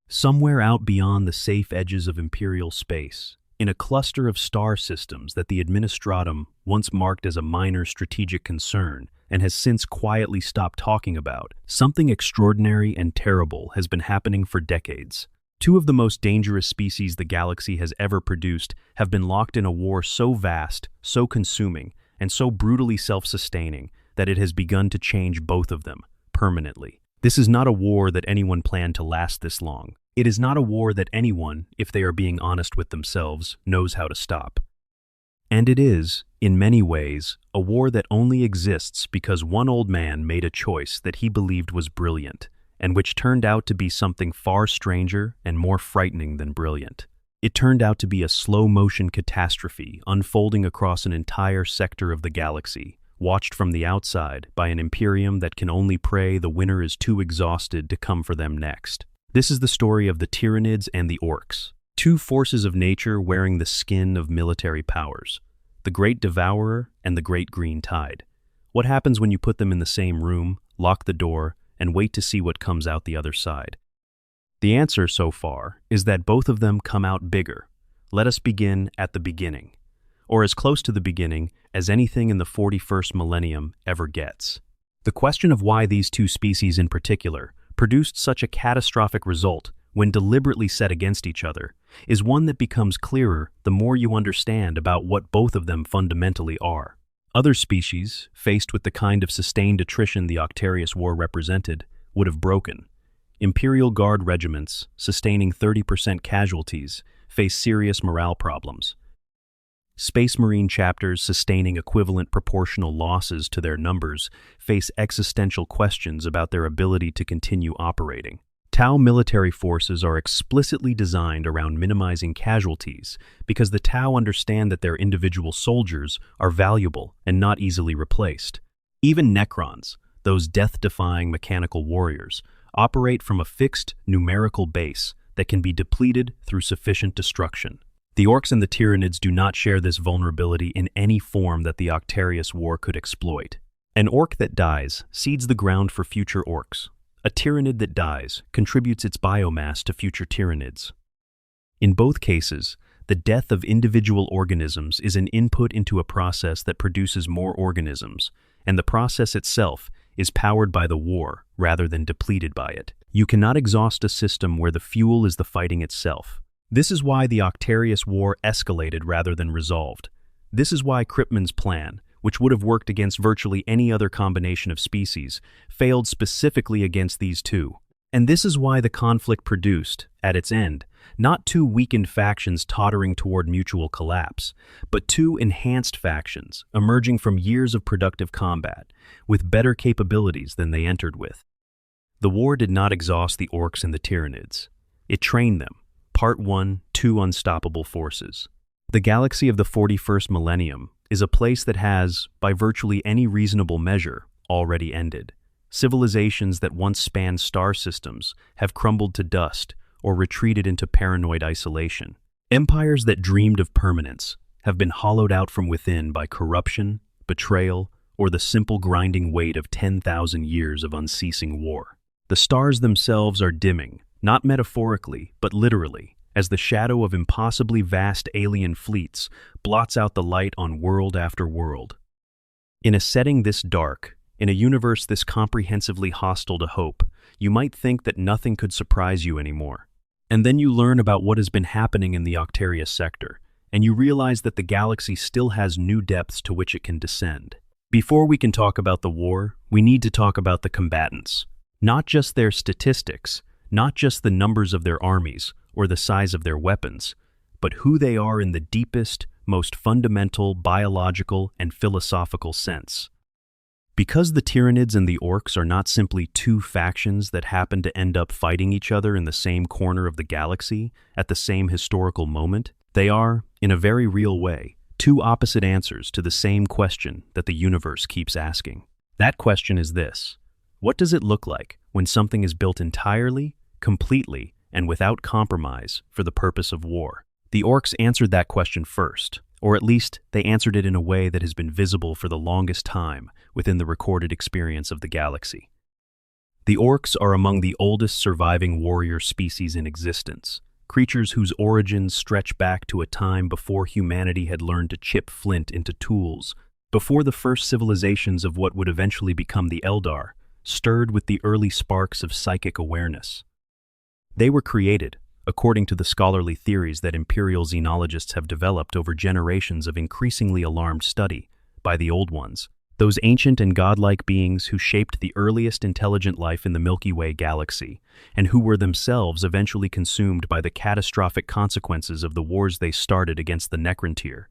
Somewhere out beyond the safe edges of imperial space, in a cluster of star systems that the Administratum once marked as a minor strategic concern and has since quietly stopped talking about, something extraordinary and terrible has been happening for decades. Two of the most dangerous species the galaxy has ever produced have been locked in a war so vast, so consuming, and so brutally self-sustaining that it has begun to change both of them permanently. This is not a war that anyone planned to last this long. It is not a war that anyone, if they are being honest with themselves, knows how to stop. And it is, in many ways, a war that only exists because one old man made a choice that he believed was brilliant, and which turned out to be something far stranger and more frightening than brilliant. It turned out to be a slow-motion catastrophe unfolding across an entire sector of the galaxy, watched from the outside by an Imperium that can only pray the winner is too exhausted to come for them next. This is the story of the Tyranids and the Orks, two forces of nature wearing the skin of military powers, the Great Devourer and the Great Green Tide. What happens when you put them in the same room, lock the door, and wait to see what comes out the other side? The answer, so far, is that both of them come out bigger. Let us begin at the beginning, or as close to the beginning as anything in the 41st millennium ever gets. The question of why these two species in particular produced such a catastrophic result when deliberately set against each other is one that becomes clearer the more you understand about what both of them fundamentally are. Other species, faced with the kind of sustained attrition the Octarius War represented, would have broken. Imperial Guard regiments, sustaining 30% casualties, face serious morale problems. Space Marine chapters sustaining equivalent proportional losses to their numbers face existential questions about their ability to continue operating. Tau military forces are explicitly designed around minimizing casualties because the Tau understand that their individual soldiers are valuable and not easily replaced. Even Necrons, those death-defying mechanical warriors, operate from a fixed numerical base that can be depleted through sufficient destruction. The Orks and the Tyranids do not share this vulnerability in any form that the Octarius War could exploit. An Ork that dies seeds the ground for future Orks. A Tyranid that dies contributes its biomass to future Tyranids. In both cases, the death of individual organisms is an input into a process that produces more organisms, and the process itself is powered by the war rather than depleted by it. You cannot exhaust a system where the fuel is the fighting itself. This is why the Octarius War escalated rather than resolved. This is why Kryptman's plan, which would have worked against virtually any other combination of species, failed specifically against these two. And this is why the conflict produced, at its end, not two weakened factions tottering toward mutual collapse, but two enhanced factions emerging from years of productive combat, with better capabilities than they entered with. The war did not exhaust the Orks and the Tyranids. It trained them. Part 1, Two Unstoppable Forces. The galaxy of the 41st millennium is a place that has, by virtually any reasonable measure, already ended. Civilizations that once spanned star systems have crumbled to dust or retreated into paranoid isolation. Empires that dreamed of permanence have been hollowed out from within by corruption, betrayal, or the simple grinding weight of 10,000 years of unceasing war. The stars themselves are dimming, not metaphorically, but literally, as the shadow of impossibly vast alien fleets blots out the light on world after world. In a setting this dark, in a universe this comprehensively hostile to hope, you might think that nothing could surprise you anymore. And then you learn about what has been happening in the Octarius sector, and you realize that the galaxy still has new depths to which it can descend. Before we can talk about the war, we need to talk about the combatants. Not just their statistics, not just the numbers of their armies or the size of their weapons, but who they are in the deepest, most fundamental biological and philosophical sense. Because the Tyranids and the Orks are not simply two factions that happen to end up fighting each other in the same corner of the galaxy at the same historical moment, they are, in a very real way, two opposite answers to the same question that the universe keeps asking. That question is this: what does it look like when something is built entirely, completely, and without compromise for the purpose of war? The Orks answered that question first, or at least they answered it in a way that has been visible for the longest time within the recorded experience of the galaxy. The Orks are among the oldest surviving warrior species in existence, creatures whose origins stretch back to a time before humanity had learned to chip flint into tools, before the first civilizations of what would eventually become the Eldar, stirred with the early sparks of psychic awareness. They were created, according to the scholarly theories that Imperial xenologists have developed over generations of increasingly alarmed study, by the Old Ones, those ancient and godlike beings who shaped the earliest intelligent life in the Milky Way galaxy, and who were themselves eventually consumed by the catastrophic consequences of the wars they started against the Necrontyr.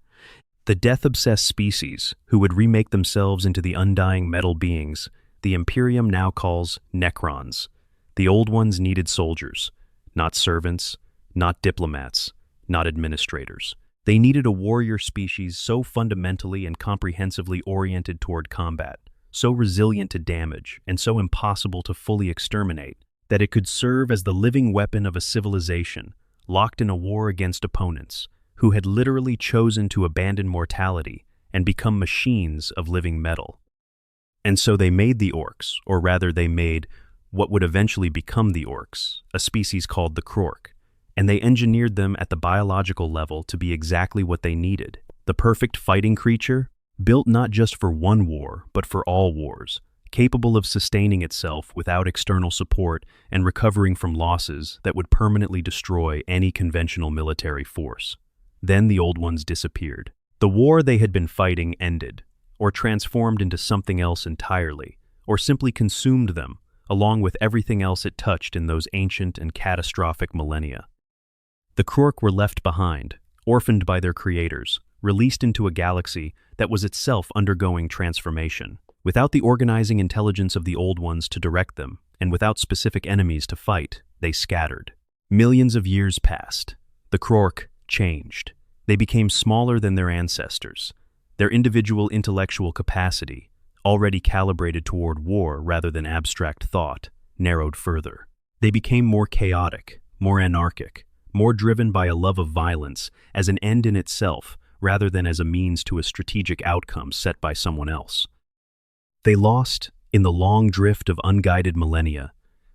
The death-obsessed species, who would remake themselves into the undying metal beings, the Imperium now calls Necrons. The Old Ones needed soldiers, not servants, not diplomats, not administrators. They needed a warrior species so fundamentally and comprehensively oriented toward combat, so resilient to damage, and so impossible to fully exterminate, that it could serve as the living weapon of a civilization, locked in a war against opponents, who had literally chosen to abandon mortality and become machines of living metal. And so they made the Orks, or rather they made what would eventually become the Orks, a species called the Krork, and they engineered them at the biological level to be exactly what they needed, the perfect fighting creature, built not just for one war, but for all wars, capable of sustaining itself without external support and recovering from losses that would permanently destroy any conventional military force. Then the Old Ones disappeared. The war they had been fighting ended, or transformed into something else entirely, or simply consumed them, along with everything else it touched in those ancient and catastrophic millennia. The Krork were left behind, orphaned by their creators, released into a galaxy that was itself undergoing transformation. Without the organizing intelligence of the Old Ones to direct them, and without specific enemies to fight, they scattered. Millions of years passed. The Krork changed. They became smaller than their ancestors. Their individual intellectual capacity, already calibrated toward war rather than abstract thought, narrowed further. They became more chaotic, more anarchic, more driven by a love of violence as an end in itself rather than as a means to a strategic outcome set by someone else. They lost, in the long drift of unguided millennia,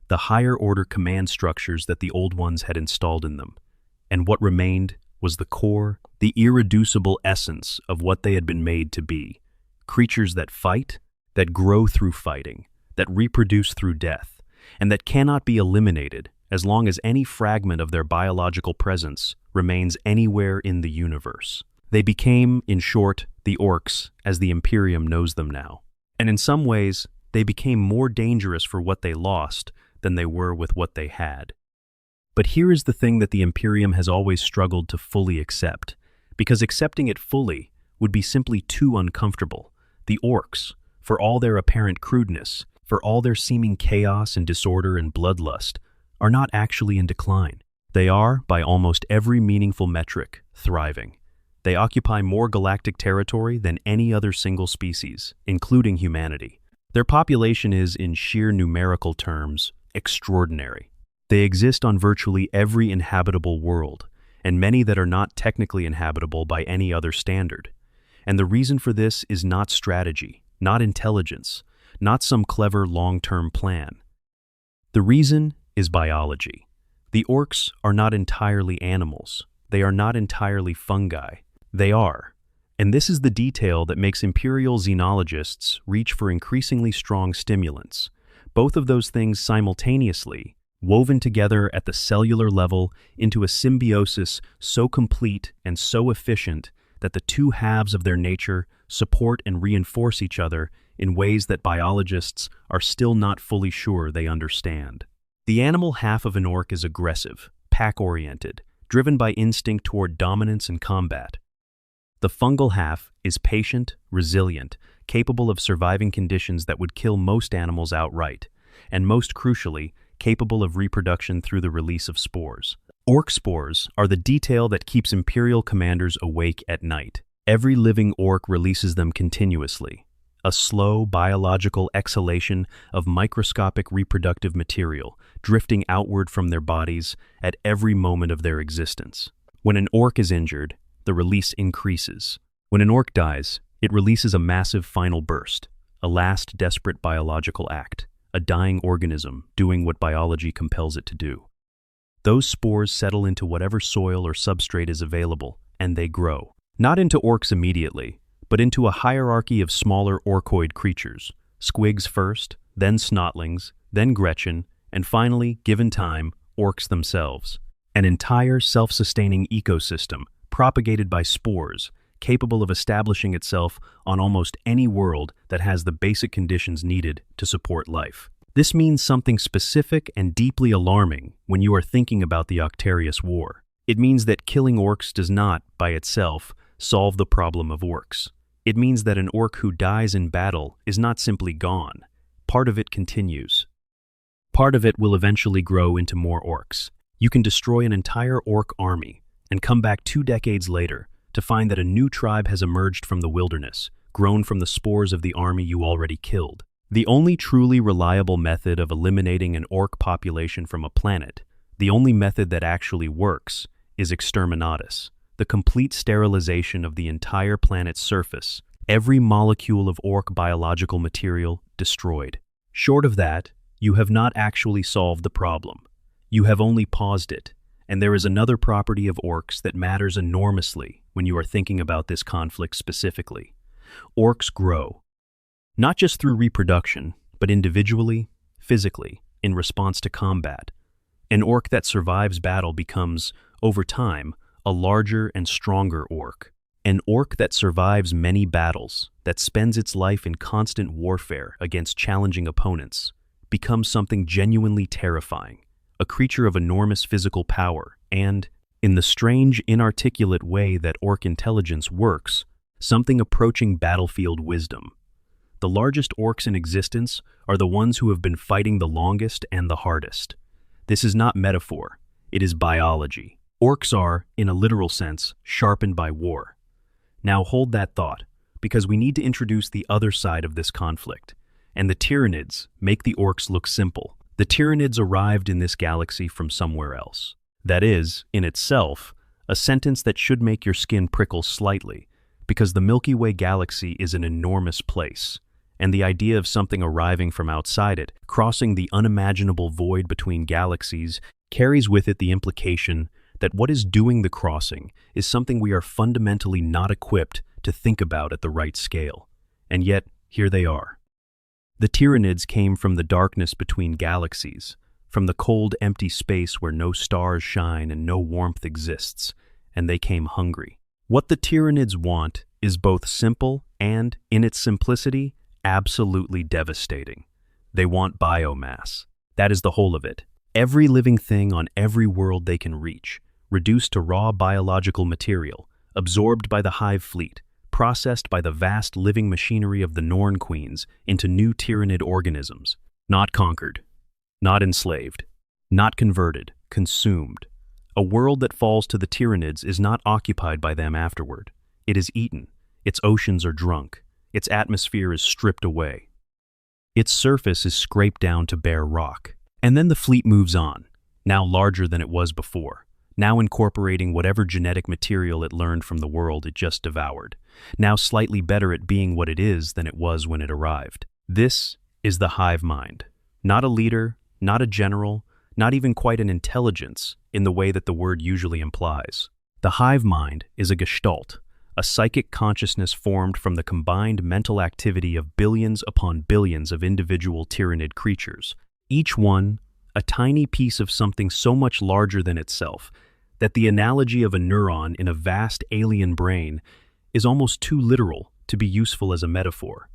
the higher-order command structures that the Old Ones had installed in them, and what remained was the core, the irreducible essence of what they had been made to be, creatures that fight, that grow through fighting, that reproduce through death, and that cannot be eliminated as long as any fragment of their biological presence remains anywhere in the universe. They became, in short, the Orks as the Imperium knows them now. And in some ways, they became more dangerous for what they lost than they were with what they had. But here is the thing that the Imperium has always struggled to fully accept, because accepting it fully would be simply too uncomfortable. The Orks, for all their apparent crudeness, for all their seeming chaos and disorder and bloodlust, are not actually in decline. They are, by almost every meaningful metric, thriving. They occupy more galactic territory than any other single species, including humanity. Their population is, in sheer numerical terms, extraordinary. They exist on virtually every inhabitable world, and many that are not technically inhabitable by any other standard. And the reason for this is not strategy, not intelligence, not some clever long-term plan. The reason is biology. The Orks are not entirely animals. They are not entirely fungi. They are. And this is the detail that makes Imperial xenologists reach for increasingly strong stimulants, both of those things simultaneously, woven together at the cellular level into a symbiosis so complete and so efficient that the two halves of their nature support and reinforce each other in ways that biologists are still not fully sure they understand. The animal half of an Ork is aggressive, pack-oriented, driven by instinct toward dominance and combat. The fungal half is patient, resilient, capable of surviving conditions that would kill most animals outright, and most crucially, capable of reproduction through the release of spores. Ork spores are the detail that keeps Imperial commanders awake at night. Every living Ork releases them continuously, a slow biological exhalation of microscopic reproductive material drifting outward from their bodies at every moment of their existence. When an Ork is injured, the release increases. When an Ork dies, it releases a massive final burst, a last desperate biological act, a dying organism doing what biology compels it to do. Those spores settle into whatever soil or substrate is available, and they grow. Not into orcs immediately, but into a hierarchy of smaller orcoid creatures. Squigs first, then snotlings, then Gretchen, and finally, given time, orcs themselves. An entire self-sustaining ecosystem, propagated by spores, capable of establishing itself on almost any world that has the basic conditions needed to support life. This means something specific and deeply alarming when you are thinking about the Octarius War. It means that killing orcs does not, by itself, solve the problem of orcs. It means that an orc who dies in battle is not simply gone. Part of it continues. Part of it will eventually grow into more orcs. You can destroy an entire orc army and come back 2 decades later to find that a new tribe has emerged from the wilderness, grown from the spores of the army you already killed. The only truly reliable method of eliminating an orc population from a planet, the only method that actually works, is exterminatus, the complete sterilization of the entire planet's surface, every molecule of orc biological material destroyed. Short of that, you have not actually solved the problem. You have only paused it, and there is another property of orcs that matters enormously when you are thinking about this conflict specifically. Orcs grow. Not just through reproduction, but individually, physically, in response to combat. An orc that survives battle becomes, over time, a larger and stronger orc. An orc that survives many battles, that spends its life in constant warfare against challenging opponents, becomes something genuinely terrifying, a creature of enormous physical power, and, in the strange, inarticulate way that orc intelligence works, something approaching battlefield wisdom. The largest orcs in existence are the ones who have been fighting the longest and the hardest. This is not metaphor, it is biology. Orcs are, in a literal sense, sharpened by war. Now hold that thought, because we need to introduce the other side of this conflict. And the Tyranids make the orcs look simple. The Tyranids arrived in this galaxy from somewhere else. That is, in itself, a sentence that should make your skin prickle slightly, because the Milky Way galaxy is an enormous place. And the idea of something arriving from outside it, crossing the unimaginable void between galaxies, carries with it the implication that what is doing the crossing is something we are fundamentally not equipped to think about at the right scale. And yet, here they are. The Tyranids came from the darkness between galaxies, from the cold, empty space where no stars shine and no warmth exists, and they came hungry. What the Tyranids want is both simple and, in its simplicity, absolutely devastating. They want biomass. That is the whole of it. Every living thing on every world they can reach, reduced to raw biological material, absorbed by the hive fleet, processed by the vast living machinery of the Norn Queens into new Tyranid organisms, not conquered, not enslaved, not converted, consumed. A world that falls to the Tyranids is not occupied by them afterward. It is eaten, its oceans are drunk, its atmosphere is stripped away. Its surface is scraped down to bare rock. And then the fleet moves on, now larger than it was before, now incorporating whatever genetic material it learned from the world it just devoured, now slightly better at being what it is than it was when it arrived. This is the hive mind. Not a leader, not a general, not even quite an intelligence in the way that the word usually implies. The hive mind is a gestalt, a psychic consciousness formed from the combined mental activity of billions upon billions of individual Tyranid creatures, each one a tiny piece of something so much larger than itself that the analogy of a neuron in a vast alien brain is almost too literal to be useful as a metaphor.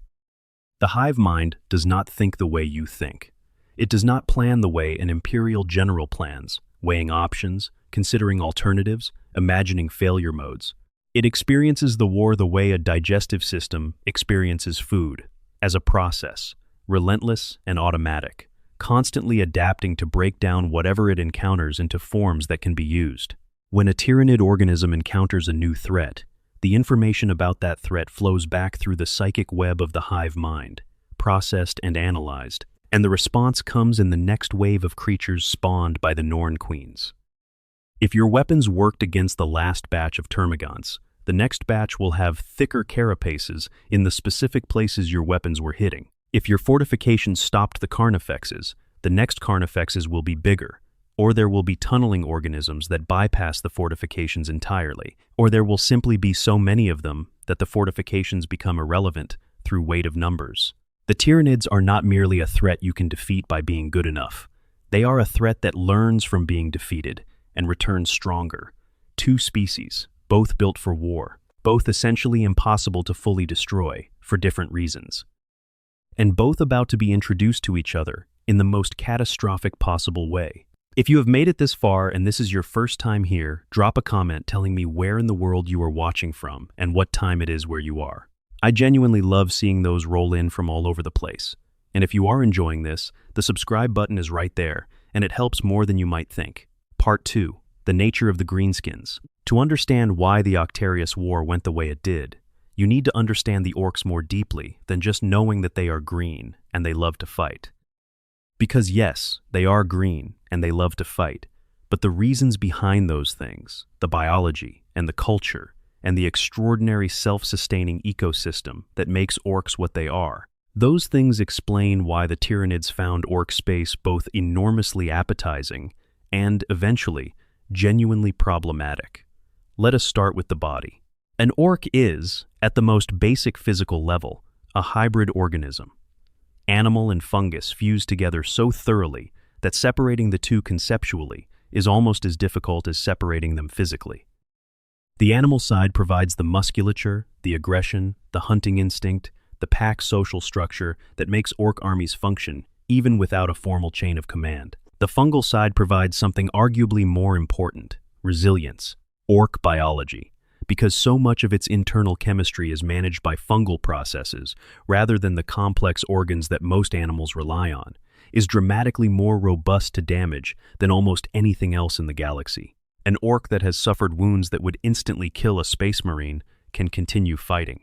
The hive mind does not think the way you think. It does not plan the way an imperial general plans, weighing options, considering alternatives, imagining failure modes. It experiences the war the way a digestive system experiences food, as a process, relentless and automatic, constantly adapting to break down whatever it encounters into forms that can be used. When a Tyranid organism encounters a new threat, the information about that threat flows back through the psychic web of the hive mind, processed and analyzed, and the response comes in the next wave of creatures spawned by the Norn Queens. If your weapons worked against the last batch of termagants, the next batch will have thicker carapaces in the specific places your weapons were hitting. If your fortifications stopped the carnifexes, the next carnifexes will be bigger, or there will be tunneling organisms that bypass the fortifications entirely, or there will simply be so many of them that the fortifications become irrelevant through weight of numbers. The Tyranids are not merely a threat you can defeat by being good enough. They are a threat that learns from being defeated and returns stronger. Two species, both built for war, both essentially impossible to fully destroy for different reasons, and both about to be introduced to each other in the most catastrophic possible way. If you have made it this far and this is your first time here, drop a comment telling me where in the world you are watching from and what time it is where you are. I genuinely love seeing those roll in from all over the place. And if you are enjoying this, the subscribe button is right there, and it helps more than you might think. Part 2. The nature of the greenskins. To understand why the Octarius War went the way it did, you need to understand the Orks more deeply than just knowing that they are green and they love to fight. Because yes, they are green and they love to fight, but the reasons behind those things, the biology and the culture, and the extraordinary self-sustaining ecosystem that makes Orks what they are, those things explain why the Tyranids found Ork space both enormously appetizing and, eventually, genuinely problematic. Let us start with the body. An Ork is, at the most basic physical level, a hybrid organism. Animal and fungus fuse together so thoroughly that separating the two conceptually is almost as difficult as separating them physically. The animal side provides the musculature, the aggression, the hunting instinct, the pack social structure that makes Ork armies function even without a formal chain of command. The fungal side provides something arguably more important: resilience, Ork biology, because so much of its internal chemistry is managed by fungal processes rather than the complex organs that most animals rely on, is dramatically more robust to damage than almost anything else in the galaxy. An Ork that has suffered wounds that would instantly kill a space marine can continue fighting.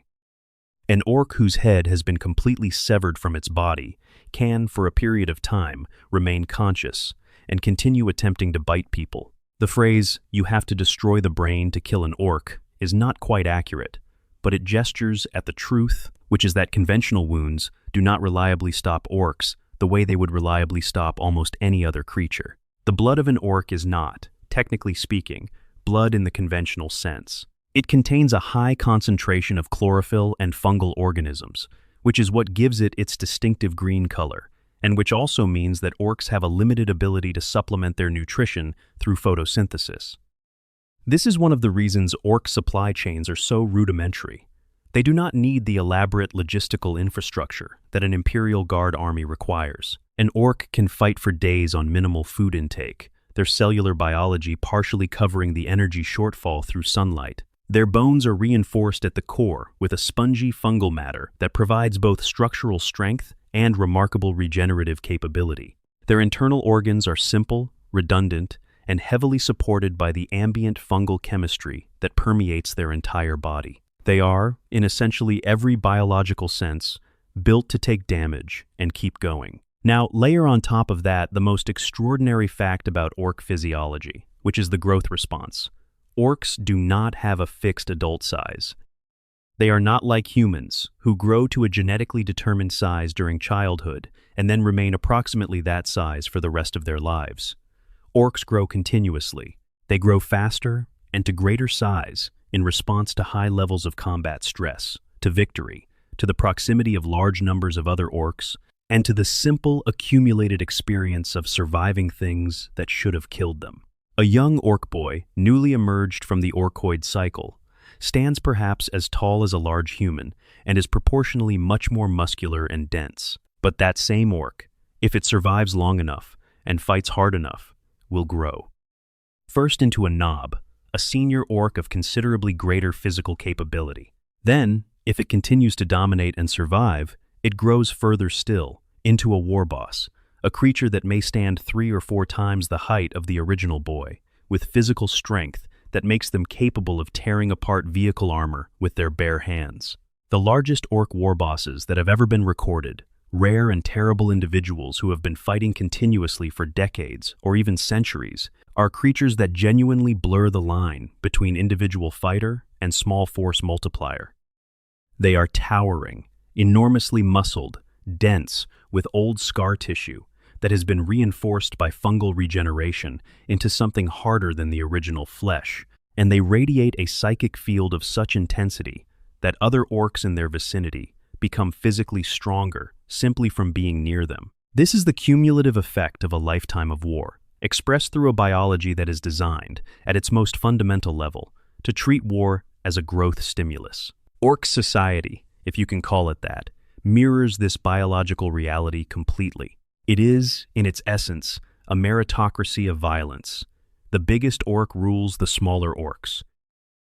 An Ork whose head has been completely severed from its body can, for a period of time, remain conscious and continue attempting to bite people. The phrase, "you have to destroy the brain to kill an Ork," is not quite accurate, but it gestures at the truth, which is that conventional wounds do not reliably stop Orks the way they would reliably stop almost any other creature. The blood of an Ork is not, technically speaking, blood in the conventional sense. It contains a high concentration of chlorophyll and fungal organisms, which is what gives it its distinctive green color, and which also means that Orks have a limited ability to supplement their nutrition through photosynthesis. This is one of the reasons Ork supply chains are so rudimentary. They do not need the elaborate logistical infrastructure that an Imperial Guard army requires. An Ork can fight for days on minimal food intake, their cellular biology partially covering the energy shortfall through sunlight. Their bones are reinforced at the core with a spongy fungal matter that provides both structural strength and remarkable regenerative capability. Their internal organs are simple, redundant, and heavily supported by the ambient fungal chemistry that permeates their entire body. They are, in essentially every biological sense, built to take damage and keep going. Now, layer on top of that the most extraordinary fact about Ork physiology, which is the growth response. Orks do not have a fixed adult size. They are not like humans, who grow to a genetically determined size during childhood and then remain approximately that size for the rest of their lives. Orks grow continuously. They grow faster and to greater size in response to high levels of combat stress, to victory, to the proximity of large numbers of other Orks, and to the simple accumulated experience of surviving things that should have killed them. A young Ork boy, newly emerged from the Orkoid cycle, stands perhaps as tall as a large human and is proportionally much more muscular and dense. But that same Ork, if it survives long enough and fights hard enough, will grow. First into a knob, a senior Ork of considerably greater physical capability. Then, if it continues to dominate and survive, it grows further still, into a war boss, a creature that may stand 3 or 4 times the height of the original boy, with physical strength that makes them capable of tearing apart vehicle armor with their bare hands. The largest Ork war bosses that have ever been recorded, rare and terrible individuals who have been fighting continuously for decades or even centuries, are creatures that genuinely blur the line between individual fighter and small force multiplier. They are towering, enormously muscled, dense, with old scar tissue that has been reinforced by fungal regeneration into something harder than the original flesh, and they radiate a psychic field of such intensity that other orcs in their vicinity become physically stronger simply from being near them. This is the cumulative effect of a lifetime of war, expressed through a biology that is designed, at its most fundamental level, to treat war as a growth stimulus. Orc society, if you can call it that, mirrors this biological reality completely. It is, in its essence, a meritocracy of violence. The biggest orc rules the smaller orcs.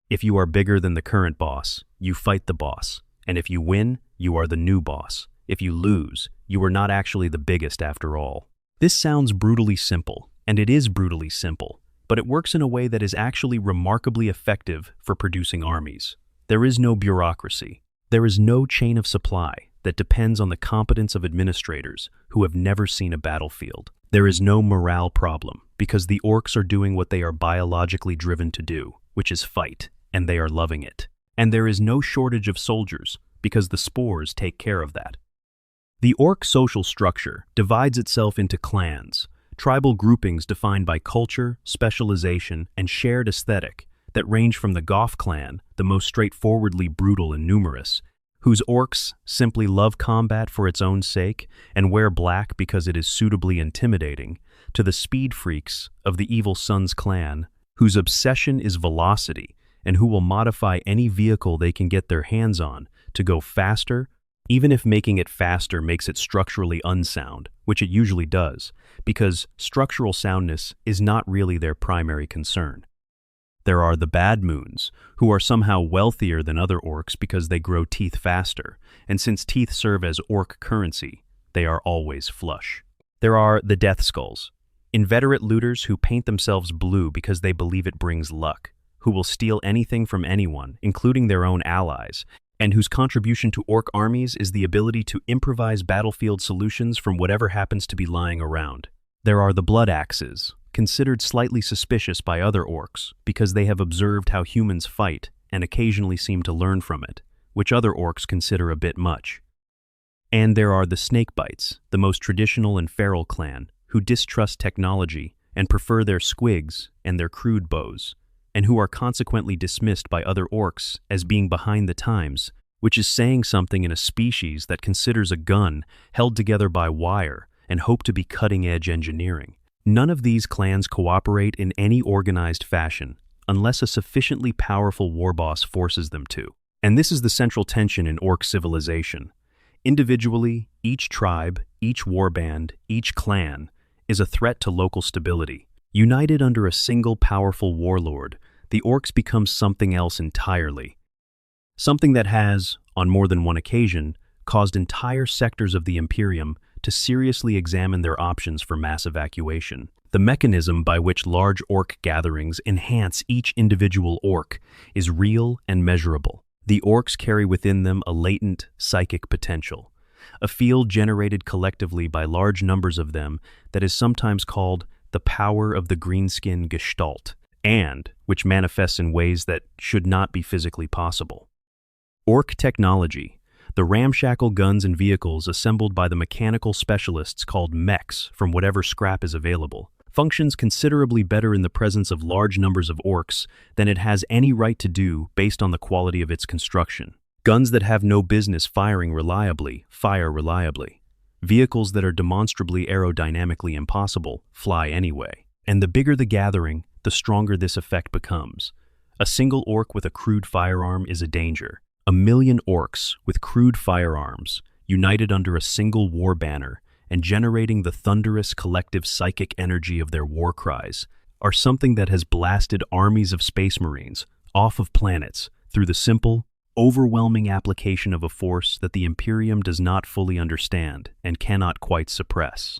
If you are bigger than the current boss, you fight the boss, and if you win, you are the new boss. If you lose, you are not actually the biggest after all. This sounds brutally simple, and it is brutally simple, but it works in a way that is actually remarkably effective for producing armies. There is no bureaucracy. There is no chain of supply that depends on the competence of administrators who have never seen a battlefield. There is no morale problem, because the orcs are doing what they are biologically driven to do, which is fight, and they are loving it. And there is no shortage of soldiers, because the spores take care of that. The orc social structure divides itself into clans, tribal groupings defined by culture, specialization, and shared aesthetic that range from the Goth clan, the most straightforwardly brutal and numerous, whose orcs simply love combat for its own sake and wear black because it is suitably intimidating, to the speed freaks of the Evil Sun's clan, whose obsession is velocity and who will modify any vehicle they can get their hands on to go faster, even if making it faster makes it structurally unsound, which it usually does, because structural soundness is not really their primary concern. There are the Bad Moons, who are somehow wealthier than other orcs because they grow teeth faster, and since teeth serve as orc currency, they are always flush. There are the Death Skulls, inveterate looters who paint themselves blue because they believe it brings luck, who will steal anything from anyone, including their own allies, and whose contribution to orc armies is the ability to improvise battlefield solutions from whatever happens to be lying around. There are the Blood Axes, considered slightly suspicious by other orcs because they have observed how humans fight and occasionally seem to learn from it, which other orcs consider a bit much. And there are the Snakebites, the most traditional and feral clan, who distrust technology and prefer their squigs and their crude bows, and who are consequently dismissed by other orcs as being behind the times, which is saying something in a species that considers a gun held together by wire and hope to be cutting-edge engineering. None of these clans cooperate in any organized fashion unless a sufficiently powerful war boss forces them to. And this is the central tension in orc civilization. Individually, each tribe, each warband, each clan is a threat to local stability. United under a single powerful warlord, the orcs become something else entirely. Something that has, on more than one occasion, caused entire sectors of the Imperium to seriously examine their options for mass evacuation. The mechanism by which large orc gatherings enhance each individual orc is real and measurable. The orcs carry within them a latent psychic potential, a field generated collectively by large numbers of them that is sometimes called the power of the greenskin gestalt, and which manifests in ways that should not be physically possible. Orc technology, the ramshackle guns and vehicles assembled by the mechanical specialists called mechs from whatever scrap is available, functions considerably better in the presence of large numbers of orcs than it has any right to do based on the quality of its construction. Guns that have no business firing reliably, fire reliably. Vehicles that are demonstrably aerodynamically impossible fly anyway. And the bigger the gathering, the stronger this effect becomes. A single orc with a crude firearm is a danger. 1,000,000 orcs with crude firearms, united under a single war banner and generating the thunderous collective psychic energy of their war cries, are something that has blasted armies of space marines off of planets through the simple, overwhelming application of a force that the Imperium does not fully understand and cannot quite suppress.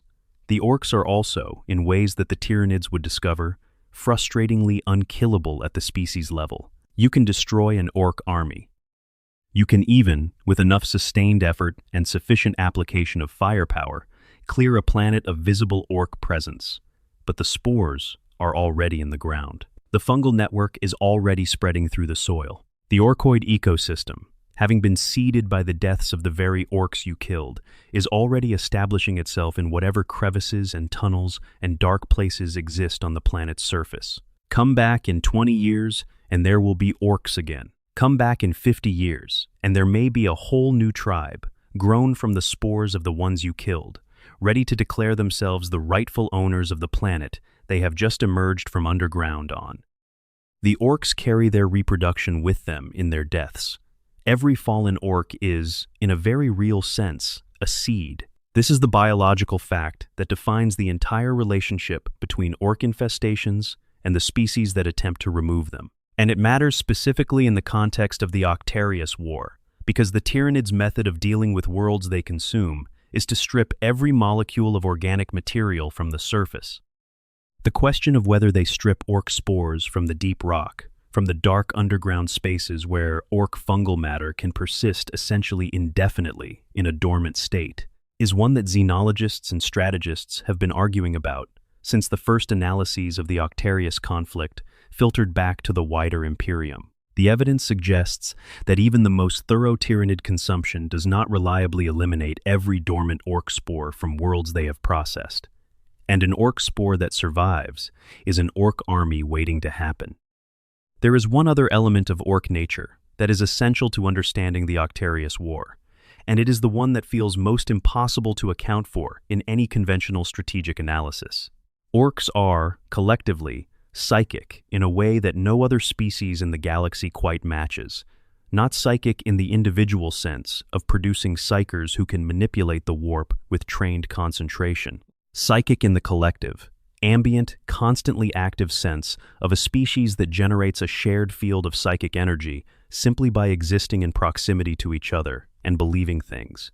The orcs are also, in ways that the Tyranids would discover, frustratingly unkillable at the species level. You can destroy an orc army. You can even, with enough sustained effort and sufficient application of firepower, clear a planet of visible orc presence. But the spores are already in the ground. The fungal network is already spreading through the soil. The orcoid ecosystem, having been seeded by the deaths of the very orcs you killed, is already establishing itself in whatever crevices and tunnels and dark places exist on the planet's surface. Come back in 20 years, and there will be orcs again. Come back in 50 years, and there may be a whole new tribe, grown from the spores of the ones you killed, ready to declare themselves the rightful owners of the planet they have just emerged from underground on. The orcs carry their reproduction with them in their deaths. Every fallen orc is, in a very real sense, a seed. This is the biological fact that defines the entire relationship between orc infestations and the species that attempt to remove them. And it matters specifically in the context of the Octarius War, because the Tyranids' method of dealing with worlds they consume is to strip every molecule of organic material from the surface. The question of whether they strip orc spores from the deep rock, from the dark underground spaces where orc fungal matter can persist essentially indefinitely in a dormant state, is one that xenologists and strategists have been arguing about since the first analyses of the Octarius conflict filtered back to the wider Imperium. The evidence suggests that even the most thorough Tyranid consumption does not reliably eliminate every dormant orc spore from worlds they have processed. And an orc spore that survives is an orc army waiting to happen. There is one other element of orc nature that is essential to understanding the Octarius War, and it is the one that feels most impossible to account for in any conventional strategic analysis. Orcs are, collectively, psychic in a way that no other species in the galaxy quite matches. Not psychic in the individual sense of producing psychers who can manipulate the warp with trained concentration. Psychic in the collective, ambient, constantly active sense of a species that generates a shared field of psychic energy simply by existing in proximity to each other and believing things.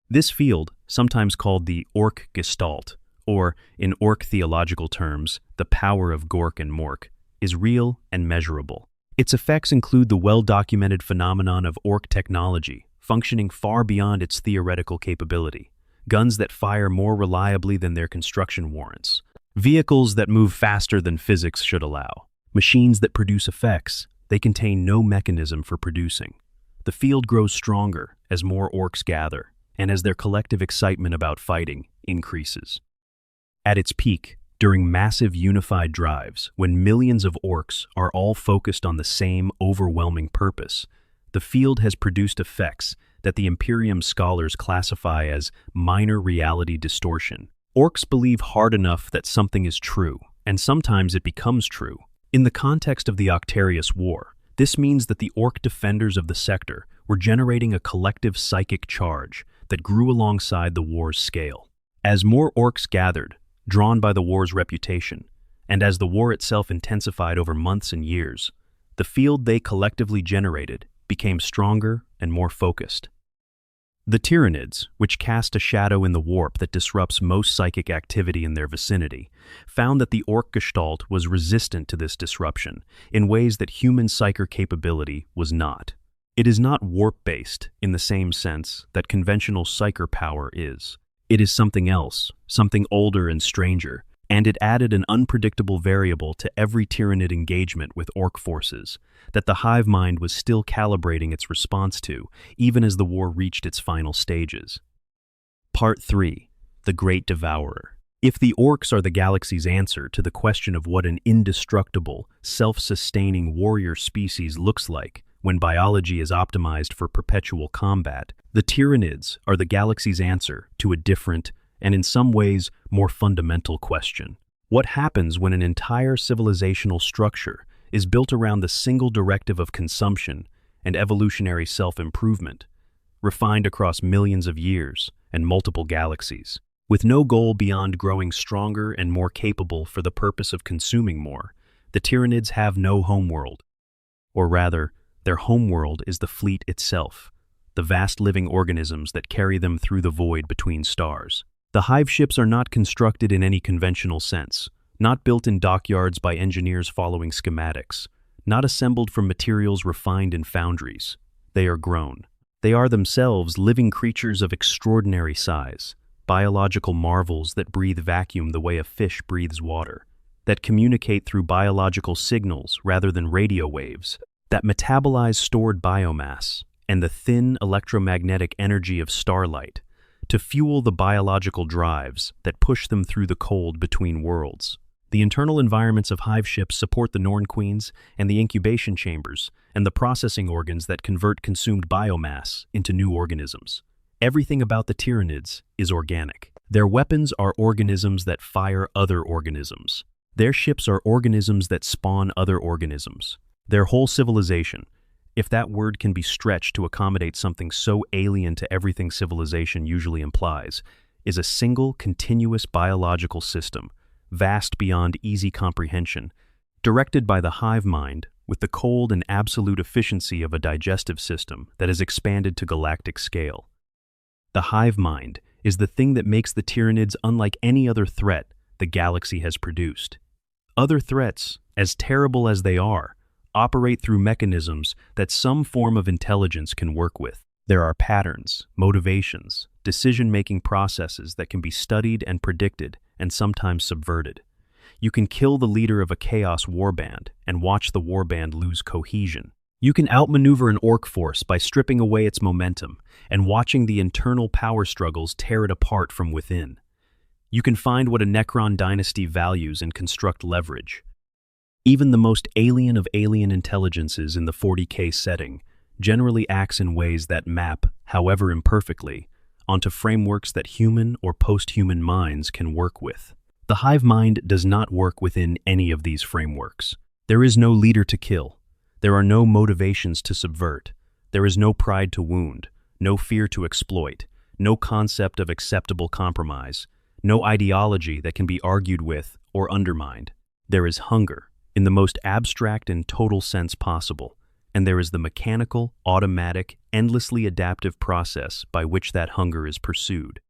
This field, sometimes called the Ork Gestalt, or, in Ork theological terms, the power of Gork and Mork, is real and measurable. Its effects include the well-documented phenomenon of Ork technology, functioning far beyond its theoretical capability. Guns that fire more reliably than their construction warrants. Vehicles that move faster than physics should allow. Machines that produce effects they contain no mechanism for producing. The field grows stronger as more orcs gather, and as their collective excitement about fighting increases. At its peak, during massive unified drives, when millions of orcs are all focused on the same overwhelming purpose, the field has produced effects that the Imperium scholars classify as minor reality distortion. Orcs believe hard enough that something is true, and sometimes it becomes true. In the context of the Octarius War, this means that the orc defenders of the sector were generating a collective psychic charge that grew alongside the war's scale. As more orcs gathered, drawn by the war's reputation, and as the war itself intensified over months and years, the field they collectively generated became stronger and more focused. The Tyranids, which cast a shadow in the warp that disrupts most psychic activity in their vicinity, found that the Ork Gestalt was resistant to this disruption in ways that human psyker capability was not. It is not warp-based in the same sense that conventional psyker power is. It is something else, something older and stranger, and it added an unpredictable variable to every Tyranid engagement with orc forces that the hive mind was still calibrating its response to, even as the war reached its final stages. Part 3. The Great Devourer. If the orcs are the galaxy's answer to the question of what an indestructible, self-sustaining warrior species looks like when biology is optimized for perpetual combat, the Tyranids are the galaxy's answer to a different, and in some ways, more fundamental question. What happens when an entire civilizational structure is built around the single directive of consumption and evolutionary self-improvement, refined across millions of years and multiple galaxies? With no goal beyond growing stronger and more capable for the purpose of consuming more, the Tyranids have no homeworld. Or rather, their homeworld is the fleet itself, the vast living organisms that carry them through the void between stars. The hive ships are not constructed in any conventional sense, not built in dockyards by engineers following schematics, not assembled from materials refined in foundries. They are grown. They are themselves living creatures of extraordinary size, biological marvels that breathe vacuum the way a fish breathes water, that communicate through biological signals rather than radio waves, that metabolize stored biomass, and the thin electromagnetic energy of starlight to fuel the biological drives that push them through the cold between worlds. The internal environments of hive ships support the Norn queens and the incubation chambers and the processing organs that convert consumed biomass into new organisms. Everything about the Tyranids is organic. Their weapons are organisms that fire other organisms. Their ships are organisms that spawn other organisms. Their whole civilization, if that word can be stretched to accommodate something so alien to everything civilization usually implies, is a single, continuous biological system, vast beyond easy comprehension, directed by the hive mind with the cold and absolute efficiency of a digestive system that has expanded to galactic scale. The hive mind is the thing that makes the Tyranids unlike any other threat the galaxy has produced. Other threats, as terrible as they are, operate through mechanisms that some form of intelligence can work with. There are patterns, motivations, decision-making processes that can be studied and predicted and sometimes subverted. You can kill the leader of a chaos warband and watch the warband lose cohesion. You can outmaneuver an orc force by stripping away its momentum and watching the internal power struggles tear it apart from within. You can find what a Necron dynasty values and construct leverage. Even the most alien of alien intelligences in the 40K setting generally acts in ways that map, however imperfectly, onto frameworks that human or post-human minds can work with. The hive mind does not work within any of these frameworks. There is no leader to kill. There are no motivations to subvert. There is no pride to wound, no fear to exploit, no concept of acceptable compromise, no ideology that can be argued with or undermined. There is hunger, in the most abstract and total sense possible, and there is the mechanical, automatic, endlessly adaptive process by which that hunger is pursued.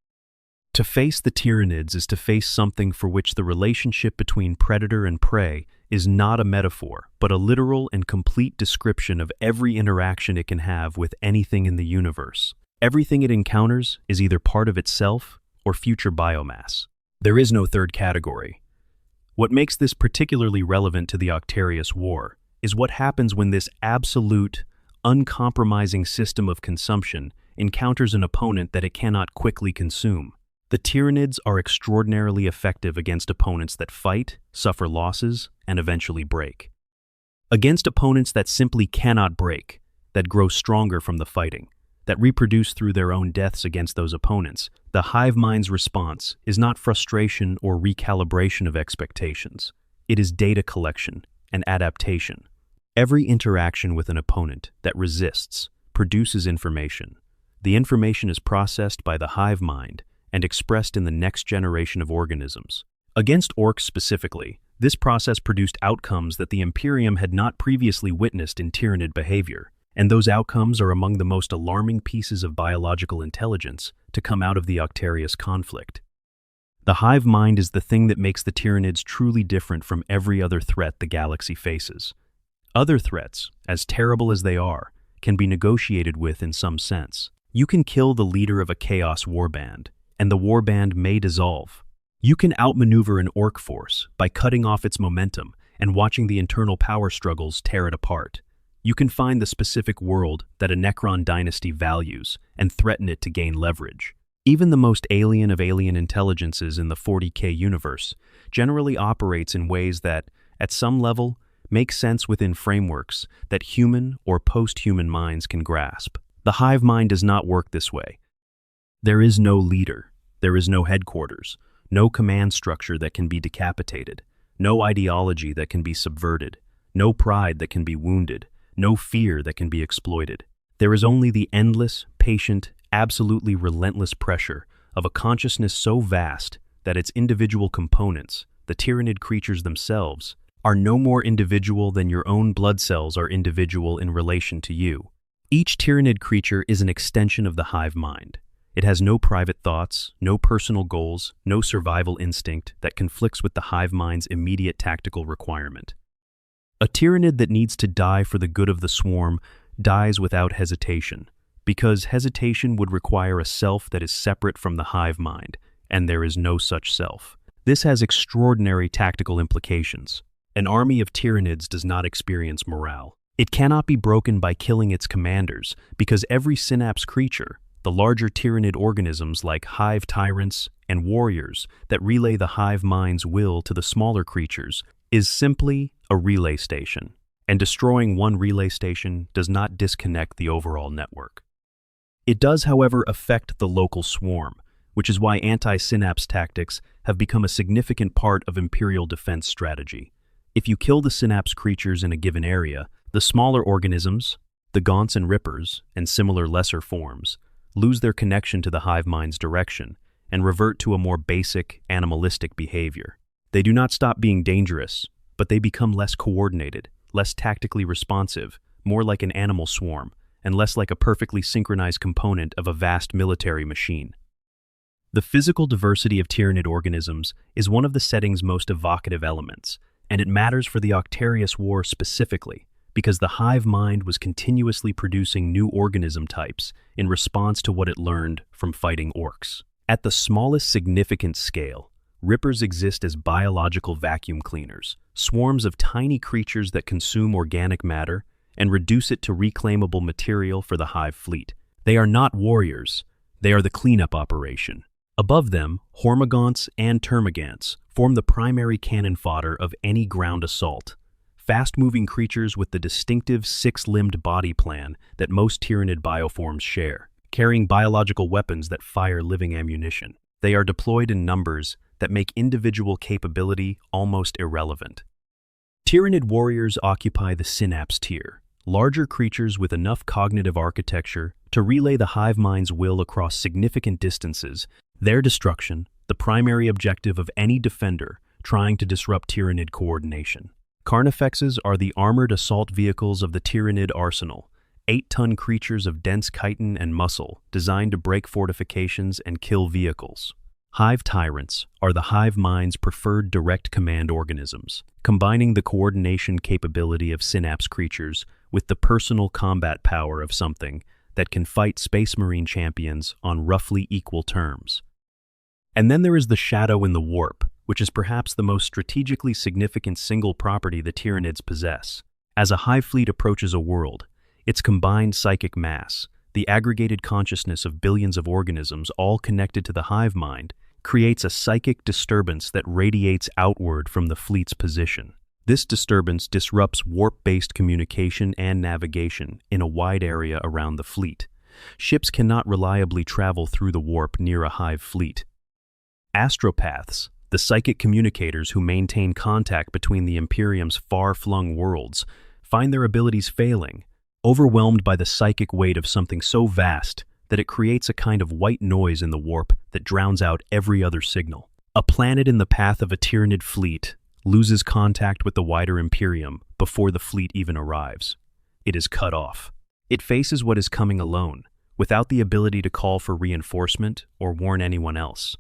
To face the Tyranids is to face something for which the relationship between predator and prey is not a metaphor, but a literal and complete description of every interaction it can have with anything in the universe. Everything it encounters is either part of itself or future biomass. There is no third category. What makes this particularly relevant to the Octarius War is what happens when this absolute, uncompromising system of consumption encounters an opponent that it cannot quickly consume. The Tyranids are extraordinarily effective against opponents that fight, suffer losses, and eventually break. Against opponents that simply cannot break, that grow stronger from the fighting, that reproduce through their own deaths against those opponents, the hive mind's response is not frustration or recalibration of expectations. It is data collection and adaptation. Every interaction with an opponent that resists produces information. The information is processed by the hive mind and expressed in the next generation of organisms. Against orcs specifically, this process produced outcomes that the Imperium had not previously witnessed in Tyranid behavior, and those outcomes are among the most alarming pieces of biological intelligence to come out of the Octarius conflict. The hive mind is the thing that makes the Tyranids truly different from every other threat the galaxy faces. Other threats, as terrible as they are, can be negotiated with in some sense. You can kill the leader of a chaos warband, and the warband may dissolve. You can outmaneuver an orc force by cutting off its momentum and watching the internal power struggles tear it apart. You can find the specific world that a Necron dynasty values and threaten it to gain leverage. Even the most alien of alien intelligences in the 40K universe generally operates in ways that, at some level, make sense within frameworks that human or post-human minds can grasp. The hive mind does not work this way. There is no leader, there is no headquarters, no command structure that can be decapitated, no ideology that can be subverted, no pride that can be wounded, no fear that can be exploited. There is only the endless, patient, absolutely relentless pressure of a consciousness so vast that its individual components, the Tyranid creatures themselves, are no more individual than your own blood cells are individual in relation to you. Each Tyranid creature is an extension of the hive mind. It has no private thoughts, no personal goals, no survival instinct that conflicts with the hive mind's immediate tactical requirement. A Tyranid that needs to die for the good of the swarm dies without hesitation, because hesitation would require a self that is separate from the hive mind, and there is no such self. This has extraordinary tactical implications. An army of Tyranids does not experience morale. It cannot be broken by killing its commanders, because every synapse creature, the larger Tyranid organisms like hive tyrants and warriors that relay the hive mind's will to the smaller creatures, is simply a relay station. And destroying one relay station does not disconnect the overall network. It does, however, affect the local swarm, which is why anti-synapse tactics have become a significant part of Imperial defense strategy. If you kill the synapse creatures in a given area, the smaller organisms, the gaunts and rippers, and similar lesser forms, lose their connection to the hive mind's direction and revert to a more basic, animalistic behavior. They do not stop being dangerous, but they become less coordinated, less tactically responsive, more like an animal swarm, and less like a perfectly synchronized component of a vast military machine. The physical diversity of Tyranid organisms is one of the setting's most evocative elements, and it matters for the Octarius War specifically, because the hive mind was continuously producing new organism types in response to what it learned from fighting orcs. At the smallest significant scale, rippers exist as biological vacuum cleaners, swarms of tiny creatures that consume organic matter and reduce it to reclaimable material for the hive fleet. They are not warriors, they are the cleanup operation. Above them, hormagaunts and termagants form the primary cannon fodder of any ground assault. Fast-moving creatures with the distinctive six-limbed body plan that most Tyranid bioforms share, carrying biological weapons that fire living ammunition. They are deployed in numbers that make individual capability almost irrelevant. Tyranid warriors occupy the synapse tier, larger creatures with enough cognitive architecture to relay the hive mind's will across significant distances. Their destruction, the primary objective of any defender trying to disrupt Tyranid coordination. Carnifexes are the armored assault vehicles of the Tyranid arsenal, 8-ton creatures of dense chitin and muscle designed to break fortifications and kill vehicles. Hive tyrants are the hive mind's preferred direct command organisms, combining the coordination capability of synapse creatures with the personal combat power of something that can fight Space Marine champions on roughly equal terms. And then there is the Shadow in the Warp, which is perhaps the most strategically significant single property the Tyranids possess. As a hive fleet approaches a world, its combined psychic mass, the aggregated consciousness of billions of organisms all connected to the hive mind, creates a psychic disturbance that radiates outward from the fleet's position. This disturbance disrupts warp-based communication and navigation in a wide area around the fleet. Ships cannot reliably travel through the warp near a hive fleet. Astropaths, the psychic communicators who maintain contact between the Imperium's far-flung worlds, find their abilities failing, overwhelmed by the psychic weight of something so vast that it creates a kind of white noise in the warp that drowns out every other signal. A planet in the path of a Tyranid fleet loses contact with the wider Imperium before the fleet even arrives. It is cut off. It faces what is coming alone, without the ability to call for reinforcement or warn anyone else.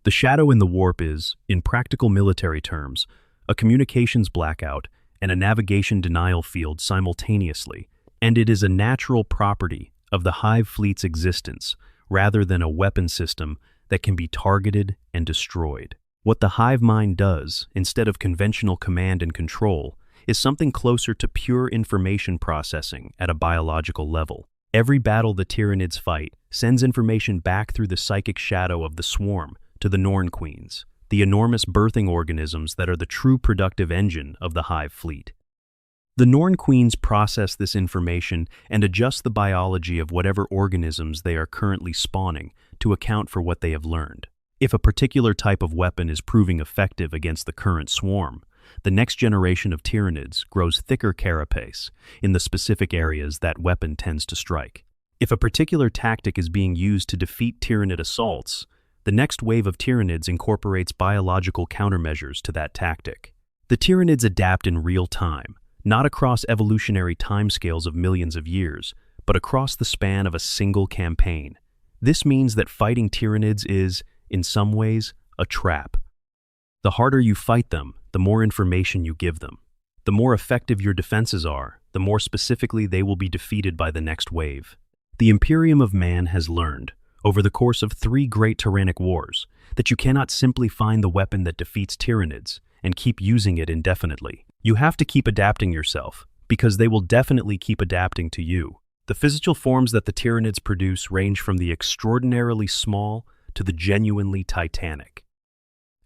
The Shadow in the Warp is, in practical military terms, a communications blackout and a navigation denial field simultaneously, and it is a natural property of the hive fleet's existence rather than a weapon system that can be targeted and destroyed. What the hive mind does, instead of conventional command and control, is something closer to pure information processing at a biological level. Every battle the Tyranids fight sends information back through the psychic shadow of the swarm to the Norn Queens, the enormous birthing organisms that are the true productive engine of the hive fleet. The Norn Queens process this information and adjust the biology of whatever organisms they are currently spawning to account for what they have learned. If a particular type of weapon is proving effective against the current swarm, the next generation of Tyranids grows thicker carapace in the specific areas that weapon tends to strike. If a particular tactic is being used to defeat Tyranid assaults, the next wave of Tyranids incorporates biological countermeasures to that tactic. The Tyranids adapt in real time, not across evolutionary timescales of millions of years, but across the span of a single campaign. This means that fighting Tyranids is, in some ways, a trap. The harder you fight them, the more information you give them. The more effective your defenses are, the more specifically they will be defeated by the next wave. The Imperium of Man has learned, over the course of 3 great tyrannic wars, that you cannot simply find the weapon that defeats Tyranids and keep using it indefinitely. You have to keep adapting yourself, because they will definitely keep adapting to you. The physical forms that the Tyranids produce range from the extraordinarily small to the genuinely titanic.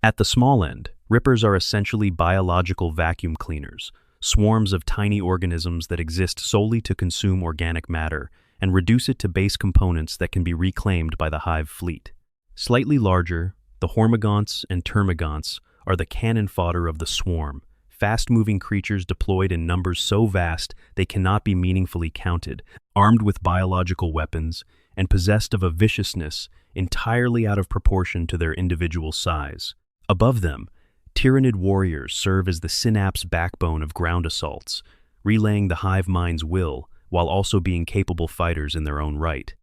At the small end, Rippers are essentially biological vacuum cleaners, swarms of tiny organisms that exist solely to consume organic matter and reduce it to base components that can be reclaimed by the hive fleet. Slightly larger, the Hormagaunts and Termagaunts are the cannon fodder of the swarm, fast-moving creatures deployed in numbers so vast they cannot be meaningfully counted, armed with biological weapons, and possessed of a viciousness entirely out of proportion to their individual size. Above them, Tyranid warriors serve as the synapse backbone of ground assaults, relaying the hive mind's will while also being capable fighters in their own right.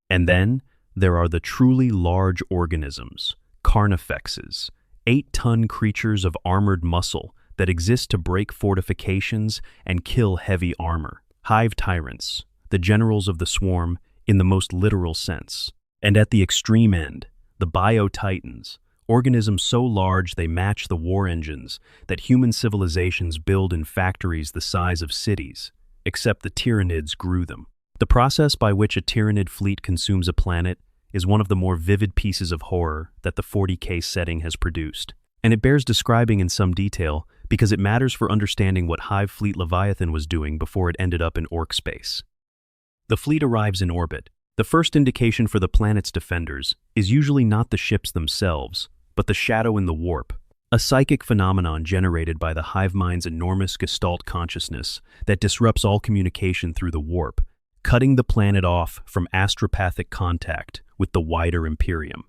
And then there are the truly large organisms, carnifexes, 8-ton creatures of armored muscle that exist to break fortifications and kill heavy armor. Hive tyrants, the generals of the swarm in the most literal sense. And at the extreme end, the bio-titans, organisms so large they match the war engines that human civilizations build in factories the size of cities, except the Tyranids grew them. The process by which a Tyranid fleet consumes a planet is one of the more vivid pieces of horror that the 40K setting has produced. And it bears describing in some detail because it matters for understanding what Hive Fleet Leviathan was doing before it ended up in Ork space. The fleet arrives in orbit. The first indication for the planet's defenders is usually not the ships themselves, but the shadow in the warp, a psychic phenomenon generated by the hive mind's enormous gestalt consciousness that disrupts all communication through the warp, cutting the planet off from astropathic contact with the wider Imperium.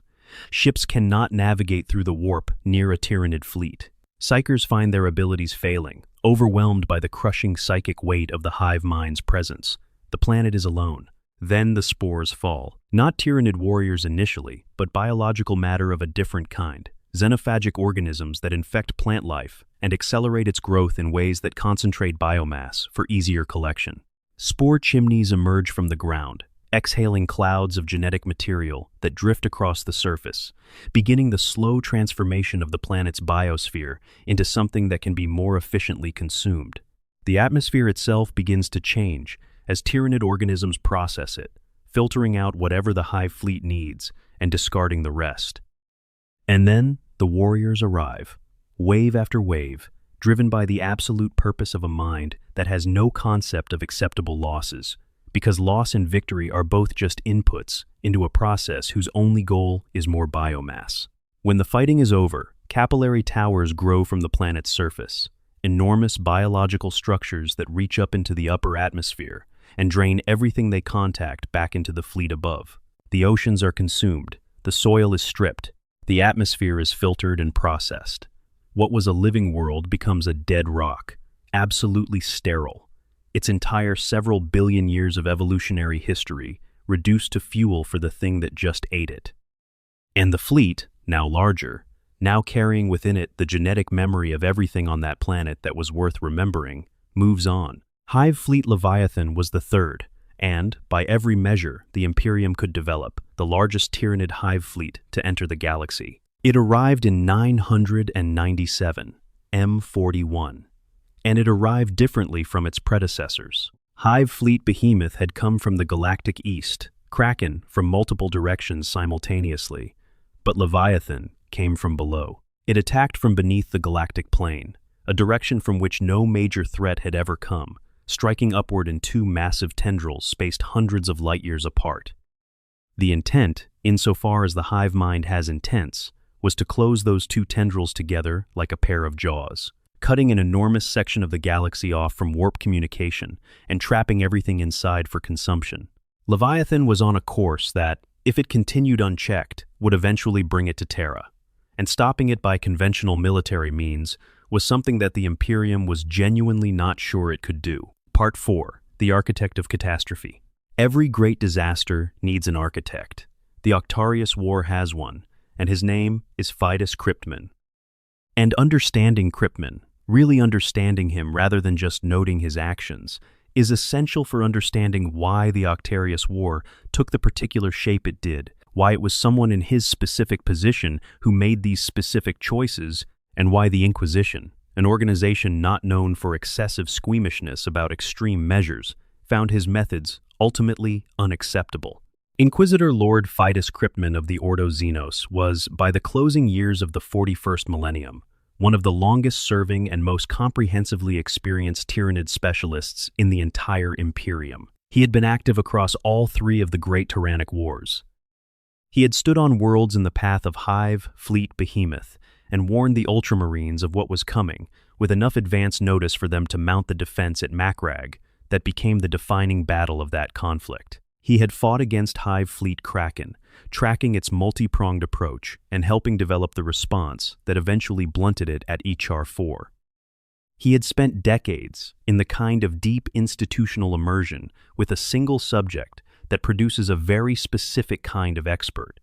Ships cannot navigate through the warp near a Tyranid fleet. Psychers find their abilities failing, overwhelmed by the crushing psychic weight of the hive mind's presence. The planet is alone. Then the spores fall. Not Tyranid warriors initially, but biological matter of a different kind. Xenophagic organisms that infect plant life and accelerate its growth in ways that concentrate biomass for easier collection. Spore chimneys emerge from the ground, exhaling clouds of genetic material that drift across the surface, beginning the slow transformation of the planet's biosphere into something that can be more efficiently consumed. The atmosphere itself begins to change as Tyranid organisms process it, filtering out whatever the hive fleet needs and discarding the rest. And then the warriors arrive, wave after wave, driven by the absolute purpose of a mind that has no concept of acceptable losses, because loss and victory are both just inputs into a process whose only goal is more biomass. When the fighting is over, capillary towers grow from the planet's surface, enormous biological structures that reach up into the upper atmosphere and drain everything they contact back into the fleet above. The oceans are consumed, the soil is stripped, the atmosphere is filtered and processed. What was a living world becomes a dead rock, absolutely sterile. Its entire several billion years of evolutionary history reduced to fuel for the thing that just ate it. And the fleet, now larger, now carrying within it the genetic memory of everything on that planet that was worth remembering, moves on. Hive Fleet Leviathan was the third, and, by every measure the Imperium could develop, the largest Tyranid hive fleet to enter the galaxy. It arrived in 997, M41, and it arrived differently from its predecessors. Hive Fleet Behemoth had come from the galactic east, Kraken from multiple directions simultaneously, but Leviathan came from below. It attacked from beneath the galactic plane, a direction from which no major threat had ever come, striking upward in two massive tendrils spaced hundreds of light-years apart. The intent, insofar as the hive mind has intents, was to close those two tendrils together like a pair of jaws, cutting an enormous section of the galaxy off from warp communication and trapping everything inside for consumption. Leviathan was on a course that, if it continued unchecked, would eventually bring it to Terra, and stopping it by conventional military means was something that the Imperium was genuinely not sure it could do. Part 4. The Architect of Catastrophe. Every great disaster needs an architect. The Octarius War has one, and his name is Fidus Cryptman. And understanding Cryptman, really understanding him rather than just noting his actions, is essential for understanding why the Octarius War took the particular shape it did, why it was someone in his specific position who made these specific choices, and why the Inquisition, an organization not known for excessive squeamishness about extreme measures, found his methods ultimately unacceptable. Inquisitor Lord Fidus Cryptman of the Ordo Xenos was, by the closing years of the 41st millennium, one of the longest-serving and most comprehensively experienced Tyranid specialists in the entire Imperium. He had been active across all three of the Great Tyrannic Wars. He had stood on worlds in the path of Hive, Fleet, Behemoth, and warned the Ultramarines of what was coming, with enough advance notice for them to mount the defense at Macragge that became the defining battle of that conflict. He had fought against Hive Fleet Kraken, tracking its multi-pronged approach and helping develop the response that eventually blunted it at Echar 4. He had spent decades in the kind of deep institutional immersion with a single subject that produces a very specific kind of expert,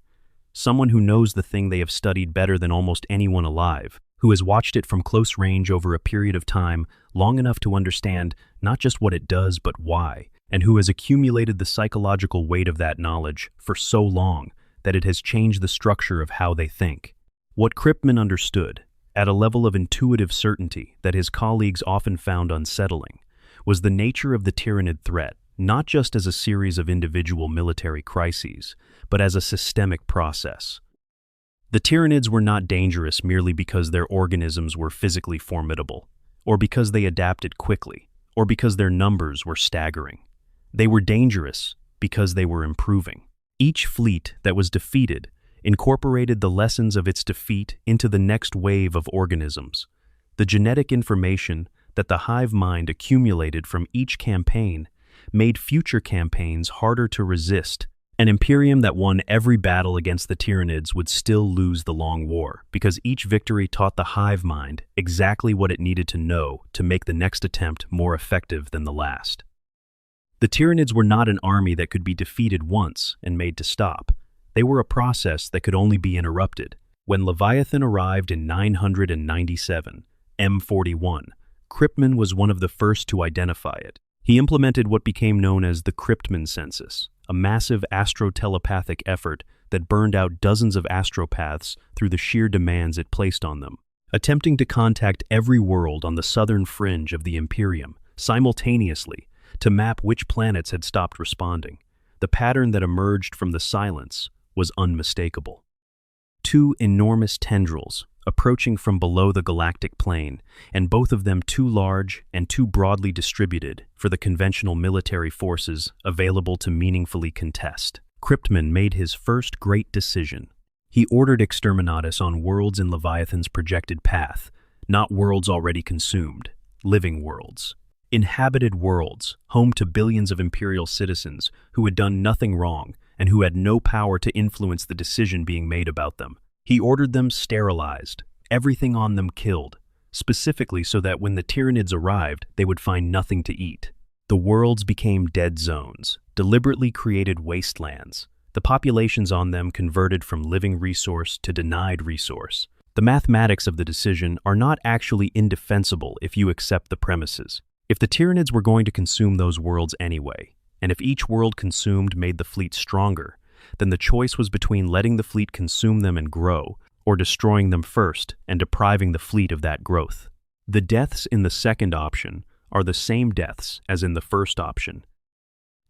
someone who knows the thing they have studied better than almost anyone alive, who has watched it from close range over a period of time long enough to understand not just what it does but why, and who has accumulated the psychological weight of that knowledge for so long that it has changed the structure of how they think. What Cryptman understood, at a level of intuitive certainty that his colleagues often found unsettling, was the nature of the Tyranid threat, not just as a series of individual military crises, but as a systemic process. The Tyranids were not dangerous merely because their organisms were physically formidable, or because they adapted quickly, or because their numbers were staggering. They were dangerous because they were improving. Each fleet that was defeated incorporated the lessons of its defeat into the next wave of organisms. The genetic information that the hive mind accumulated from each campaign made future campaigns harder to resist. An Imperium that won every battle against the Tyranids would still lose the long war, because each victory taught the hive mind exactly what it needed to know to make the next attempt more effective than the last. The Tyranids were not an army that could be defeated once and made to stop. They were a process that could only be interrupted. When Leviathan arrived in 997, M41, Cryptman was one of the first to identify it. He implemented what became known as the Cryptman Census, a massive astro-telepathic effort that burned out dozens of astropaths through the sheer demands it placed on them. Attempting to contact every world on the southern fringe of the Imperium simultaneously to map which planets had stopped responding, the pattern that emerged from the silence was unmistakable. Two enormous tendrils approaching from below the galactic plane, and both of them too large and too broadly distributed for the conventional military forces available to meaningfully contest. Cryptman made his first great decision. He ordered exterminatus on worlds in Leviathan's projected path, not worlds already consumed, living worlds. Inhabited worlds, home to billions of Imperial citizens who had done nothing wrong and who had no power to influence the decision being made about them. He ordered them sterilized, everything on them killed, specifically so that when the Tyranids arrived, they would find nothing to eat. The worlds became dead zones, deliberately created wastelands. The populations on them converted from living resource to denied resource. The mathematics of the decision are not actually indefensible if you accept the premises. If the Tyranids were going to consume those worlds anyway, and if each world consumed made the fleet stronger, then the choice was between letting the fleet consume them and grow, or destroying them first and depriving the fleet of that growth. The deaths in the second option are the same deaths as in the first option.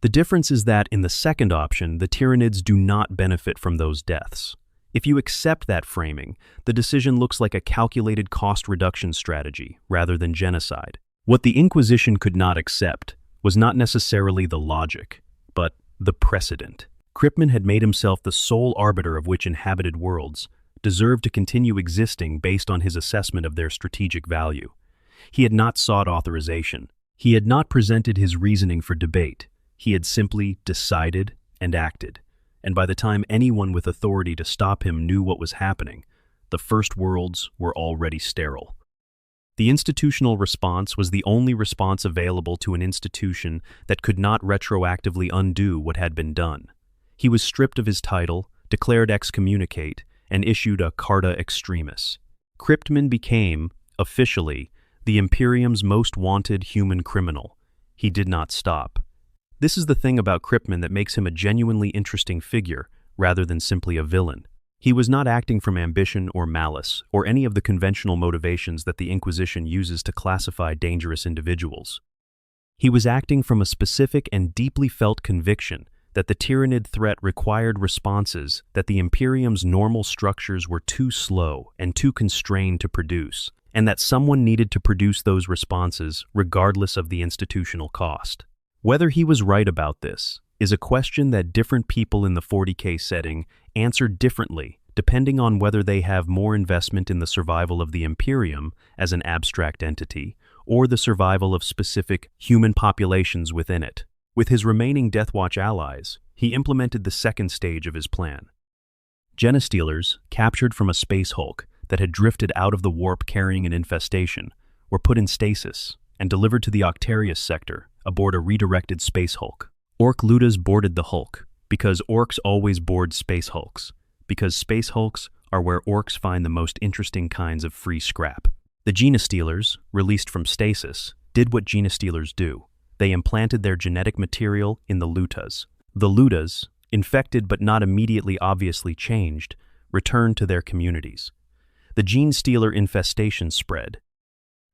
The difference is that in the second option, the Tyranids do not benefit from those deaths. If you accept that framing, the decision looks like a calculated cost reduction strategy rather than genocide. What the Inquisition could not accept was not necessarily the logic, but the precedent. Cryptman had made himself the sole arbiter of which inhabited worlds deserved to continue existing based on his assessment of their strategic value. He had not sought authorization. He had not presented his reasoning for debate. He had simply decided and acted. And by the time anyone with authority to stop him knew what was happening, the first worlds were already sterile. The institutional response was the only response available to an institution that could not retroactively undo what had been done. He was stripped of his title, declared excommunicate, and issued a carta extremis. Cryptman became, officially, the Imperium's most wanted human criminal. He did not stop. This is the thing about Cryptman that makes him a genuinely interesting figure, rather than simply a villain. He was not acting from ambition or malice, or any of the conventional motivations that the Inquisition uses to classify dangerous individuals. He was acting from a specific and deeply felt conviction that the Tyranid threat required responses that the Imperium's normal structures were too slow and too constrained to produce, and that someone needed to produce those responses regardless of the institutional cost. Whether he was right about this is a question that different people in the 40K setting answer differently depending on whether they have more investment in the survival of the Imperium as an abstract entity or the survival of specific human populations within it. With his remaining Deathwatch allies, he implemented the second stage of his plan. Genestealers, captured from a space hulk that had drifted out of the warp carrying an infestation, were put in stasis and delivered to the Octarius sector aboard a redirected space hulk. Ork Ludas boarded the hulk, because orks always board space hulks, because space hulks are where orks find the most interesting kinds of free scrap. The Genestealers, released from stasis, did what Genestealers do. They implanted their genetic material in the Lutas. The Lutas, infected but not immediately obviously changed, returned to their communities. The Genestealer infestation spread.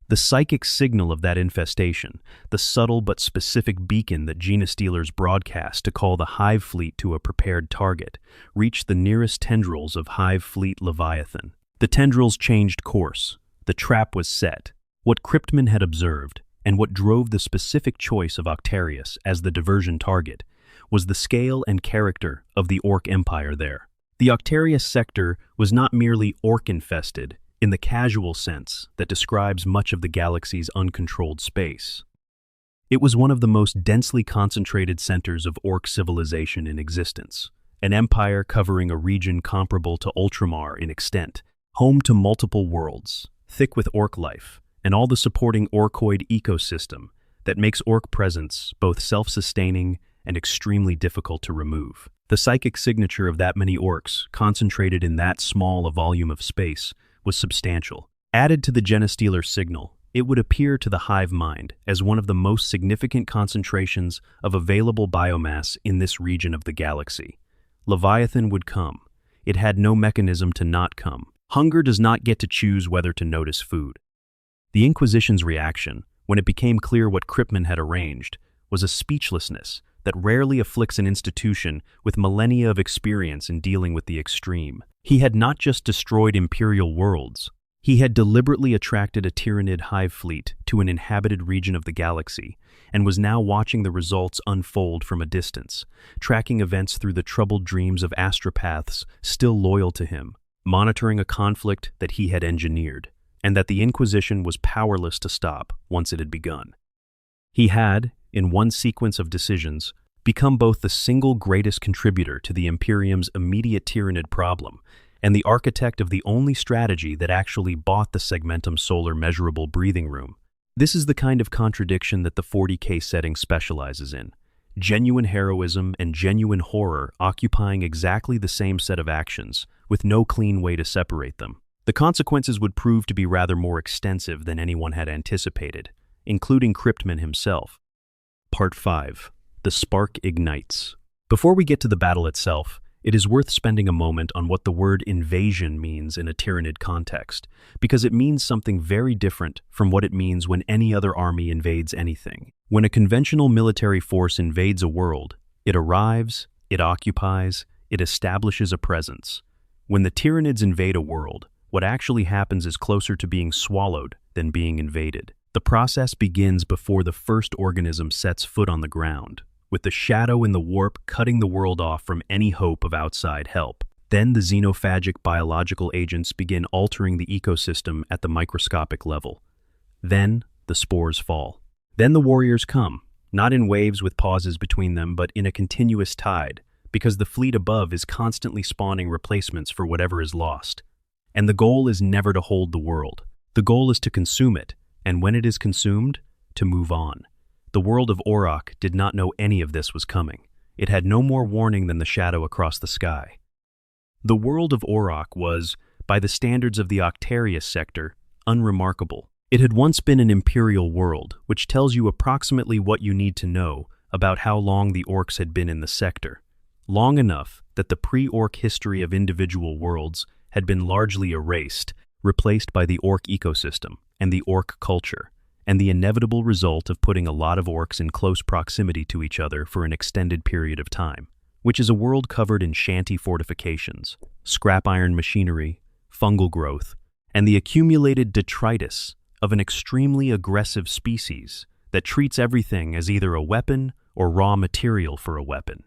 The psychic signal of that infestation, the subtle but specific beacon that Genestealers broadcast to call the Hive Fleet to a prepared target, reached the nearest tendrils of Hive Fleet Leviathan. The tendrils changed course. The trap was set. What Cryptman had observed, and what drove the specific choice of Octarius as the diversion target, was the scale and character of the Ork Empire there. The Octarius sector was not merely Ork-infested, in the casual sense that describes much of the galaxy's uncontrolled space. It was one of the most densely concentrated centers of Ork civilization in existence, an empire covering a region comparable to Ultramar in extent, home to multiple worlds, thick with Ork life, and all the supporting Orkoid ecosystem that makes Ork presence both self-sustaining and extremely difficult to remove. The psychic signature of that many orks, concentrated in that small a volume of space, was substantial. Added to the Genestealer signal, it would appear to the hive mind as one of the most significant concentrations of available biomass in this region of the galaxy. Leviathan would come. It had no mechanism to not come. Hunger does not get to choose whether to notice food. The Inquisition's reaction, when it became clear what Cryptman had arranged, was a speechlessness that rarely afflicts an institution with millennia of experience in dealing with the extreme. He had not just destroyed imperial worlds, he had deliberately attracted a Tyranid hive fleet to an inhabited region of the galaxy, and was now watching the results unfold from a distance, tracking events through the troubled dreams of astropaths still loyal to him, monitoring a conflict that he had engineered, and that the Inquisition was powerless to stop once it had begun. He had, in one sequence of decisions, become both the single greatest contributor to the Imperium's immediate Tyranid problem and the architect of the only strategy that actually bought the Segmentum Solar measurable breathing room. This is the kind of contradiction that the 40K setting specializes in. Genuine heroism and genuine horror occupying exactly the same set of actions, with no clean way to separate them. The consequences would prove to be rather more extensive than anyone had anticipated, including Cryptman himself. Part 5. The Spark Ignites. Before we get to the battle itself, it is worth spending a moment on what the word invasion means in a Tyranid context, because it means something very different from what it means when any other army invades anything. When a conventional military force invades a world, it arrives, it occupies, it establishes a presence. When the Tyranids invade a world, what actually happens is closer to being swallowed than being invaded. The process begins before the first organism sets foot on the ground, with the shadow in the warp cutting the world off from any hope of outside help. Then the xenophagic biological agents begin altering the ecosystem at the microscopic level. Then the spores fall. Then the warriors come, not in waves with pauses between them, but in a continuous tide, because the fleet above is constantly spawning replacements for whatever is lost. And the goal is never to hold the world. The goal is to consume it, and when it is consumed, to move on. The world of Orok did not know any of this was coming. It had no more warning than the shadow across the sky. The world of Orok was, by the standards of the Octarius sector, unremarkable. It had once been an imperial world, which tells you approximately what you need to know about how long the Orks had been in the sector. Long enough that the pre-Ork history of individual worlds had been largely erased, replaced by the Ork ecosystem and the Ork culture, and the inevitable result of putting a lot of Orks in close proximity to each other for an extended period of time, which is a world covered in shanty fortifications, scrap iron machinery, fungal growth, and the accumulated detritus of an extremely aggressive species that treats everything as either a weapon or raw material for a weapon.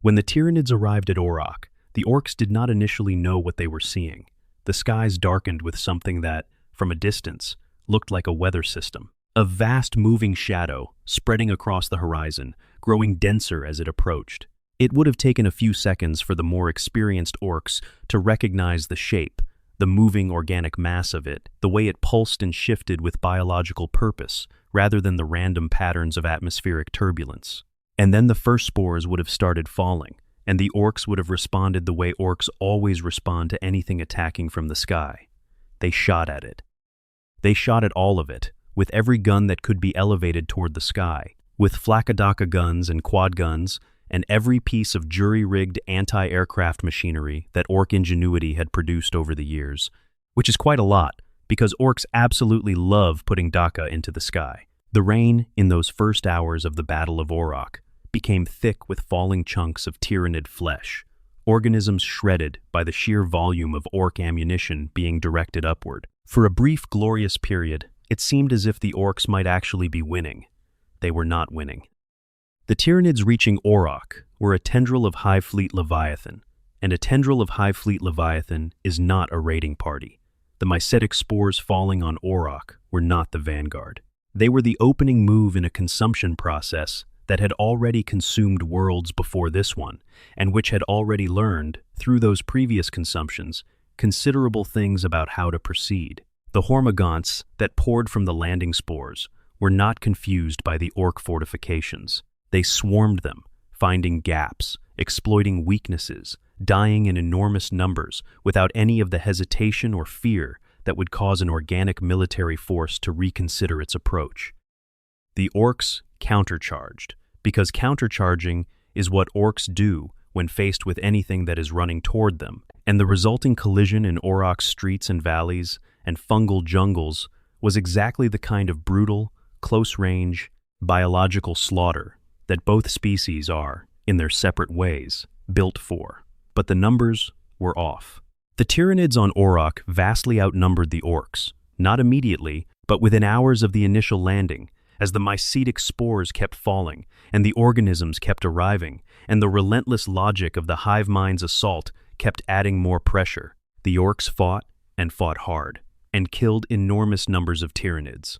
When the Tyranids arrived at Orok, the Orks did not initially know what they were seeing. The skies darkened with something that, from a distance, looked like a weather system. A vast moving shadow spreading across the horizon, growing denser as it approached. It would have taken a few seconds for the more experienced Orks to recognize the shape, the moving organic mass of it, the way it pulsed and shifted with biological purpose, rather than the random patterns of atmospheric turbulence. And then the first spores would have started falling, and the Orks would have responded the way Orks always respond to anything attacking from the sky. They shot at it. They shot at all of it, with every gun that could be elevated toward the sky, with flakadaka guns and quad guns, and every piece of jury-rigged anti-aircraft machinery that Ork ingenuity had produced over the years, which is quite a lot, because Orks absolutely love putting Daka into the sky. The rain, in those first hours of the Battle of Orok, became thick with falling chunks of Tyranid flesh, organisms shredded by the sheer volume of Ork ammunition being directed upward. For a brief, glorious period, it seemed as if the Orks might actually be winning. They were not winning. The Tyranids reaching Orok were a tendril of Hive Fleet Leviathan, and a tendril of Hive Fleet Leviathan is not a raiding party. The mycetic spores falling on Orok were not the vanguard. They were the opening move in a consumption process that had already consumed worlds before this one, and which had already learned, through those previous consumptions, considerable things about how to proceed. The Hormagaunts that poured from the landing spores were not confused by the Ork fortifications. They swarmed them, finding gaps, exploiting weaknesses, dying in enormous numbers without any of the hesitation or fear that would cause an organic military force to reconsider its approach. The Orks countercharged, because countercharging is what Orks do when faced with anything that is running toward them, and the resulting collision in Orok's streets and valleys and fungal jungles was exactly the kind of brutal, close-range, biological slaughter that both species are, in their separate ways, built for. But the numbers were off. The Tyranids on Orok vastly outnumbered the Orks, not immediately, but within hours of the initial landing, as the mycetic spores kept falling, and the organisms kept arriving, and the relentless logic of the hive mind's assault kept adding more pressure. The Orks fought, and fought hard, and killed enormous numbers of Tyranids.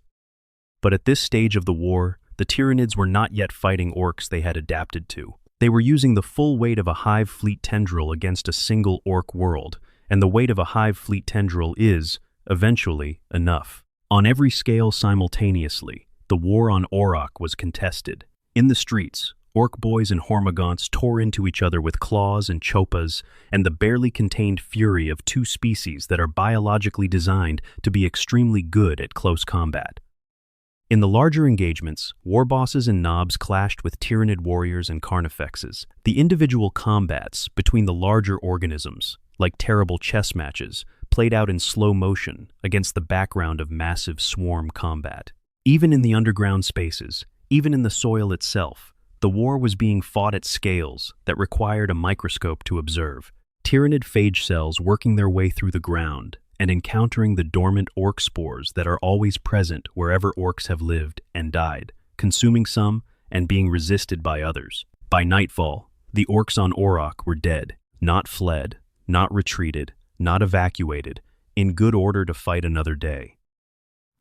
But at this stage of the war, the Tyranids were not yet fighting Orks they had adapted to. They were using the full weight of a hive fleet tendril against a single Ork world, and the weight of a hive fleet tendril is, eventually, enough. On every scale simultaneously, the war on Orok was contested. In the streets, Ork boys and Hormagaunts tore into each other with claws and chopas, and the barely contained fury of two species that are biologically designed to be extremely good at close combat. In the larger engagements, war bosses and knobs clashed with Tyranid warriors and carnifexes. The individual combats between the larger organisms, like terrible chess matches, played out in slow motion against the background of massive swarm combat. Even in the underground spaces, even in the soil itself, the war was being fought at scales that required a microscope to observe. Tyranid phage cells working their way through the ground and encountering the dormant Ork spores that are always present wherever Orks have lived and died, consuming some and being resisted by others. By nightfall, the Orks on Orok were dead, not fled, not retreated, not evacuated, in good order to fight another day.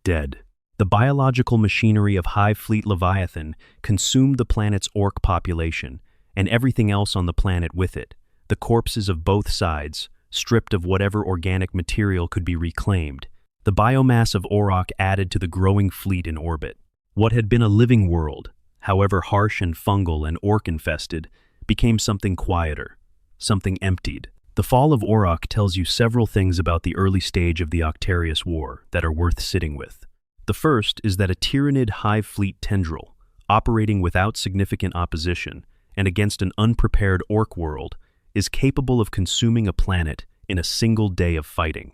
Dead. The biological machinery of Hive Fleet Leviathan consumed the planet's Ork population, and everything else on the planet with it, the corpses of both sides, stripped of whatever organic material could be reclaimed. The biomass of Orok added to the growing fleet in orbit. What had been a living world, however harsh and fungal and Ork-infested, became something quieter, something emptied. The fall of Orok tells you several things about the early stage of the Octarius War that are worth sitting with. The first is that a Tyranid hive fleet tendril, operating without significant opposition and against an unprepared Ork world, is capable of consuming a planet in a single day of fighting.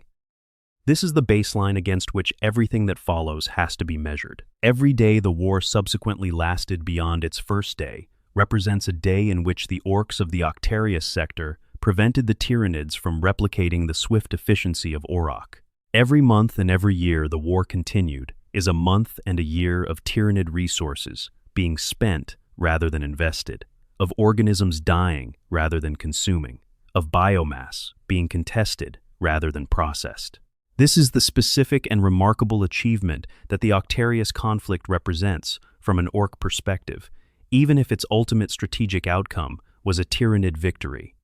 This is the baseline against which everything that follows has to be measured. Every day the war subsequently lasted beyond its first day represents a day in which the Orks of the Octarius sector prevented the Tyranids from replicating the swift efficiency of Orok. Every month and every year the war continued is a month and a year of Tyranid resources being spent rather than invested, of organisms dying rather than consuming, of biomass being contested rather than processed. This is the specific and remarkable achievement that the Octarius conflict represents from an Ork perspective, even if its ultimate strategic outcome was a Tyranid victory.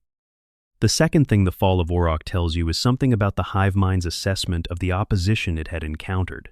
The second thing the fall of Orok tells you is something about the hive mind's assessment of the opposition it had encountered.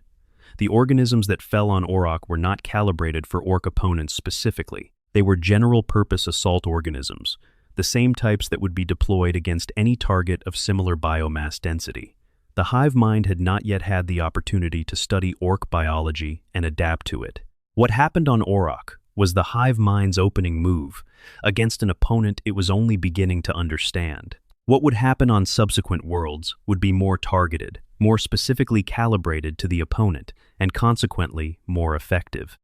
The organisms that fell on Orok were not calibrated for Ork opponents specifically. They were general-purpose assault organisms, the same types that would be deployed against any target of similar biomass density. The hive mind had not yet had the opportunity to study Ork biology and adapt to it. What happened on Orok was the hive mind's opening move against an opponent it was only beginning to understand. What would happen on subsequent worlds would be more targeted, more specifically calibrated to the opponent, and consequently more effective.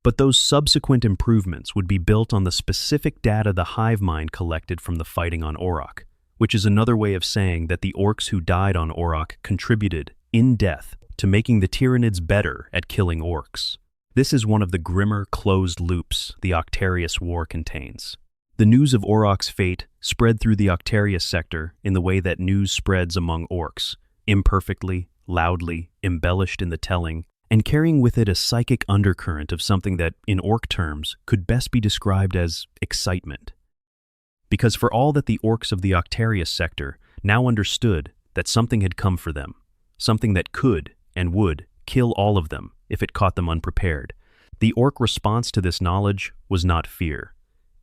But those subsequent improvements would be built on the specific data the hive mind collected from the fighting on Orok, which is another way of saying that the Orks who died on Orok contributed, in death, to making the Tyranids better at killing Orks. This is one of the grimmer, closed loops the Octarius War contains. The news of Orok's fate spread through the Octarius sector in the way that news spreads among Orks, imperfectly, loudly, embellished in the telling, and carrying with it a psychic undercurrent of something that, in Ork terms, could best be described as excitement. Because for all that the Orks of the Octarius sector now understood that something had come for them, something that could and would kill all of them if it caught them unprepared, the Ork response to this knowledge was not fear.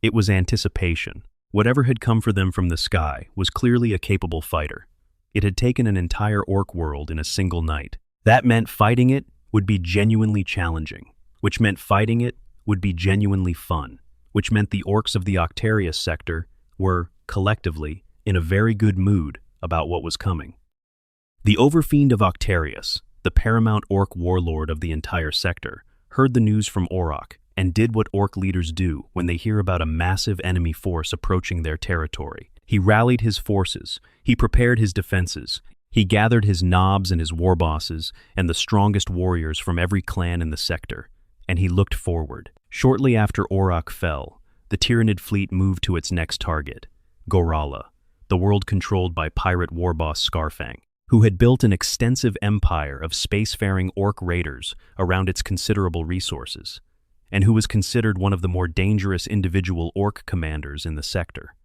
It was anticipation. Whatever had come for them from the sky was clearly a capable fighter. It had taken an entire Ork world in a single night. That meant fighting it would be genuinely challenging, which meant fighting it would be genuinely fun, which meant the Orks of the Octarius sector were, collectively, in a very good mood about what was coming. The Overfiend of Octarius, the paramount Ork warlord of the entire sector, heard the news from Orok and did what Ork leaders do when they hear about a massive enemy force approaching their territory. He rallied his forces, he prepared his defenses, he gathered his nobs and his war bosses and the strongest warriors from every clan in the sector, and he looked forward. Shortly after Orok fell, the Tyranid fleet moved to its next target, Gorala, the world controlled by pirate warboss Scarfang, who had built an extensive empire of spacefaring Ork raiders around its considerable resources, and who was considered one of the more dangerous individual Ork commanders in the sector.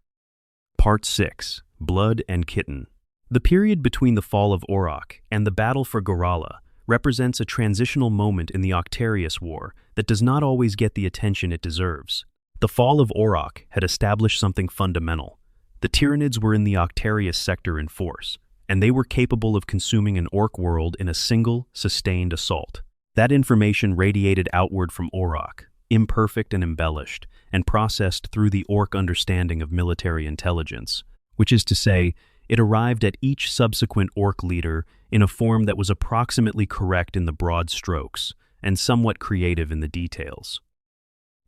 Part 6. Blood and Kitten. The period between the fall of Orok and the battle for Gorala represents a transitional moment in the Octarius War that does not always get the attention it deserves. The fall of Orok had established something fundamental. The Tyranids were in the Octarius sector in force, and they were capable of consuming an Ork world in a single, sustained assault. That information radiated outward from Orok, imperfect and embellished, and processed through the Ork understanding of military intelligence, which is to say, it arrived at each subsequent Ork leader in a form that was approximately correct in the broad strokes and somewhat creative in the details.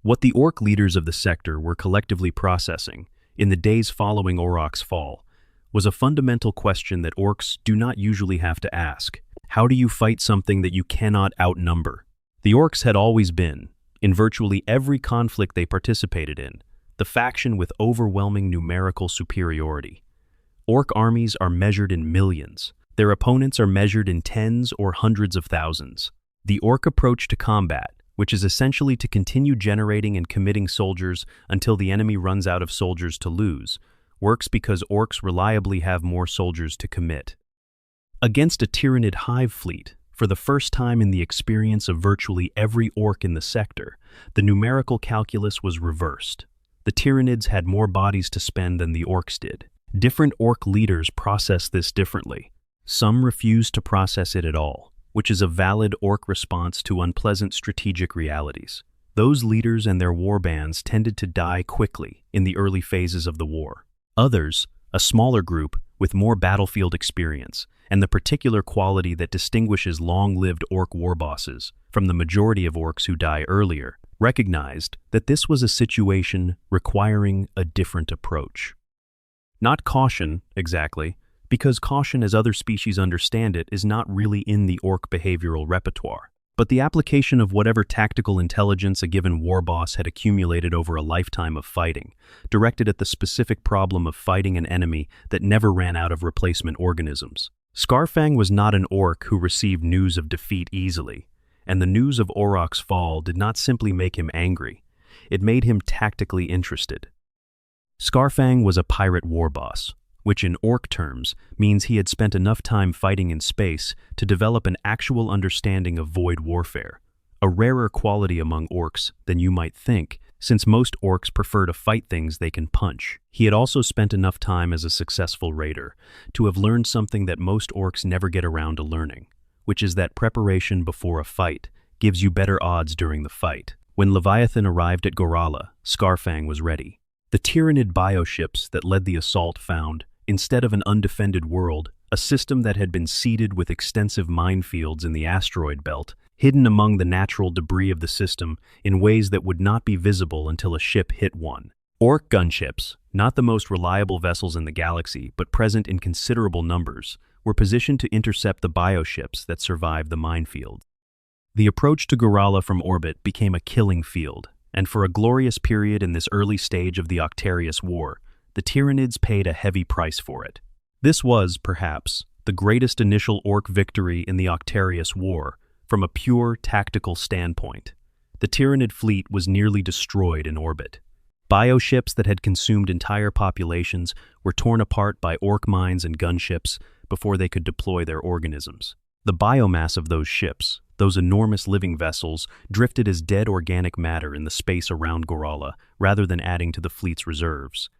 What the Ork leaders of the sector were collectively processing in the days following Orok's fall was a fundamental question that Orks do not usually have to ask. How do you fight something that you cannot outnumber? The Orks had always been, in virtually every conflict they participated in, the faction with overwhelming numerical superiority. Ork armies are measured in millions. Their opponents are measured in tens or hundreds of thousands. The Ork approach to combat, which is essentially to continue generating and committing soldiers until the enemy runs out of soldiers to lose, works because Orks reliably have more soldiers to commit. Against a Tyranid hive fleet, for the first time in the experience of virtually every Ork in the sector, the numerical calculus was reversed. The Tyranids had more bodies to spend than the Orks did. Different Ork leaders process this differently. Some refuse to process it at all, which is a valid Ork response to unpleasant strategic realities. Those leaders and their warbands tended to die quickly in the early phases of the war. Others, a smaller group with more battlefield experience and the particular quality that distinguishes long-lived orc war bosses from the majority of orcs who die earlier, recognized that this was a situation requiring a different approach. Not caution, exactly, because caution as other species understand it is not really in the orc behavioral repertoire, but the application of whatever tactical intelligence a given war boss had accumulated over a lifetime of fighting, directed at the specific problem of fighting an enemy that never ran out of replacement organisms. Scarfang was not an orc who received news of defeat easily, and the news of Orok's fall did not simply make him angry, it made him tactically interested. Scarfang was a pirate war boss, which in orc terms means he had spent enough time fighting in space to develop an actual understanding of void warfare, a rarer quality among orcs than you might think, since most orcs prefer to fight things they can punch. He had also spent enough time as a successful raider to have learned something that most orcs never get around to learning, which is that preparation before a fight gives you better odds during the fight. When Leviathan arrived at Gorala, Scarfang was ready. The Tyranid bioships that led the assault found, instead of an undefended world, a system that had been seeded with extensive minefields in the asteroid belt, hidden among the natural debris of the system in ways that would not be visible until a ship hit one. Orc gunships, not the most reliable vessels in the galaxy, but present in considerable numbers, were positioned to intercept the bioships that survived the minefield. The approach to Gorala from orbit became a killing field, and for a glorious period in this early stage of the Octarius War, the Tyranids paid a heavy price for it. This was, perhaps, the greatest initial orc victory in the Octarius War from a pure tactical standpoint. The Tyranid fleet was nearly destroyed in orbit. Bioships that had consumed entire populations were torn apart by orc mines and gunships before they could deploy their organisms. The biomass of those ships, those enormous living vessels, drifted as dead organic matter in the space around Gorala rather than adding to the fleet's reserves.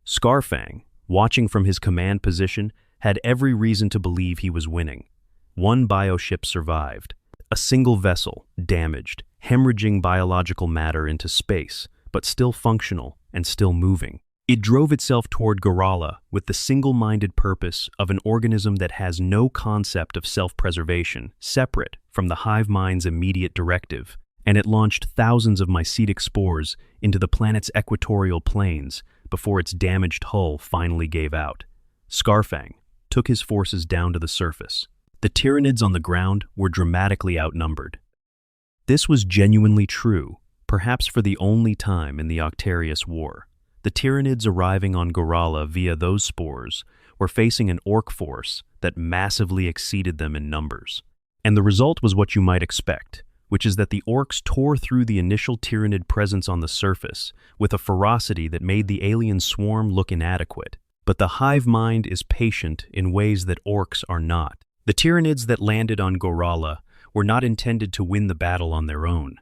Scarfang, watching from his command position, had every reason to believe he was winning. One bioship survived, a single vessel, damaged, hemorrhaging biological matter into space, but still functional and still moving. It drove itself toward Gorala with the single-minded purpose of an organism that has no concept of self-preservation, separate from the hive mind's immediate directive, and it launched thousands of mycetic spores into the planet's equatorial plains before its damaged hull finally gave out. Scarfang took his forces down to the surface. The Tyranids on the ground were dramatically outnumbered. This was genuinely true, perhaps for the only time in the Octarius War. The Tyranids arriving on Gorala via those spores were facing an orc force that massively exceeded them in numbers. And the result was what you might expect, which is that the orcs tore through the initial Tyranid presence on the surface with a ferocity that made the alien swarm look inadequate. But the hive mind is patient in ways that orcs are not. The Tyranids that landed on Gorala were not intended to win the battle on their own.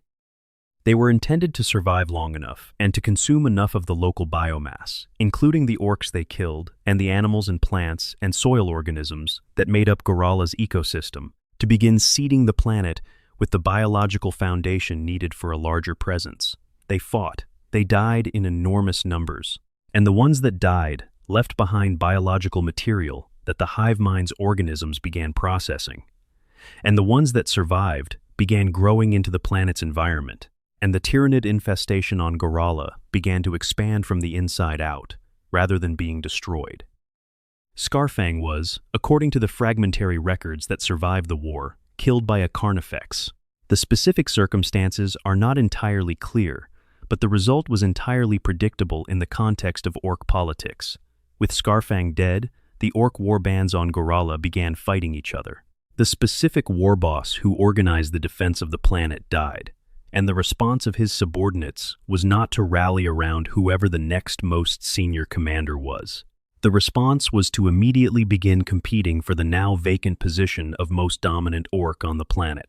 They were intended to survive long enough and to consume enough of the local biomass, including the orcs they killed and the animals and plants and soil organisms that made up Gorala's ecosystem, to begin seeding the planet with the biological foundation needed for a larger presence. They fought. They died in enormous numbers. And the ones that died left behind biological material that the hive mind's organisms began processing. And the ones that survived began growing into the planet's environment, and the Tyranid infestation on Gorala began to expand from the inside out, rather than being destroyed. Scarfang was, according to the fragmentary records that survived the war, killed by a carnifex. The specific circumstances are not entirely clear, but the result was entirely predictable in the context of orc politics. With Scarfang dead, the orc warbands on Gorala began fighting each other. The specific war boss who organized the defense of the planet died, and the response of his subordinates was not to rally around whoever the next most senior commander was. The response was to immediately begin competing for the now vacant position of most dominant orc on the planet.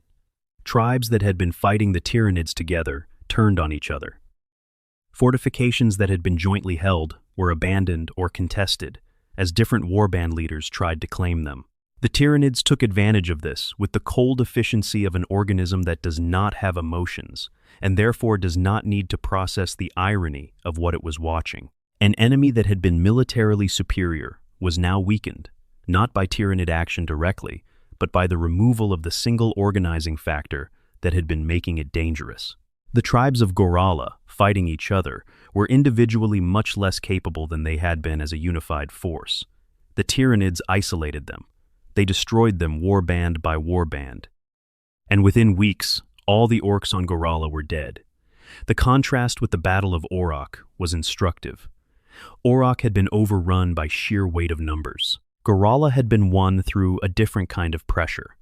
Tribes that had been fighting the Tyranids together turned on each other. Fortifications that had been jointly held were abandoned or contested, as different warband leaders tried to claim them. The Tyranids took advantage of this with the cold efficiency of an organism that does not have emotions, and therefore does not need to process the irony of what it was watching. An enemy that had been militarily superior was now weakened, not by Tyranid action directly, but by the removal of the single organizing factor that had been making it dangerous. The tribes of Gorala, fighting each other, were individually much less capable than they had been as a unified force. The Tyranids isolated them. They destroyed them warband by warband. And within weeks, all the Orks on Gorala were dead. The contrast with the Battle of Orok was instructive. Orok had been overrun by sheer weight of numbers. Gorala had been won through a different kind of pressure.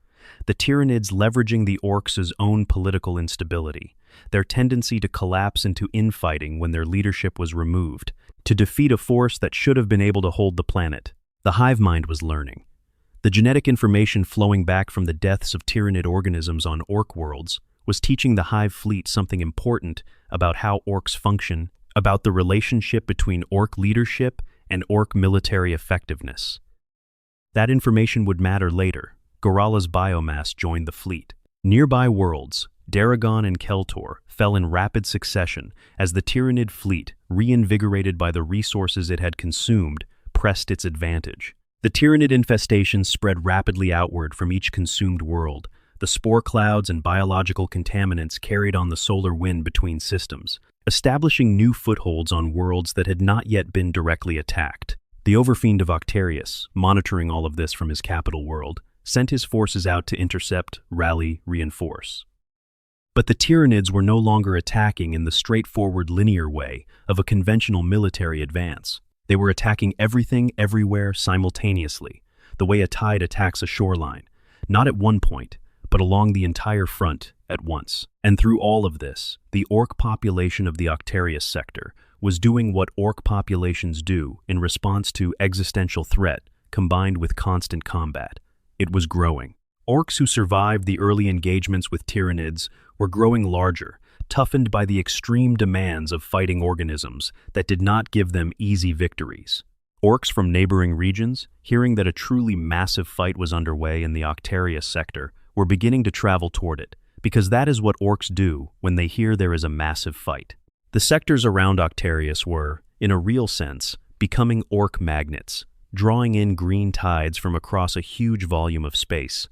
The Tyranids leveraging the Orks' own political instability, their tendency to collapse into infighting when their leadership was removed, to defeat a force that should have been able to hold the planet. The hive mind was learning. The genetic information flowing back from the deaths of Tyranid organisms on Ork worlds was teaching the hive fleet something important about how Orks function, about the relationship between Ork leadership and Ork military effectiveness. That information would matter later. Gorala's biomass joined the fleet. Nearby worlds, Daragon and Keltor, fell in rapid succession as the Tyranid fleet, reinvigorated by the resources it had consumed, pressed its advantage. The Tyranid infestation spread rapidly outward from each consumed world. The spore clouds and biological contaminants carried on the solar wind between systems, establishing new footholds on worlds that had not yet been directly attacked. The overfiend of Octarius, monitoring all of this from his capital world, sent his forces out to intercept, rally, reinforce. But the Tyranids were no longer attacking in the straightforward linear way of a conventional military advance. They were attacking everything, everywhere, simultaneously, the way a tide attacks a shoreline, not at one point, but along the entire front at once. And through all of this, the Ork population of the Octarius sector was doing what Ork populations do in response to existential threat combined with constant combat. It was growing. Orks who survived the early engagements with Tyranids were growing larger, toughened by the extreme demands of fighting organisms that did not give them easy victories. Orks from neighboring regions, hearing that a truly massive fight was underway in the Octarius sector, were beginning to travel toward it, because that is what Orks do when they hear there is a massive fight. The sectors around Octarius were, in a real sense, becoming Ork magnets, drawing in green tides from across a huge volume of space.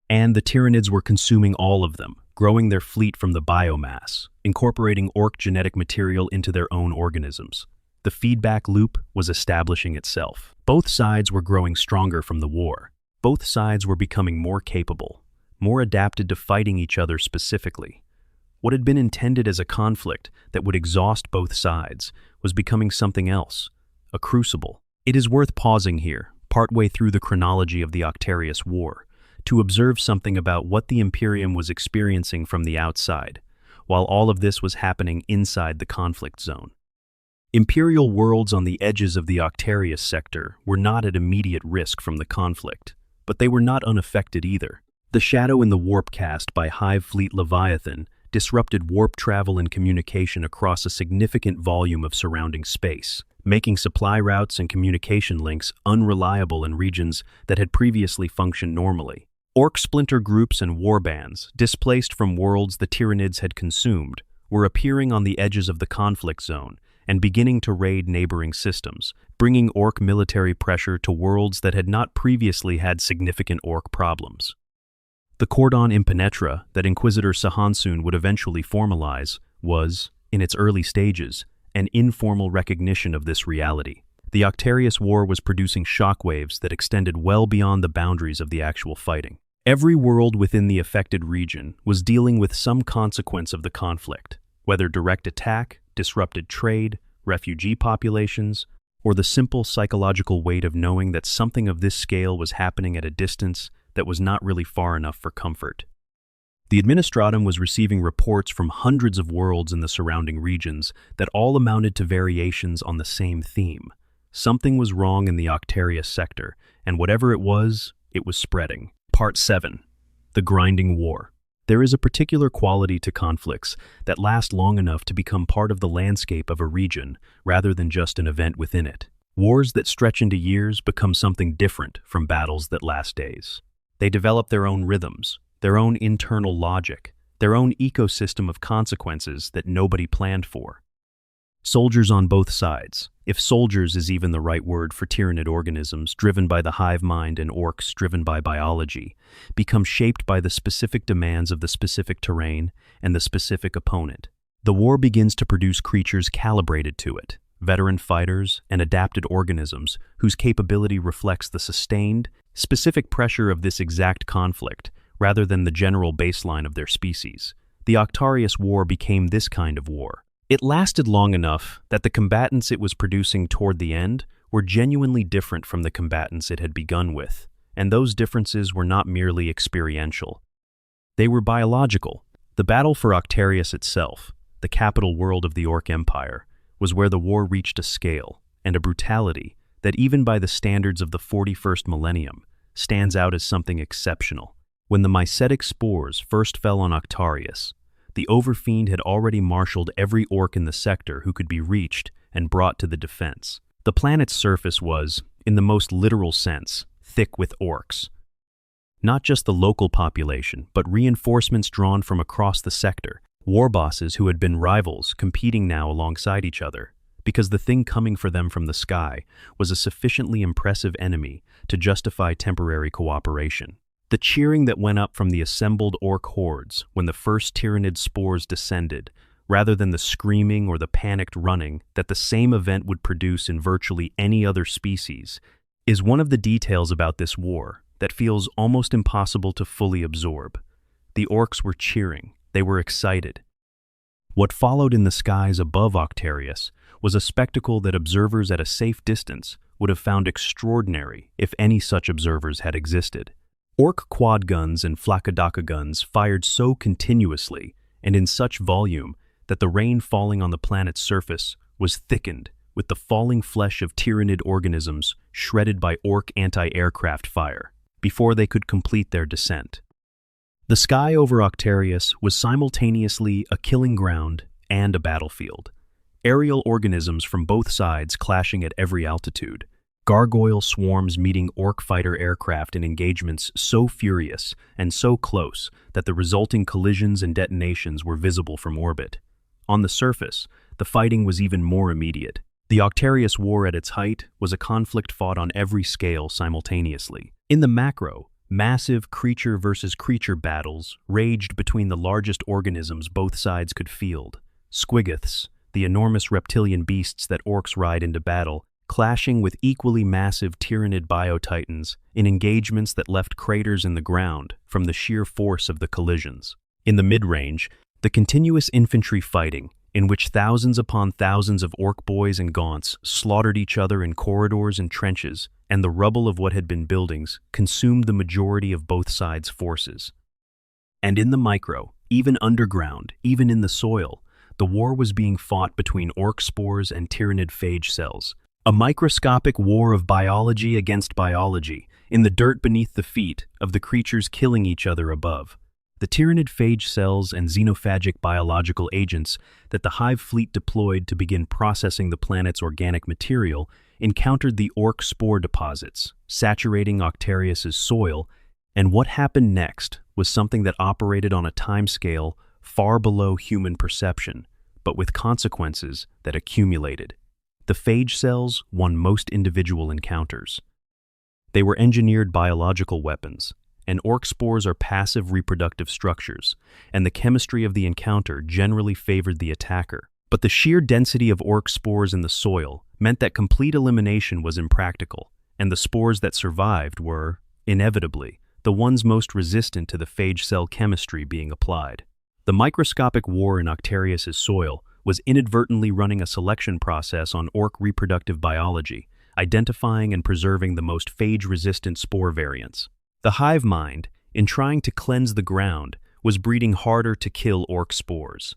And the Tyranids were consuming all of them, growing their fleet from the biomass, incorporating Ork genetic material into their own organisms. The feedback loop was establishing itself. Both sides were growing stronger from the war. Both sides were becoming more capable, more adapted to fighting each other specifically. What had been intended as a conflict that would exhaust both sides was becoming something else, a crucible. It is worth pausing here, partway through the chronology of the Octarius War, to observe something about what the Imperium was experiencing from the outside, while all of this was happening inside the conflict zone. Imperial worlds on the edges of the Octarius sector were not at immediate risk from the conflict, but they were not unaffected either. The shadow in the warp cast by Hive Fleet Leviathan disrupted warp travel and communication across a significant volume of surrounding space, making supply routes and communication links unreliable in regions that had previously functioned normally. Ork splinter groups and warbands, displaced from worlds the Tyranids had consumed, were appearing on the edges of the conflict zone and beginning to raid neighboring systems, bringing Ork military pressure to worlds that had not previously had significant Ork problems. The cordon impenetra that Inquisitor Sahansun would eventually formalize was, in its early stages, an informal recognition of this reality. The Octarius War was producing shockwaves that extended well beyond the boundaries of the actual fighting. Every world within the affected region was dealing with some consequence of the conflict, whether direct attack, disrupted trade, refugee populations, or the simple psychological weight of knowing that something of this scale was happening at a distance that was not really far enough for comfort. The Administratum was receiving reports from hundreds of worlds in the surrounding regions that all amounted to variations on the same theme. Something was wrong in the Octarius sector, and whatever it was spreading. Part 7. The Grinding War. There is a particular quality to conflicts that last long enough to become part of the landscape of a region rather than just an event within it. Wars that stretch into years become something different from battles that last days. They develop their own rhythms, their own internal logic, their own ecosystem of consequences that nobody planned for. Soldiers on both sides, if soldiers is even the right word for Tyranid organisms driven by the hive mind and orcs driven by biology, become shaped by the specific demands of the specific terrain and the specific opponent. The war begins to produce creatures calibrated to it, veteran fighters and adapted organisms whose capability reflects the sustained, specific pressure of this exact conflict rather than the general baseline of their species. The Octarius War became this kind of war. It lasted long enough that the combatants it was producing toward the end were genuinely different from the combatants it had begun with, and those differences were not merely experiential. They were biological. The battle for Octarius itself, the capital world of the Orc Empire, was where the war reached a scale and a brutality that even by the standards of the 41st millennium stands out as something exceptional. When the mycetic spores first fell on Octarius, the Overfiend had already marshaled every orc in the sector who could be reached and brought to the defense. The planet's surface was, in the most literal sense, thick with orcs. Not just the local population, but reinforcements drawn from across the sector, war bosses who had been rivals competing now alongside each other, because the thing coming for them from the sky was a sufficiently impressive enemy to justify temporary cooperation. The cheering that went up from the assembled orc hordes when the first Tyranid spores descended, rather than the screaming or the panicked running that the same event would produce in virtually any other species, is one of the details about this war that feels almost impossible to fully absorb. The orcs were cheering, they were excited. What followed in the skies above Octarius was a spectacle that observers at a safe distance would have found extraordinary if any such observers had existed. Orc quad guns and flakadaka guns fired so continuously and in such volume that the rain falling on the planet's surface was thickened with the falling flesh of Tyranid organisms shredded by orc anti-aircraft fire before they could complete their descent. The sky over Octarius was simultaneously a killing ground and a battlefield. Aerial organisms from both sides clashing at every altitude. Gargoyle swarms meeting orc fighter aircraft in engagements so furious and so close that the resulting collisions and detonations were visible from orbit. On the surface, the fighting was even more immediate. The Octarius War at its height was a conflict fought on every scale simultaneously. In the macro, massive creature versus creature battles raged between the largest organisms both sides could field. Squiggoths, the enormous reptilian beasts that orcs ride into battle, clashing with equally massive Tyranid biotitans in engagements that left craters in the ground from the sheer force of the collisions. In the mid-range, the continuous infantry fighting, in which thousands upon thousands of orc boys and gaunts slaughtered each other in corridors and trenches, and the rubble of what had been buildings consumed the majority of both sides' forces. And in the micro, even underground, even in the soil, the war was being fought between orc spores and Tyranid phage cells. A microscopic war of biology against biology, in the dirt beneath the feet of the creatures killing each other above. The Tyranid phage cells and xenophagic biological agents that the Hive fleet deployed to begin processing the planet's organic material encountered the orc spore deposits, saturating Octarius's soil, and what happened next was something that operated on a timescale far below human perception, but with consequences that accumulated. The phage cells won most individual encounters. They were engineered biological weapons, and orc spores are passive reproductive structures, and the chemistry of the encounter generally favored the attacker. But the sheer density of orc spores in the soil meant that complete elimination was impractical, and the spores that survived were, inevitably, the ones most resistant to the phage cell chemistry being applied. The microscopic war in Octarius's soil was inadvertently running a selection process on orc reproductive biology, identifying and preserving the most phage-resistant spore variants. The hive mind, in trying to cleanse the ground, was breeding harder to kill orc spores.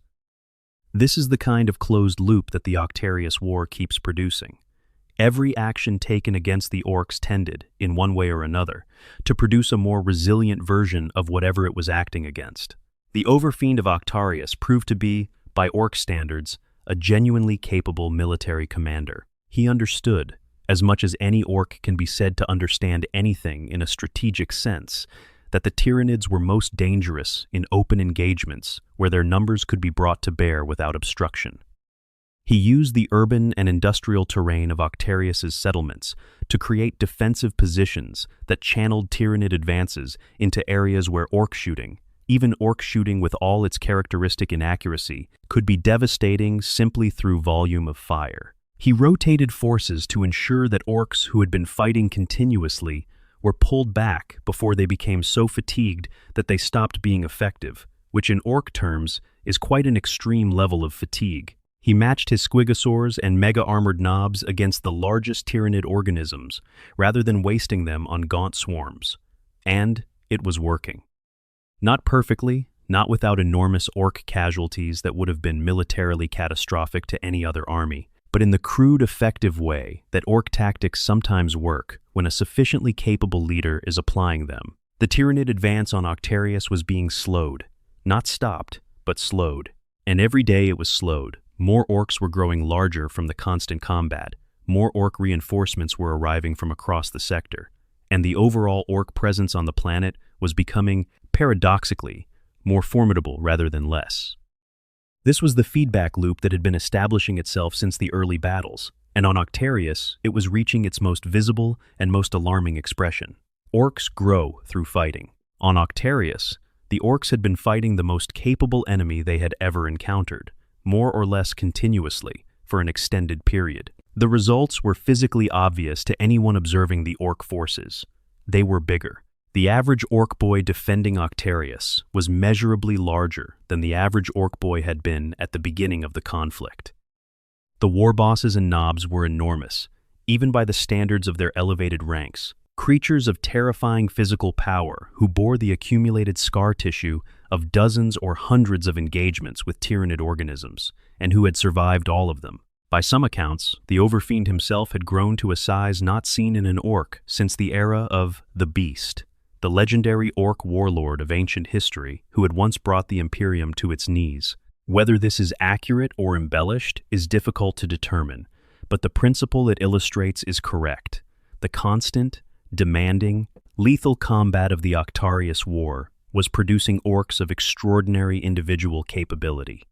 This is the kind of closed loop that the Octarius War keeps producing. Every action taken against the orcs tended, in one way or another, to produce a more resilient version of whatever it was acting against. The Overfiend of Octarius proved to be, by orc standards, a genuinely capable military commander. He understood, as much as any orc can be said to understand anything in a strategic sense, that the Tyranids were most dangerous in open engagements where their numbers could be brought to bear without obstruction. He used the urban and industrial terrain of Octarius's settlements to create defensive positions that channeled Tyranid advances into areas where orc shooting, even orc shooting with all its characteristic inaccuracy, could be devastating simply through volume of fire. He rotated forces to ensure that orcs who had been fighting continuously were pulled back before they became so fatigued that they stopped being effective, which in orc terms is quite an extreme level of fatigue. He matched his squigosaurs and mega-armored knobs against the largest Tyranid organisms, rather than wasting them on gaunt swarms. And it was working. Not perfectly, not without enormous orc casualties that would have been militarily catastrophic to any other army, but in the crude, effective way that orc tactics sometimes work when a sufficiently capable leader is applying them. The Tyranid advance on Octarius was being slowed. Not stopped, but slowed. And every day it was slowed. More orcs were growing larger from the constant combat, more orc reinforcements were arriving from across the sector, and the overall orc presence on the planet was becoming, paradoxically, more formidable rather than less. This was the feedback loop that had been establishing itself since the early battles, and on Octarius, it was reaching its most visible and most alarming expression. Orcs grow through fighting. On Octarius, the orcs had been fighting the most capable enemy they had ever encountered, more or less continuously, for an extended period. The results were physically obvious to anyone observing the orc forces. They were bigger. The average orc boy defending Octarius was measurably larger than the average orc boy had been at the beginning of the conflict. The war bosses and knobs were enormous, even by the standards of their elevated ranks. Creatures of terrifying physical power who bore the accumulated scar tissue of dozens or hundreds of engagements with Tyranid organisms, and who had survived all of them. By some accounts, the Overfiend himself had grown to a size not seen in an orc since the era of the Beast, the legendary orc warlord of ancient history who had once brought the Imperium to its knees. Whether this is accurate or embellished is difficult to determine, but the principle it illustrates is correct. The constant, demanding, lethal combat of the Octarius War was producing orcs of extraordinary individual capability.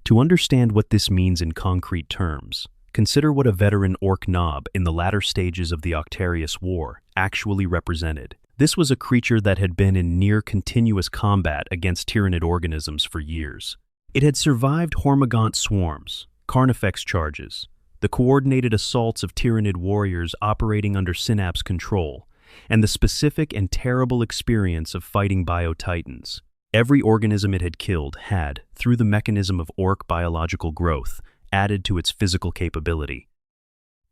To understand what this means in concrete terms, consider what a veteran orc knob in the latter stages of the Octarius War actually represented. This was a creature that had been in near-continuous combat against Tyranid organisms for years. It had survived Hormigaunt swarms, Carnifex charges, the coordinated assaults of Tyranid warriors operating under Synapse control, and the specific and terrible experience of fighting biotitans. Every organism it had killed had, through the mechanism of orc biological growth, added to its physical capability.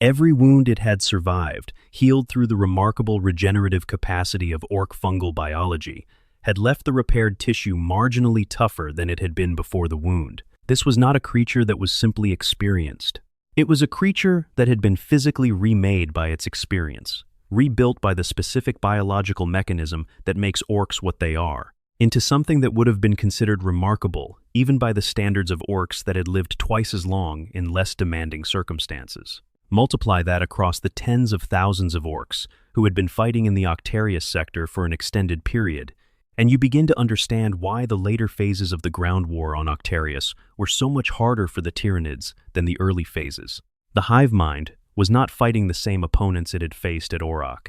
Every wound it had survived, healed through the remarkable regenerative capacity of orc fungal biology, had left the repaired tissue marginally tougher than it had been before the wound. This was not a creature that was simply experienced. It was a creature that had been physically remade by its experience, rebuilt by the specific biological mechanism that makes orcs what they are, into something that would have been considered remarkable, even by the standards of orcs that had lived twice as long in less demanding circumstances. Multiply that across the tens of thousands of orcs who had been fighting in the Octarius sector for an extended period, and you begin to understand why the later phases of the ground war on Octarius were so much harder for the Tyranids than the early phases. The hive mind was not fighting the same opponents it had faced at Orok.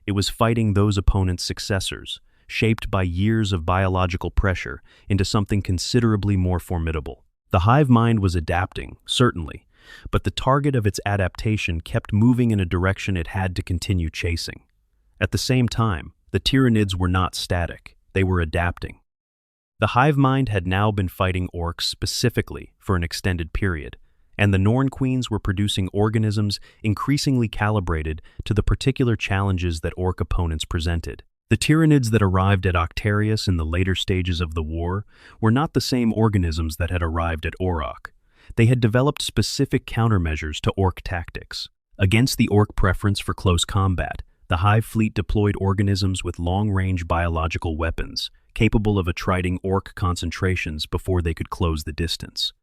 It was fighting those opponents' successors, shaped by years of biological pressure into something considerably more formidable. The hive mind was adapting, certainly, but the target of its adaptation kept moving in a direction it had to continue chasing. At the same time, the Tyranids were not static. They were adapting. The hive mind had now been fighting orcs specifically for an extended period, and the Norn queens were producing organisms increasingly calibrated to the particular challenges that orc opponents presented. The Tyranids that arrived at Octarius in the later stages of the war were not the same organisms that had arrived at Orok. They had developed specific countermeasures to orc tactics. Against the orc preference for close combat, the Hive Fleet deployed organisms with long-range biological weapons, capable of attriting orc concentrations before they could close the distance.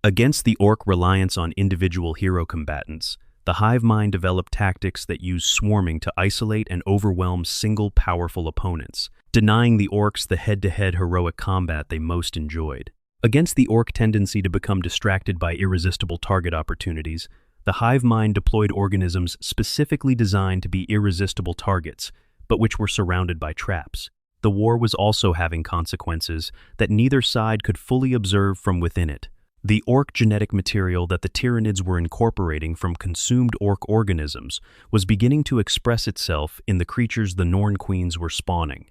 Against the orc reliance on individual hero combatants, the hive mind developed tactics that used swarming to isolate and overwhelm single powerful opponents, denying the orcs the head-to-head heroic combat they most enjoyed. Against the Ork tendency to become distracted by irresistible target opportunities, the hive mind deployed organisms specifically designed to be irresistible targets, but which were surrounded by traps. The war was also having consequences that neither side could fully observe from within it. The Ork genetic material that the Tyranids were incorporating from consumed Ork organisms was beginning to express itself in the creatures the Norn Queens were spawning.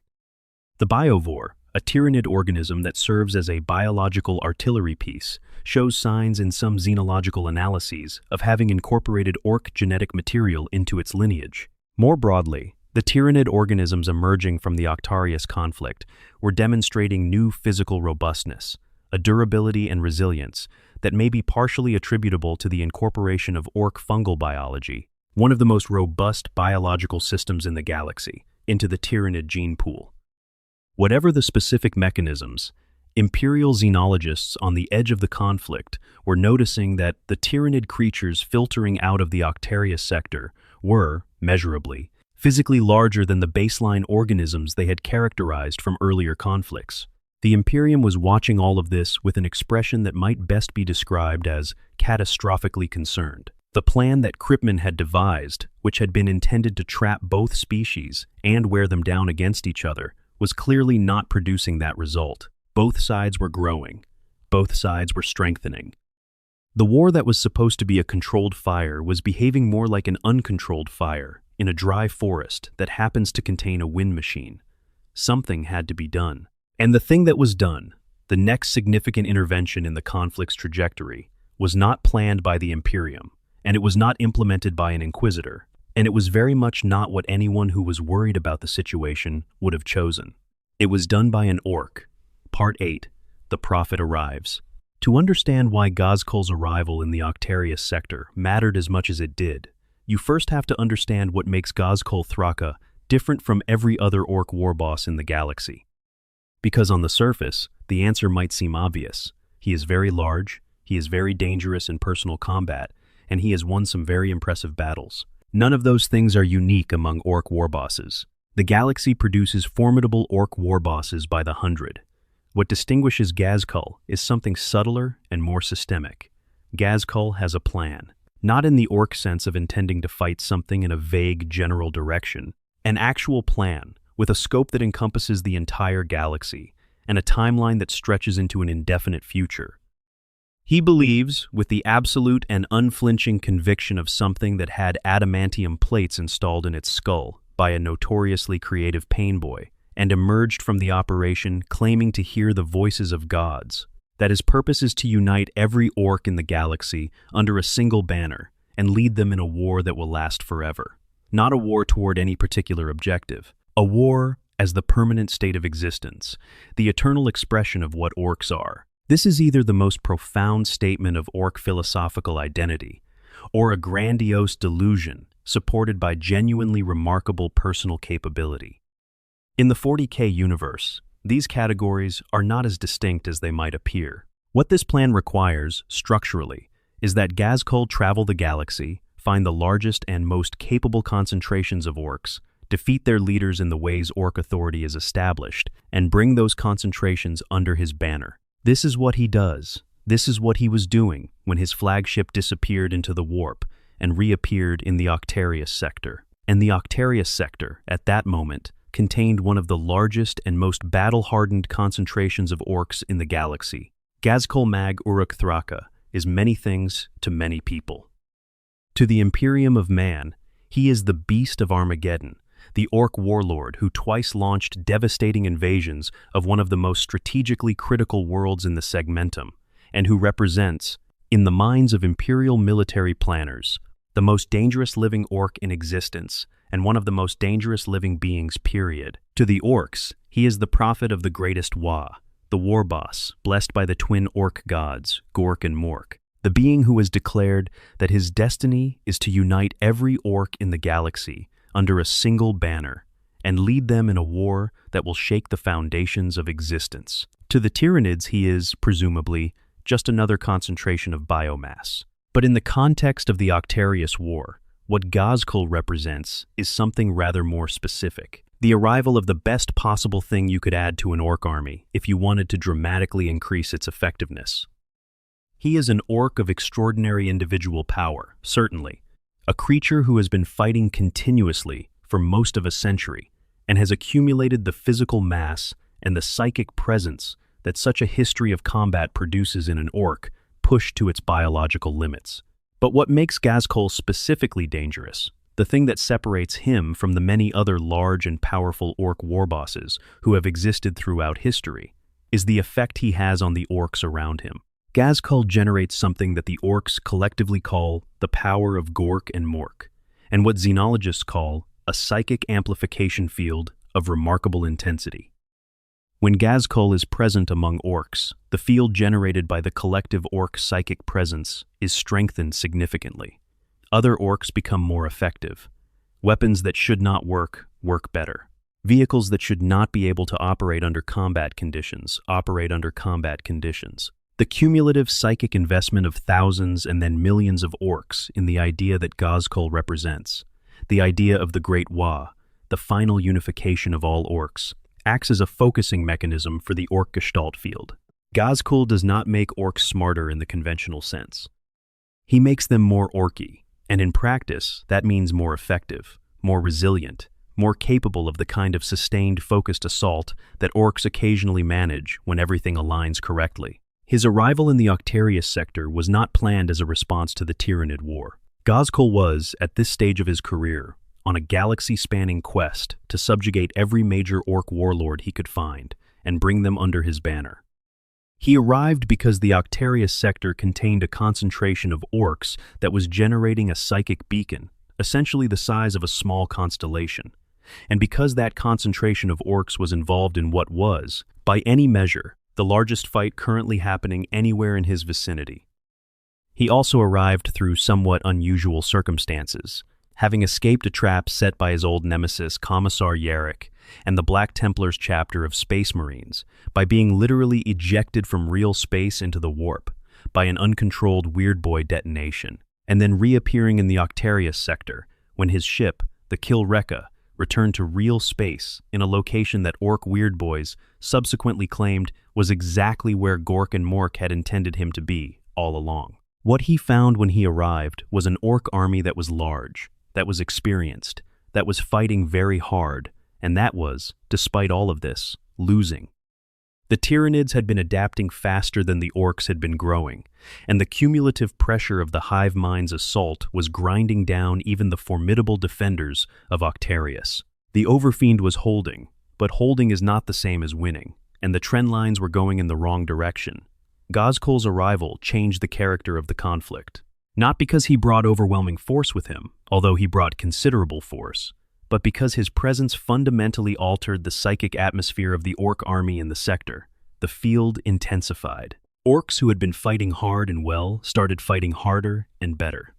The biovore, a Tyranid organism that serves as a biological artillery piece, shows signs in some xenological analyses of having incorporated Ork genetic material into its lineage. More broadly, the Tyranid organisms emerging from the Octarius conflict were demonstrating new physical robustness, a durability and resilience that may be partially attributable to the incorporation of Ork fungal biology, one of the most robust biological systems in the galaxy, into the Tyranid gene pool. Whatever the specific mechanisms, Imperial xenologists on the edge of the conflict were noticing that the Tyranid creatures filtering out of the Octarius sector were, measurably, physically larger than the baseline organisms they had characterized from earlier conflicts. The Imperium was watching all of this with an expression that might best be described as catastrophically concerned. The plan that Kripman had devised, which had been intended to trap both species and wear them down against each other, was clearly not producing that result. Both sides were growing. Both sides were strengthening. The war that was supposed to be a controlled fire was behaving more like an uncontrolled fire in a dry forest that happens to contain a wind machine. Something had to be done. And the thing that was done, the next significant intervention in the conflict's trajectory, was not planned by the Imperium, and it was not implemented by an Inquisitor, and it was very much not what anyone who was worried about the situation would have chosen. It was done by an Ork. Part 8. The Prophet Arrives. To understand why Ghazkul's arrival in the Octarius sector mattered as much as it did, you first have to understand what makes Ghazkul Thraka different from every other Ork warboss in the galaxy. Because on the surface, the answer might seem obvious. He is very large, he is very dangerous in personal combat, and he has won some very impressive battles. None of those things are unique among Ork warbosses. The galaxy produces formidable Ork warbosses by the hundred. What distinguishes Ghazkul is something subtler and more systemic. Ghazkul has a plan, not in the Ork sense of intending to fight something in a vague general direction, an actual plan with a scope that encompasses the entire galaxy and a timeline that stretches into an indefinite future. He believes, with the absolute and unflinching conviction of something that had adamantium plates installed in its skull by a notoriously creative painboy, and emerged from the operation claiming to hear the voices of gods, that his purpose is to unite every Ork in the galaxy under a single banner and lead them in a war that will last forever. Not a war toward any particular objective, a war as the permanent state of existence, the eternal expression of what Orks are. This is either the most profound statement of Ork philosophical identity, or a grandiose delusion supported by genuinely remarkable personal capability. In the 40K universe, these categories are not as distinct as they might appear. What this plan requires, structurally, is that Ghazkul travel the galaxy, find the largest and most capable concentrations of Orks, defeat their leaders in the ways Ork authority is established, and bring those concentrations under his banner. This is what he does. This is what he was doing when his flagship disappeared into the warp and reappeared in the Octarius sector. And the Octarius sector, at that moment, contained one of the largest and most battle-hardened concentrations of Orks in the galaxy. Ghazkul Mag Uruk Thraka is many things to many people. To the Imperium of Man, he is the Beast of Armageddon, the Ork warlord who twice launched devastating invasions of one of the most strategically critical worlds in the segmentum, and who represents, in the minds of Imperial military planners, the most dangerous living Ork in existence, and one of the most dangerous living beings, period. To the Orks, he is the prophet of the greatest Wa, the war boss, blessed by the twin Ork gods, Gork and Mork, the being who has declared that his destiny is to unite every Ork in the galaxy under a single banner, and lead them in a war that will shake the foundations of existence. To the Tyranids, he is, presumably, just another concentration of biomass. But in the context of the Octarius War, what Ghazkul represents is something rather more specific. The arrival of the best possible thing you could add to an orc army if you wanted to dramatically increase its effectiveness. He is an orc of extraordinary individual power, certainly, a creature who has been fighting continuously for most of a century and has accumulated the physical mass and the psychic presence that such a history of combat produces in an orc pushed to its biological limits. But what makes Ghazghkull specifically dangerous, the thing that separates him from the many other large and powerful orc warbosses who have existed throughout history, is the effect he has on the orcs around him. Ghazghkull generates something that the orcs collectively call the power of Gork and Mork, and what xenologists call a psychic amplification field of remarkable intensity. When Ghazghkull is present among orcs, the field generated by the collective orc psychic presence is strengthened significantly. Other orcs become more effective. Weapons that should not work, work better. Vehicles that should not be able to operate under combat conditions, operate under combat conditions. The cumulative psychic investment of thousands and then millions of orcs in the idea that Ghazghkull represents, the idea of the Great Wa, the final unification of all orcs, acts as a focusing mechanism for the orc gestalt field. Ghazghkull does not make orcs smarter in the conventional sense. He makes them more orky, and in practice, that means more effective, more resilient, more capable of the kind of sustained, focused assault that orcs occasionally manage when everything aligns correctly. His arrival in the Octarius sector was not planned as a response to the Tyranid War. Ghazghkull was, at this stage of his career, on a galaxy-spanning quest to subjugate every major orc warlord he could find and bring them under his banner. He arrived because the Octarius sector contained a concentration of orcs that was generating a psychic beacon, essentially the size of a small constellation, and because that concentration of orcs was involved in what was, by any measure, the largest fight currently happening anywhere in his vicinity. He also arrived through somewhat unusual circumstances, having escaped a trap set by his old nemesis Commissar Yarrick and the Black Templars chapter of Space Marines by being literally ejected from real space into the warp by an uncontrolled Weird Boy detonation, and then reappearing in the Octarius sector when his ship, the Kilrekka, returned to real space in a location that Orc Weird Boys subsequently claimed was exactly where Gork and Mork had intended him to be all along. What he found when he arrived was an orc army that was large, that was experienced, that was fighting very hard, and that was, despite all of this, losing. The Tyranids had been adapting faster than the orcs had been growing, and the cumulative pressure of the hive mind's assault was grinding down even the formidable defenders of Octarius. The Overfiend was holding, but holding is not the same as winning, and the trend lines were going in the wrong direction. Ghazghkull's arrival changed the character of the conflict. Not because he brought overwhelming force with him, although he brought considerable force, but because his presence fundamentally altered the psychic atmosphere of the orc army in the sector. The field intensified. Orcs who had been fighting hard and well started fighting harder and better.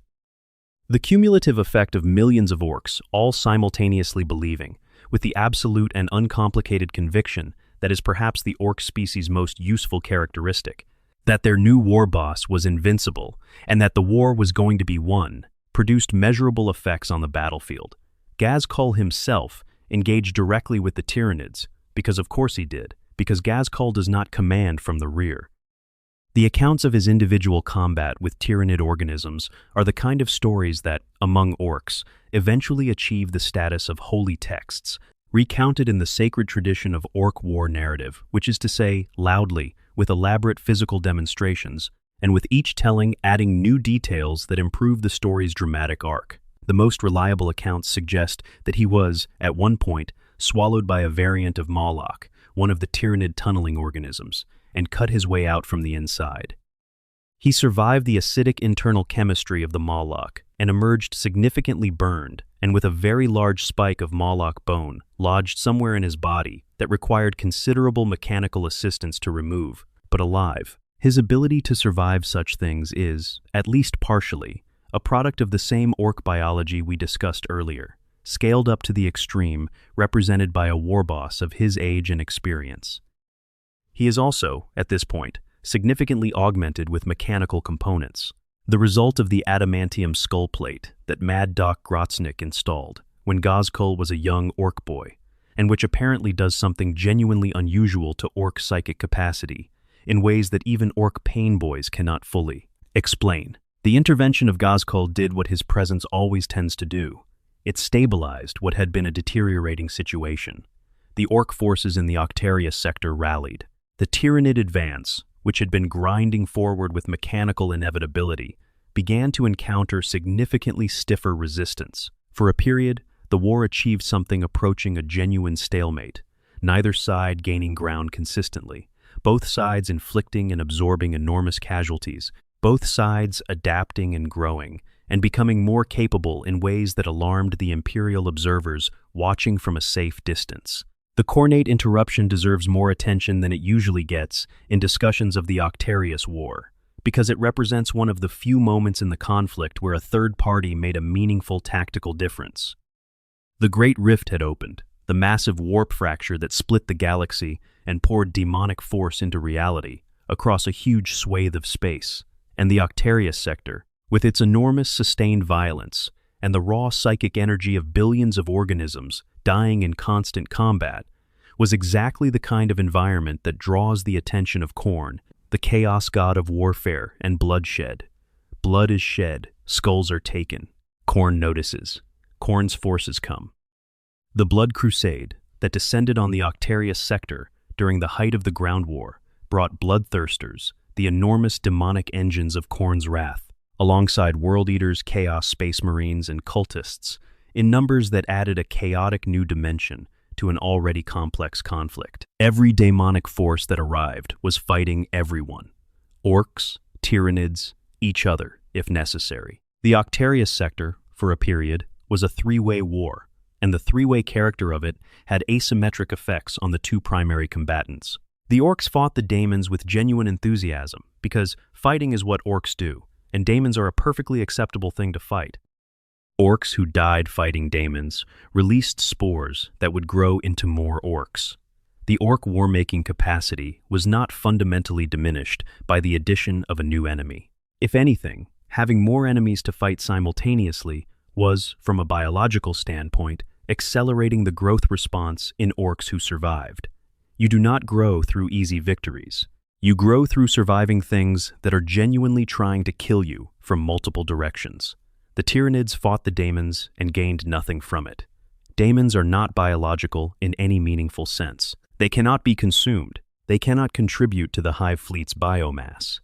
The cumulative effect of millions of orcs all simultaneously believing, with the absolute and uncomplicated conviction that is perhaps the orc species' most useful characteristic, that their new war boss was invincible and that the war was going to be won, produced measurable effects on the battlefield. Ghazghkull himself engaged directly with the Tyranids, because of course he did, because Ghazghkull does not command from the rear. The accounts of his individual combat with Tyranid organisms are the kind of stories that, among orcs, eventually achieve the status of holy texts, recounted in the sacred tradition of orc war narrative, which is to say, loudly, with elaborate physical demonstrations, and with each telling adding new details that improve the story's dramatic arc. The most reliable accounts suggest that he was, at one point, swallowed by a variant of Moloch, one of the Tyranid tunneling organisms, and cut his way out from the inside. He survived the acidic internal chemistry of the Moloch and emerged significantly burned and with a very large spike of Moloch bone lodged somewhere in his body that required considerable mechanical assistance to remove, but alive. His ability to survive such things is, at least partially, a product of the same orc biology we discussed earlier, scaled up to the extreme, represented by a war boss of his age and experience. He is also, at this point, significantly augmented with mechanical components, the result of the adamantium skull plate that Mad Doc Grotznik installed when Ghazghkull was a young orc boy, and which apparently does something genuinely unusual to Orc psychic capacity, in ways that even Orc pain boys cannot fully explain. The intervention of Ghazghkull did what his presence always tends to do. It stabilized what had been a deteriorating situation. The Orc forces in the Octarius sector rallied. The Tyranid advance, which had been grinding forward with mechanical inevitability, began to encounter significantly stiffer resistance. For a period, the war achieved something approaching a genuine stalemate, neither side gaining ground consistently, both sides inflicting and absorbing enormous casualties, both sides adapting and growing, and becoming more capable in ways that alarmed the Imperial observers watching from a safe distance. The Khornate interruption deserves more attention than it usually gets in discussions of the Octarius War, because it represents one of the few moments in the conflict where a third party made a meaningful tactical difference. The Great Rift had opened, the massive warp fracture that split the galaxy and poured demonic force into reality across a huge swathe of space, and the Octarius sector, with its enormous sustained violence and the raw psychic energy of billions of organisms dying in constant combat, was exactly the kind of environment that draws the attention of Khorne, the chaos god of warfare and bloodshed. Blood is shed, skulls are taken. Khorne notices. Khorne's forces come. The Blood Crusade that descended on the Octarius sector during the height of the ground war brought bloodthirsters, the enormous demonic engines of Khorne's wrath, alongside World Eaters, Chaos Space Marines, and cultists, in numbers that added a chaotic new dimension to an already complex conflict. Every demonic force that arrived was fighting everyone. Orcs, Tyranids, each other, if necessary. The Octarius sector, for a period, was a three-way war, and the three-way character of it had asymmetric effects on the two primary combatants. The Orcs fought the daemons with genuine enthusiasm, because fighting is what Orcs do, and daemons are a perfectly acceptable thing to fight. Orcs who died fighting daemons released spores that would grow into more Orcs. The Orc war-making capacity was not fundamentally diminished by the addition of a new enemy. If anything, having more enemies to fight simultaneously was, from a biological standpoint, accelerating the growth response in Orcs who survived. You do not grow through easy victories. You grow through surviving things that are genuinely trying to kill you from multiple directions. The Tyranids fought the daemons and gained nothing from it. Daemons are not biological in any meaningful sense. They cannot be consumed. They cannot contribute to the Hive Fleet's biomass.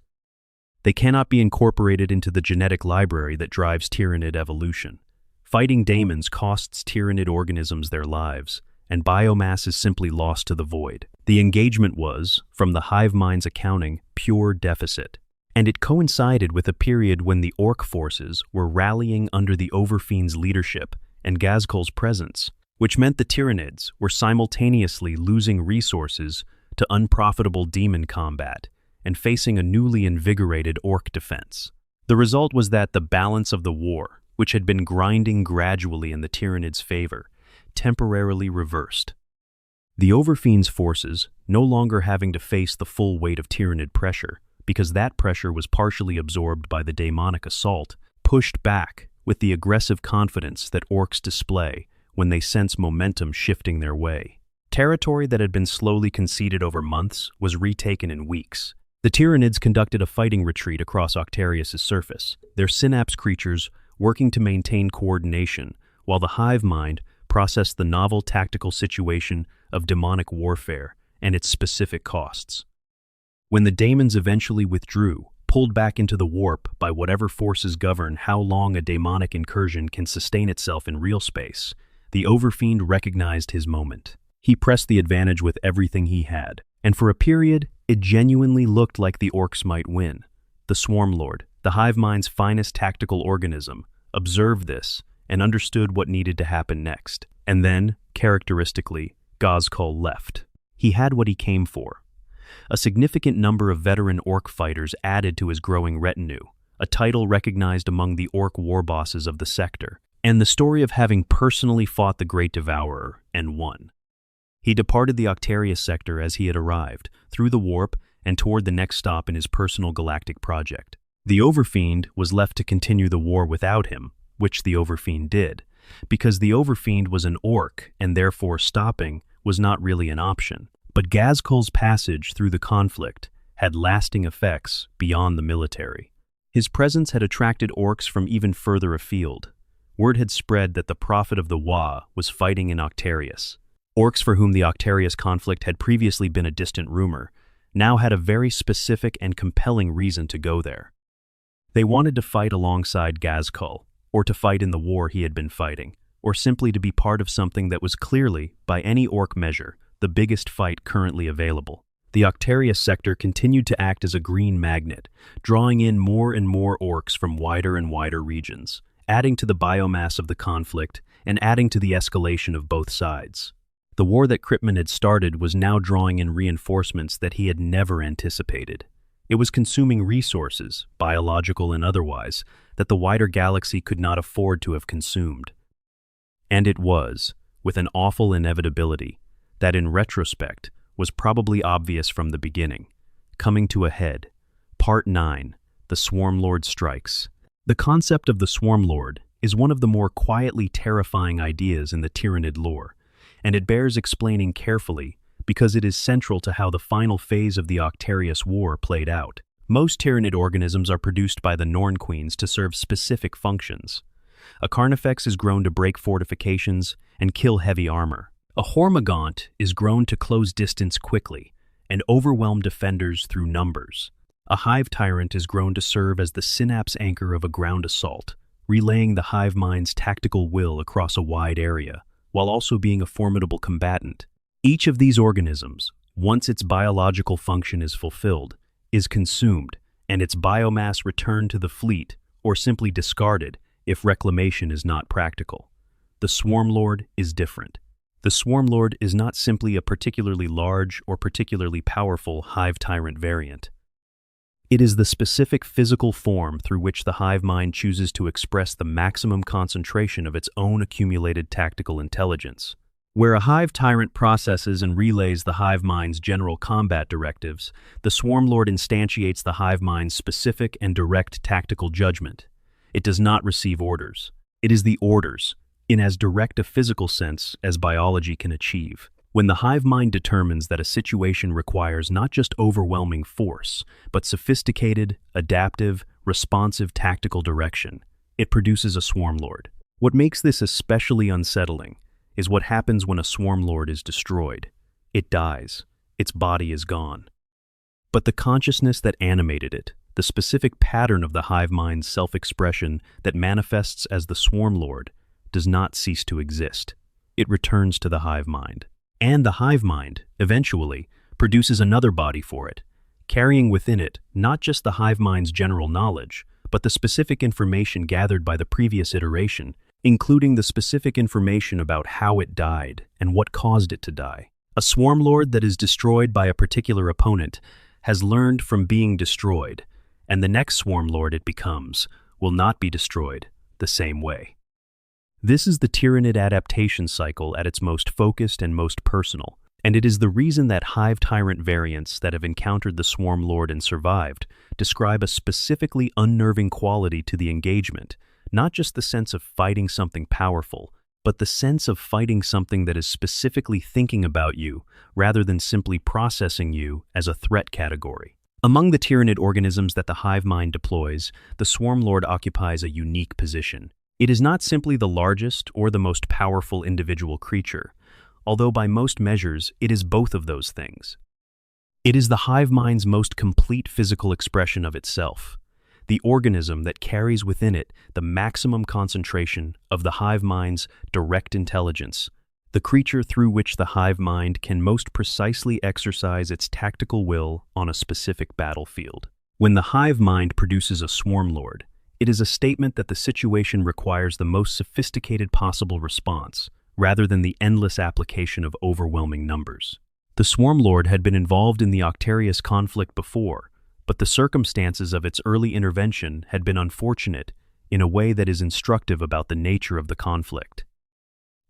They cannot be incorporated into the genetic library that drives Tyranid evolution. Fighting daemons costs Tyranid organisms their lives, and biomass is simply lost to the void. The engagement was, from the hive mind's accounting, pure deficit, and it coincided with a period when the Orc forces were rallying under the Overfiend's leadership and Ghazghkull's presence, which meant the Tyranids were simultaneously losing resources to unprofitable demon combat and facing a newly invigorated Orc defense. The result was that the balance of the war, which had been grinding gradually in the Tyranids' favor, temporarily reversed. The Overfiend's forces, no longer having to face the full weight of Tyranid pressure, because that pressure was partially absorbed by the demonic assault, pushed back with the aggressive confidence that Orcs display when they sense momentum shifting their way. Territory that had been slowly conceded over months was retaken in weeks. The Tyranids conducted a fighting retreat across Octarius' surface, their synapse creatures working to maintain coordination, while the hive mind processed the novel tactical situation of demonic warfare and its specific costs. When the daemons eventually withdrew, pulled back into the warp by whatever forces govern how long a demonic incursion can sustain itself in real space, the Overfiend recognized his moment. He pressed the advantage with everything he had, and for a period, it genuinely looked like the Orcs might win. The Swarmlord, the hive mind's finest tactical organism, observed this and understood what needed to happen next. And then, characteristically, Ghazghkull left. He had what he came for. A significant number of veteran Orc fighters added to his growing retinue, a title recognized among the Orc war bosses of the sector, and the story of having personally fought the Great Devourer and won. He departed the Octarius sector as he had arrived, through the warp and toward the next stop in his personal galactic project. The Overfiend was left to continue the war without him, which the Overfiend did, because the Overfiend was an orc and therefore stopping was not really an option. But Ghazkul's passage through the conflict had lasting effects beyond the military. His presence had attracted orcs from even further afield. Word had spread that the prophet of the Wa was fighting in Octarius. Orcs for whom the Octarius conflict had previously been a distant rumor now had a very specific and compelling reason to go there. They wanted to fight alongside Ghazkul, or to fight in the war he had been fighting, or simply to be part of something that was clearly, by any orc measure, the biggest fight currently available. The Octarius sector continued to act as a green magnet, drawing in more and more orcs from wider and wider regions, adding to the biomass of the conflict and adding to the escalation of both sides. The war that Kripman had started was now drawing in reinforcements that he had never anticipated. It was consuming resources, biological and otherwise, that the wider galaxy could not afford to have consumed. And it was, with an awful inevitability, that in retrospect was probably obvious from the beginning, coming to a head. Part 9, The Swarmlord Strikes. The concept of the Swarmlord is one of the more quietly terrifying ideas in the Tyranid lore, and it bears explaining carefully because it is central to how the final phase of the Octarius War played out. Most Tyranid organisms are produced by the Norn Queens to serve specific functions. A Carnifex is grown to break fortifications and kill heavy armor. A Hormigaunt is grown to close distance quickly and overwhelm defenders through numbers. A Hive Tyrant is grown to serve as the synapse anchor of a ground assault, relaying the hive mind's tactical will across a wide area, while also being a formidable combatant. Each of these organisms, once its biological function is fulfilled, is consumed, and its biomass returned to the fleet, or simply discarded if reclamation is not practical. The Swarmlord is different. The Swarmlord is not simply a particularly large or particularly powerful Hive Tyrant variant. It is the specific physical form through which the hive mind chooses to express the maximum concentration of its own accumulated tactical intelligence. Where a Hive Tyrant processes and relays the hive mind's general combat directives, the Swarmlord instantiates the hive mind's specific and direct tactical judgment. It does not receive orders. It is the orders, in as direct a physical sense as biology can achieve. When the hive mind determines that a situation requires not just overwhelming force, but sophisticated, adaptive, responsive tactical direction, it produces a Swarmlord. What makes this especially unsettling is what happens when a Swarmlord is destroyed. It dies. Its body is gone. But the consciousness that animated it, the specific pattern of the hive mind's self-expression that manifests as the Swarmlord, does not cease to exist. It returns to the hive mind. And the hive mind, eventually, produces another body for it, carrying within it not just the hive mind's general knowledge, but the specific information gathered by the previous iteration, including the specific information about how it died and what caused it to die. A Swarmlord that is destroyed by a particular opponent has learned from being destroyed, and the next Swarmlord it becomes will not be destroyed the same way. This is the Tyranid adaptation cycle at its most focused and most personal, and it is the reason that Hive Tyrant variants that have encountered the Swarmlord and survived describe a specifically unnerving quality to the engagement, not just the sense of fighting something powerful, but the sense of fighting something that is specifically thinking about you rather than simply processing you as a threat category. Among the Tyranid organisms that the hive mind deploys, the Swarmlord occupies a unique position. It is not simply the largest or the most powerful individual creature, although by most measures it is both of those things. It is the hive mind's most complete physical expression of itself, the organism that carries within it the maximum concentration of the hive mind's direct intelligence, the creature through which the hive mind can most precisely exercise its tactical will on a specific battlefield. When the hive mind produces a Swarmlord, it is a statement that the situation requires the most sophisticated possible response, rather than the endless application of overwhelming numbers. The Swarmlord had been involved in the Octarius conflict before, but the circumstances of its early intervention had been unfortunate in a way that is instructive about the nature of the conflict.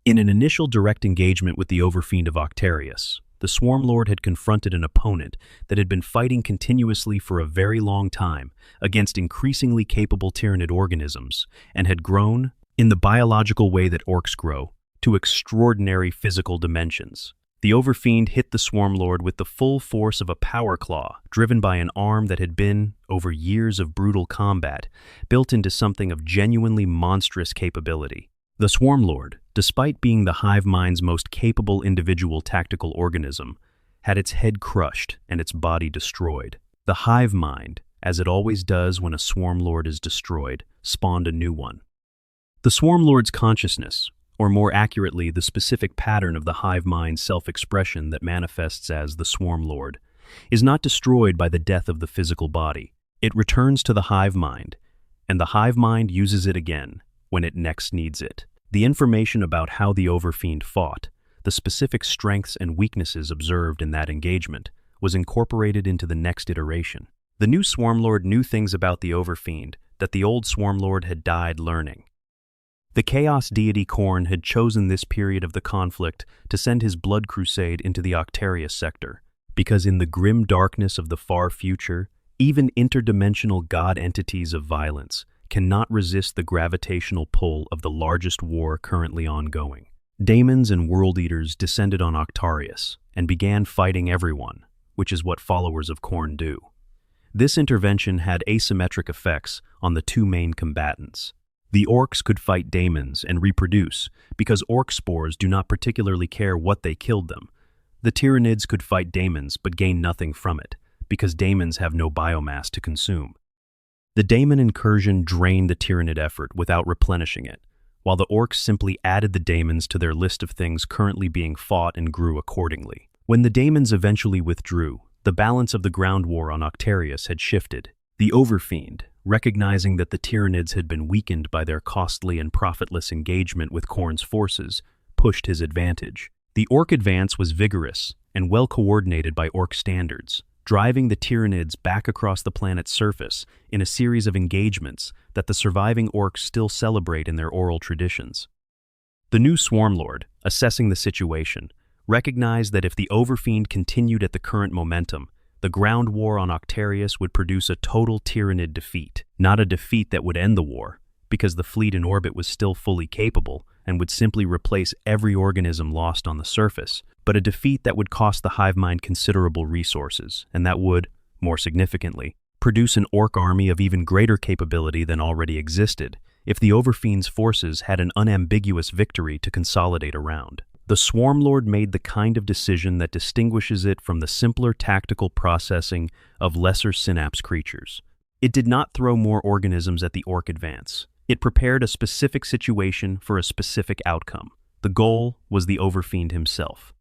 In an initial direct engagement with the Overfiend of Octarius, the Swarmlord had confronted an opponent that had been fighting continuously for a very long time against increasingly capable Tyranid organisms and had grown, in the biological way that orcs grow, to extraordinary physical dimensions. The Overfiend hit the Swarmlord with the full force of a power claw, driven by an arm that had been, over years of brutal combat, built into something of genuinely monstrous capability. The Swarmlord, despite being the hive mind's most capable individual tactical organism, had its head crushed and its body destroyed. The hive mind, as it always does when a Swarmlord is destroyed, spawned a new one. The Swarmlord's consciousness, or more accurately, the specific pattern of the hive mind's self-expression that manifests as the Swarmlord, is not destroyed by the death of the physical body. It returns to the hive mind, and the hive mind uses it again when it next needs it. The information about how the Overfiend fought, the specific strengths and weaknesses observed in that engagement, was incorporated into the next iteration. The new Swarmlord knew things about the Overfiend that the old Swarmlord had died learning. The chaos deity Khorne had chosen this period of the conflict to send his blood crusade into the Octarius sector, because in the grim darkness of the far future, even interdimensional god entities of violence cannot resist the gravitational pull of the largest war currently ongoing. Daemons and World Eaters descended on Octarius and began fighting everyone, which is what followers of Khorne do. This intervention had asymmetric effects on the two main combatants. The Orks could fight Daemons and reproduce, because Ork spores do not particularly care what they killed them. The Tyranids could fight Daemons but gain nothing from it, because Daemons have no biomass to consume. The Daemon incursion drained the Tyranid effort without replenishing it, while the Orks simply added the Daemons to their list of things currently being fought and grew accordingly. When the Daemons eventually withdrew, the balance of the ground war on Octarius had shifted. The Overfiend, recognizing that the Tyranids had been weakened by their costly and profitless engagement with Khorne's forces, pushed his advantage. The Ork advance was vigorous and well coordinated by Ork standards, driving the Tyranids back across the planet's surface in a series of engagements that the surviving Orks still celebrate in their oral traditions. The new Swarmlord, assessing the situation, recognized that if the Overfiend continued at the current momentum, the ground war on Octarius would produce a total Tyranid defeat. Not a defeat that would end the war, because the fleet in orbit was still fully capable and would simply replace every organism lost on the surface, but a defeat that would cost the hive mind considerable resources, and that would, more significantly, produce an Ork army of even greater capability than already existed if the Overfiend's forces had an unambiguous victory to consolidate around. The Swarmlord made the kind of decision that distinguishes it from the simpler tactical processing of lesser synapse creatures. It did not throw more organisms at the Ork advance. It prepared a specific situation for a specific outcome. The goal was the Overfiend himself.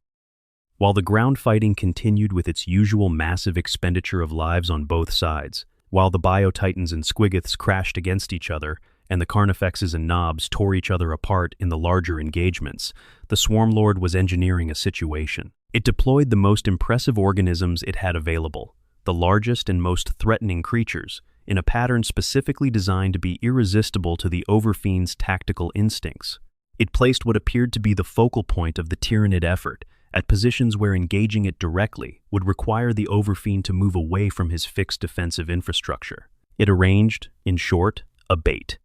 While the ground fighting continued with its usual massive expenditure of lives on both sides, while the Biotitans and Squiggoths crashed against each other, and the Carnifexes and Knobs tore each other apart in the larger engagements, the Swarmlord was engineering a situation. It deployed the most impressive organisms it had available, the largest and most threatening creatures, in a pattern specifically designed to be irresistible to the Overfiend's tactical instincts. It placed what appeared to be the focal point of the Tyranid effort at positions where engaging it directly would require the Overfiend to move away from his fixed defensive infrastructure. It arranged, in short, a bait.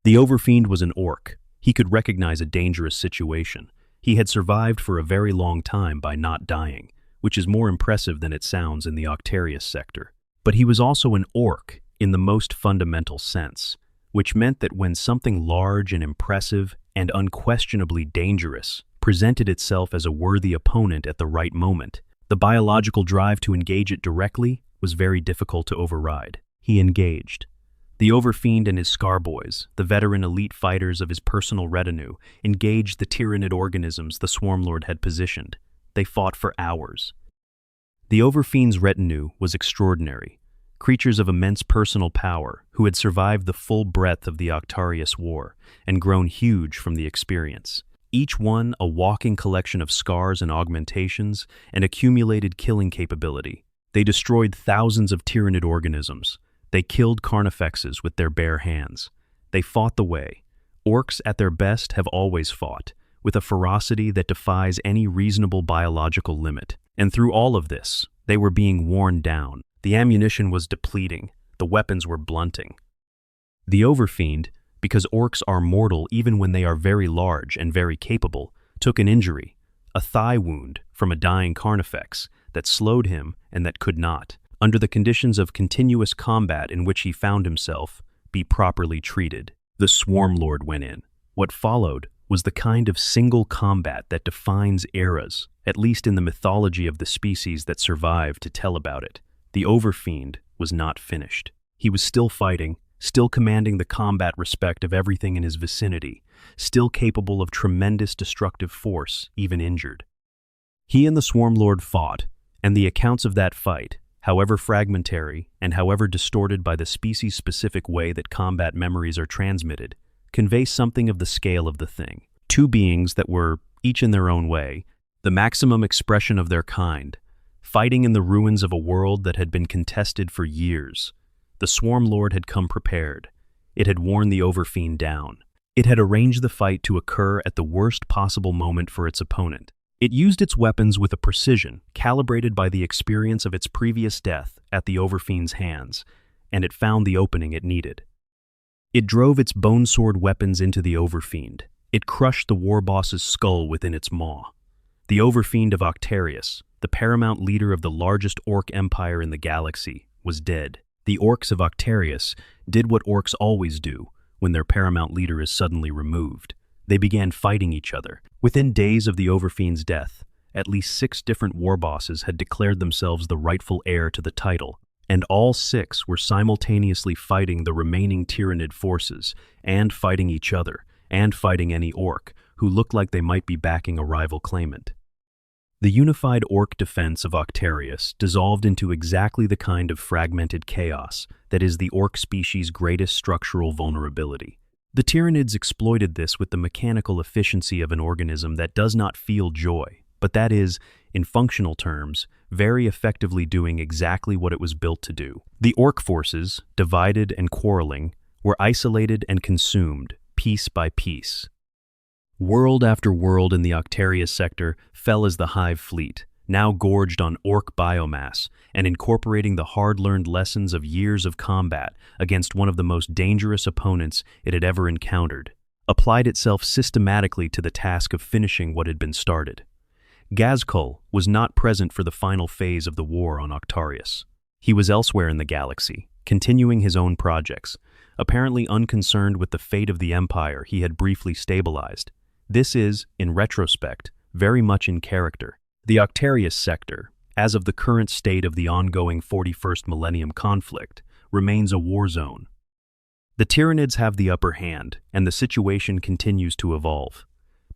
The Overfiend was an Ork. He could recognize a dangerous situation. He had survived for a very long time by not dying, which is more impressive than it sounds in the Octarius sector. But he was also an Ork in the most fundamental sense, which meant that when something large and impressive and unquestionably dangerous presented itself as a worthy opponent at the right moment, the biological drive to engage it directly was very difficult to override. He engaged. The Overfiend and his Scarboys, the veteran elite fighters of his personal retinue, engaged the Tyranid organisms the Swarmlord had positioned. They fought for hours. The Overfiend's retinue was extraordinary, creatures of immense personal power who had survived the full breadth of the Octarius War and grown huge from the experience. Each one a walking collection of scars and augmentations and accumulated killing capability. They destroyed thousands of Tyranid organisms. They killed Carnifexes with their bare hands. They fought the way. Orks at their best have always fought, with a ferocity that defies any reasonable biological limit. And through all of this, they were being worn down. The ammunition was depleting. The weapons were blunting. The Overfiend, because orcs are mortal even when they are very large and very capable, took an injury, a thigh wound from a dying Carnifex that slowed him and that could not, under the conditions of continuous combat in which he found himself, be properly treated. The Swarm Lord went in. What followed was the kind of single combat that defines eras, at least in the mythology of the species that survived to tell about it. The Overfiend was not finished. He was still fighting, still commanding the combat respect of everything in his vicinity, still capable of tremendous destructive force, even injured. He and the Swarm Lord fought, and the accounts of that fight, however fragmentary and however distorted by the species-specific way that combat memories are transmitted, convey something of the scale of the thing. Two beings that were, each in their own way, the maximum expression of their kind, fighting in the ruins of a world that had been contested for years. The Swarm Lord had come prepared. It had worn the Overfiend down. It had arranged the fight to occur at the worst possible moment for its opponent. It used its weapons with a precision calibrated by the experience of its previous death at the Overfiend's hands, and it found the opening it needed. It drove its bone sword weapons into the Overfiend. It crushed the war boss's skull within its maw. The Overfiend of Octarius, the paramount leader of the largest orc empire in the galaxy, was dead. The Orks of Octarius did what orcs always do when their paramount leader is suddenly removed. They began fighting each other. Within days of the Overfiend's death, at least 6 different war bosses had declared themselves the rightful heir to the title, and all 6 were simultaneously fighting the remaining Tyranid forces, and fighting each other, and fighting any orc who looked like they might be backing a rival claimant. The unified orc defense of Octarius dissolved into exactly the kind of fragmented chaos that is the orc species' greatest structural vulnerability. The Tyranids exploited this with the mechanical efficiency of an organism that does not feel joy, but that is, in functional terms, very effectively doing exactly what it was built to do. The orc forces, divided and quarreling, were isolated and consumed, piece by piece. World after world in the Octarius sector fell as the hive fleet, now gorged on orc biomass and incorporating the hard-learned lessons of years of combat against one of the most dangerous opponents it had ever encountered, applied itself systematically to the task of finishing what had been started. Gazkul was not present for the final phase of the war on Octarius. He was elsewhere in the galaxy, continuing his own projects, apparently unconcerned with the fate of the empire he had briefly stabilized. This is, in retrospect, very much in character. The Octarius sector, as of the current state of the ongoing 41st Millennium conflict, remains a war zone. The Tyranids have the upper hand, and the situation continues to evolve.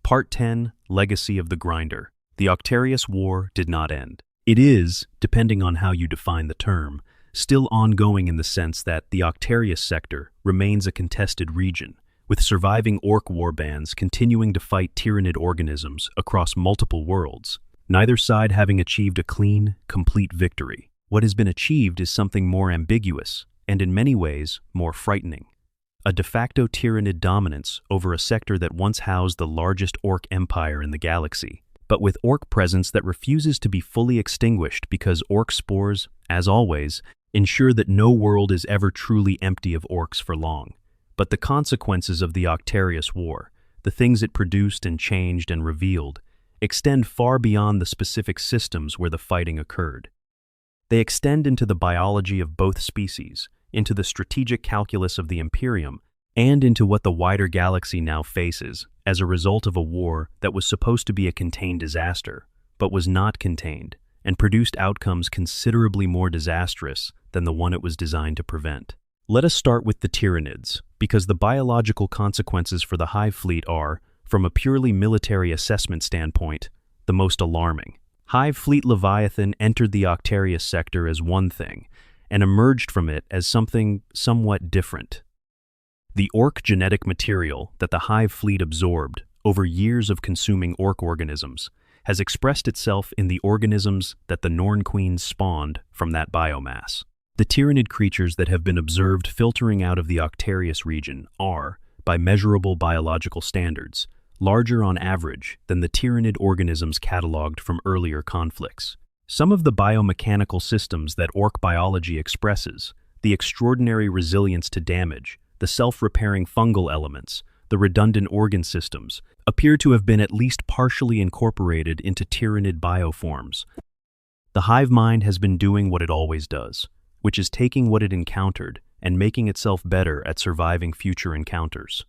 Part 10, Legacy of the Grinder. The Octarius War did not end. It is, depending on how you define the term, still ongoing in the sense that the Octarius sector remains a contested region, with surviving orc warbands continuing to fight Tyranid organisms across multiple worlds, neither side having achieved a clean, complete victory. What has been achieved is something more ambiguous, and in many ways, more frightening. A de facto Tyranid dominance over a sector that once housed the largest orc empire in the galaxy, but with orc presence that refuses to be fully extinguished because orc spores, as always, ensure that no world is ever truly empty of orcs for long. But the consequences of the Octarius War, the things it produced and changed and revealed, extend far beyond the specific systems where the fighting occurred. They extend into the biology of both species, into the strategic calculus of the Imperium, and into what the wider galaxy now faces as a result of a war that was supposed to be a contained disaster, but was not contained, and produced outcomes considerably more disastrous than the one it was designed to prevent. Let us start with the Tyranids, because the biological consequences for the Hive Fleet are, from a purely military assessment standpoint, the most alarming. Hive Fleet Leviathan entered the Octarius sector as one thing, and emerged from it as something somewhat different. The orc genetic material that the Hive Fleet absorbed over years of consuming orc organisms has expressed itself in the organisms that the Norn Queens spawned from that biomass. The Tyranid creatures that have been observed filtering out of the Octarius region are, by measurable biological standards, larger on average than the Tyranid organisms cataloged from earlier conflicts. Some of the biomechanical systems that orc biology expresses, the extraordinary resilience to damage, the self-repairing fungal elements, the redundant organ systems, appear to have been at least partially incorporated into Tyranid bioforms. The hive mind has been doing what it always does, which is taking what it encountered and making itself better at surviving future encounters.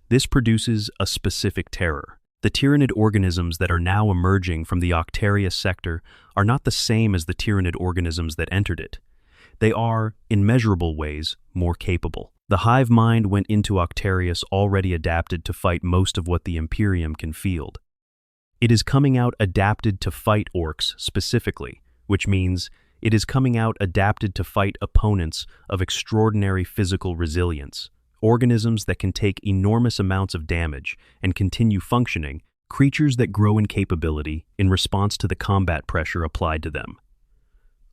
This produces a specific terror. The Tyranid organisms that are now emerging from the Octarius sector are not the same as the Tyranid organisms that entered it. They are, in measurable ways, more capable. The hive mind went into Octarius already adapted to fight most of what the Imperium can field. It is coming out adapted to fight orcs specifically, which means it is coming out adapted to fight opponents of extraordinary physical resilience, organisms that can take enormous amounts of damage and continue functioning, creatures that grow in capability in response to the combat pressure applied to them.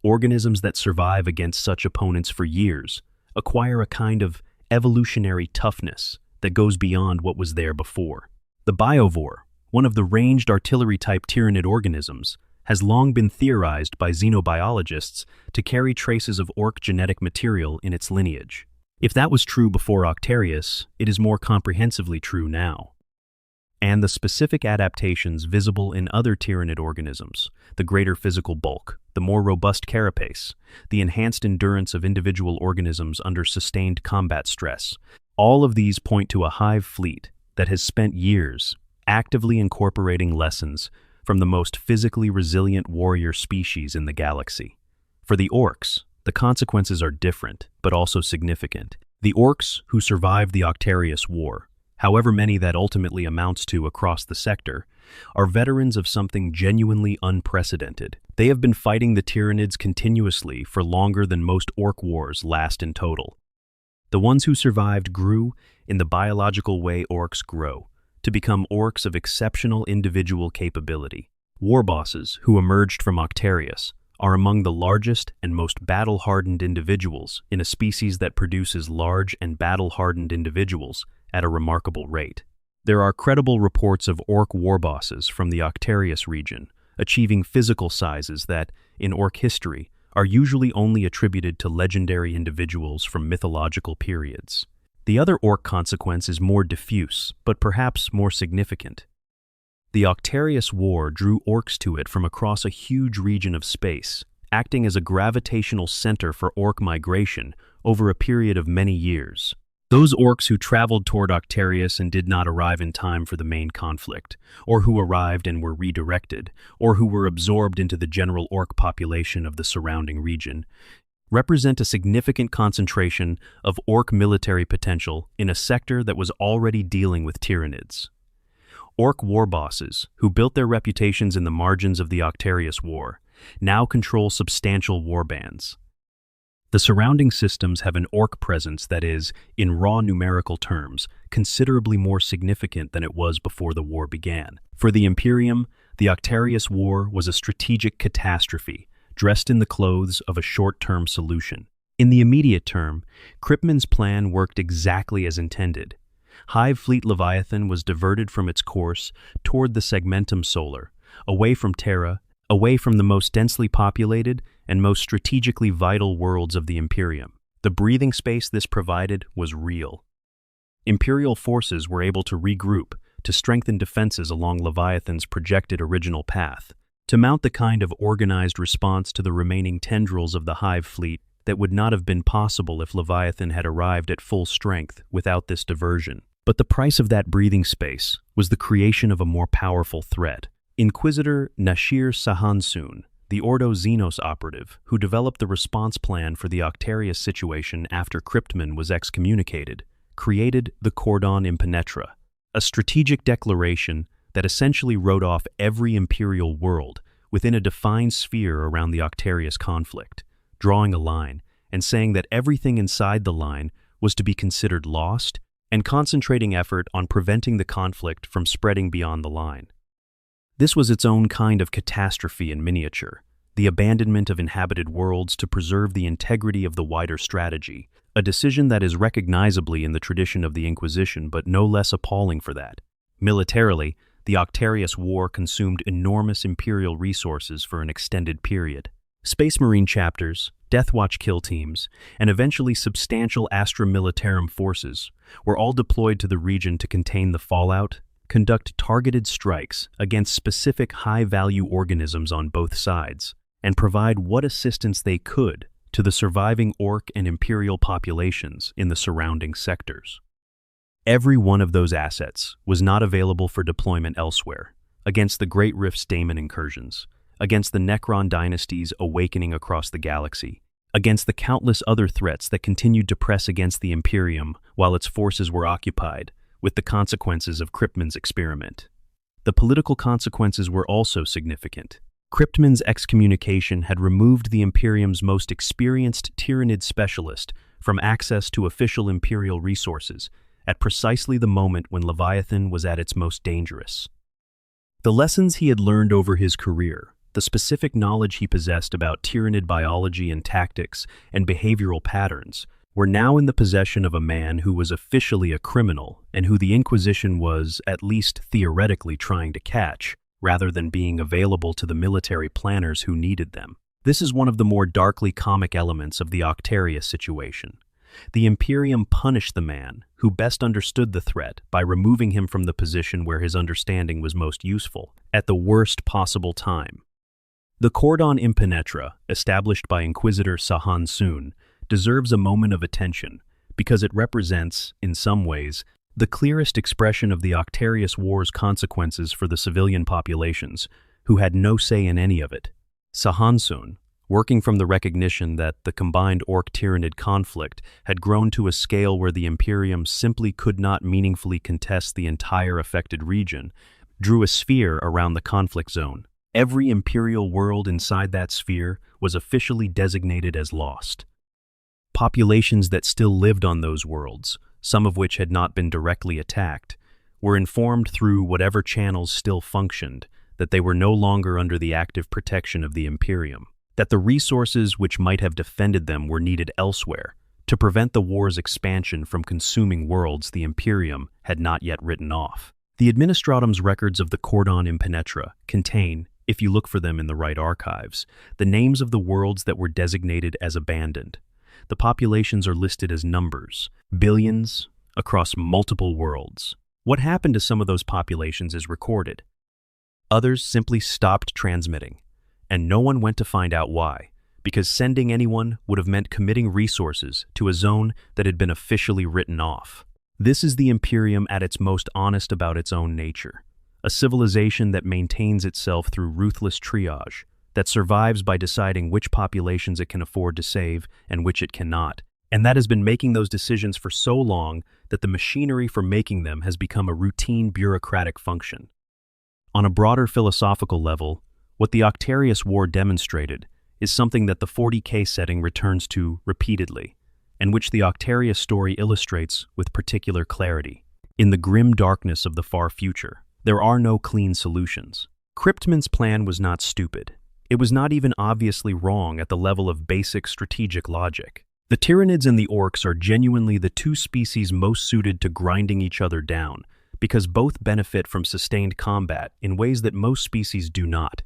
Organisms that survive against such opponents for years acquire a kind of evolutionary toughness that goes beyond what was there before. The biovore, one of the ranged artillery-type Tyranid organisms, has long been theorized by xenobiologists to carry traces of orc genetic material in its lineage. If that was true before Octarius, it is more comprehensively true now. And the specific adaptations visible in other Tyranid organisms, the greater physical bulk, the more robust carapace, the enhanced endurance of individual organisms under sustained combat stress, all of these point to a hive fleet that has spent years actively incorporating lessons from the most physically resilient warrior species in the galaxy. For the Orks, the consequences are different, but also significant. The Orks who survived the Octarius War, however many that ultimately amounts to across the sector, are veterans of something genuinely unprecedented. They have been fighting the Tyranids continuously for longer than most orc wars last in total. The ones who survived grew, in the biological way orcs grow, to become orcs of exceptional individual capability. War bosses who emerged from Octarius are among the largest and most battle-hardened individuals in a species that produces large and battle-hardened individuals at a remarkable rate. There are credible reports of orc war bosses from the Octarius region achieving physical sizes that, in orc history, are usually only attributed to legendary individuals from mythological periods. The other orc consequence is more diffuse, but perhaps more significant. The Octarius War drew orcs to it from across a huge region of space, acting as a gravitational center for orc migration over a period of many years. Those orcs who traveled toward Octarius and did not arrive in time for the main conflict, or who arrived and were redirected, or who were absorbed into the general orc population of the surrounding region, represent a significant concentration of orc military potential in a sector that was already dealing with Tyranids. Orc war bosses, who built their reputations in the margins of the Octarius War, now control substantial warbands. The surrounding systems have an orc presence that is, in raw numerical terms, considerably more significant than it was before the war began. For the Imperium, the Octarius War was a strategic catastrophe, dressed in the clothes of a short-term solution. In the immediate term, Kripman's plan worked exactly as intended. Hive Fleet Leviathan was diverted from its course toward the Segmentum Solar, away from Terra, away from the most densely populated and most strategically vital worlds of the Imperium. The breathing space this provided was real. Imperial forces were able to regroup, to strengthen defenses along Leviathan's projected original path, to mount the kind of organized response to the remaining tendrils of the Hive fleet that would not have been possible if Leviathan had arrived at full strength without this diversion. But the price of that breathing space was the creation of a more powerful threat. Inquisitor Nashir Sahansun, the Ordo Xenos operative who developed the response plan for the Octarius situation after Kryptman was excommunicated, created the Cordon Impenetra, a strategic declaration that essentially wrote off every Imperial world within a defined sphere around the Octarius conflict, drawing a line and saying that everything inside the line was to be considered lost and concentrating effort on preventing the conflict from spreading beyond the line. This was its own kind of catastrophe in miniature, the abandonment of inhabited worlds to preserve the integrity of the wider strategy, a decision that is recognizably in the tradition of the Inquisition but no less appalling for that. Militarily, the Octarius War consumed enormous Imperial resources for an extended period. Space Marine chapters, Deathwatch kill teams, and eventually substantial Astra Militarum forces were all deployed to the region to contain the fallout, conduct targeted strikes against specific high-value organisms on both sides, and provide what assistance they could to the surviving Ork and Imperial populations in the surrounding sectors. Every one of those assets was not available for deployment elsewhere, against the Great Rift's Daemon incursions, against the Necron dynasties awakening across the galaxy, against the countless other threats that continued to press against the Imperium while its forces were occupied, with the consequences of Cryptman's experiment. The political consequences were also significant. Cryptman's excommunication had removed the Imperium's most experienced Tyranid specialist from access to official Imperial resources at precisely the moment when Leviathan was at its most dangerous. The lessons he had learned over his career, the specific knowledge he possessed about Tyranid biology and tactics and behavioral patterns, were now in the possession of a man who was officially a criminal and who the Inquisition was, at least theoretically, trying to catch, rather than being available to the military planners who needed them. This is one of the more darkly comic elements of the Octarius situation. The Imperium punished the man who best understood the threat by removing him from the position where his understanding was most useful, at the worst possible time. The Cordon Impenetra, established by Inquisitor Sahan Sun, deserves a moment of attention because it represents, in some ways, the clearest expression of the Octarius War's consequences for the civilian populations, who had no say in any of it. Sahan Sun, working from the recognition that the combined Ork-Tyranid conflict had grown to a scale where the Imperium simply could not meaningfully contest the entire affected region, drew a sphere around the conflict zone. Every Imperial world inside that sphere was officially designated as lost. Populations that still lived on those worlds, some of which had not been directly attacked, were informed through whatever channels still functioned that they were no longer under the active protection of the Imperium, that the resources which might have defended them were needed elsewhere to prevent the war's expansion from consuming worlds the Imperium had not yet written off. The Administratum's records of the Cordon Impenetra contain, if you look for them in the right archives, the names of the worlds that were designated as abandoned. The populations are listed as numbers, billions, across multiple worlds. What happened to some of those populations is recorded. Others simply stopped transmitting, and no one went to find out why, because sending anyone would have meant committing resources to a zone that had been officially written off. This is the Imperium at its most honest about its own nature. A civilization that maintains itself through ruthless triage, that survives by deciding which populations it can afford to save and which it cannot, and that has been making those decisions for so long that the machinery for making them has become a routine bureaucratic function. On a broader philosophical level, what the Octarius War demonstrated is something that the 40K setting returns to repeatedly, and which the Octarius story illustrates with particular clarity. In the grim darkness of the far future, there are no clean solutions. Cryptman's plan was not stupid. It was not even obviously wrong at the level of basic strategic logic. The Tyranids and the Orks are genuinely the two species most suited to grinding each other down, because both benefit from sustained combat in ways that most species do not.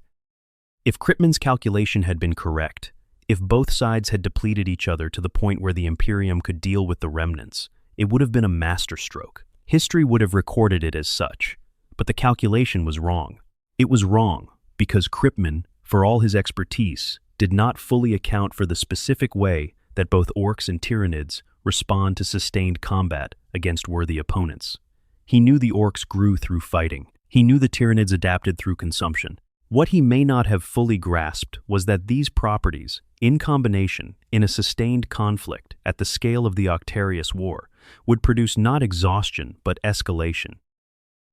If Cryptman's calculation had been correct, if both sides had depleted each other to the point where the Imperium could deal with the remnants, it would have been a masterstroke. History would have recorded it as such. But the calculation was wrong. It was wrong because Cryptman, for all his expertise, did not fully account for the specific way that both Orks and Tyranids respond to sustained combat against worthy opponents. He knew the Orks grew through fighting. He knew the Tyranids adapted through consumption. What he may not have fully grasped was that these properties, in combination, in a sustained conflict at the scale of the Octarius War, would produce not exhaustion but escalation.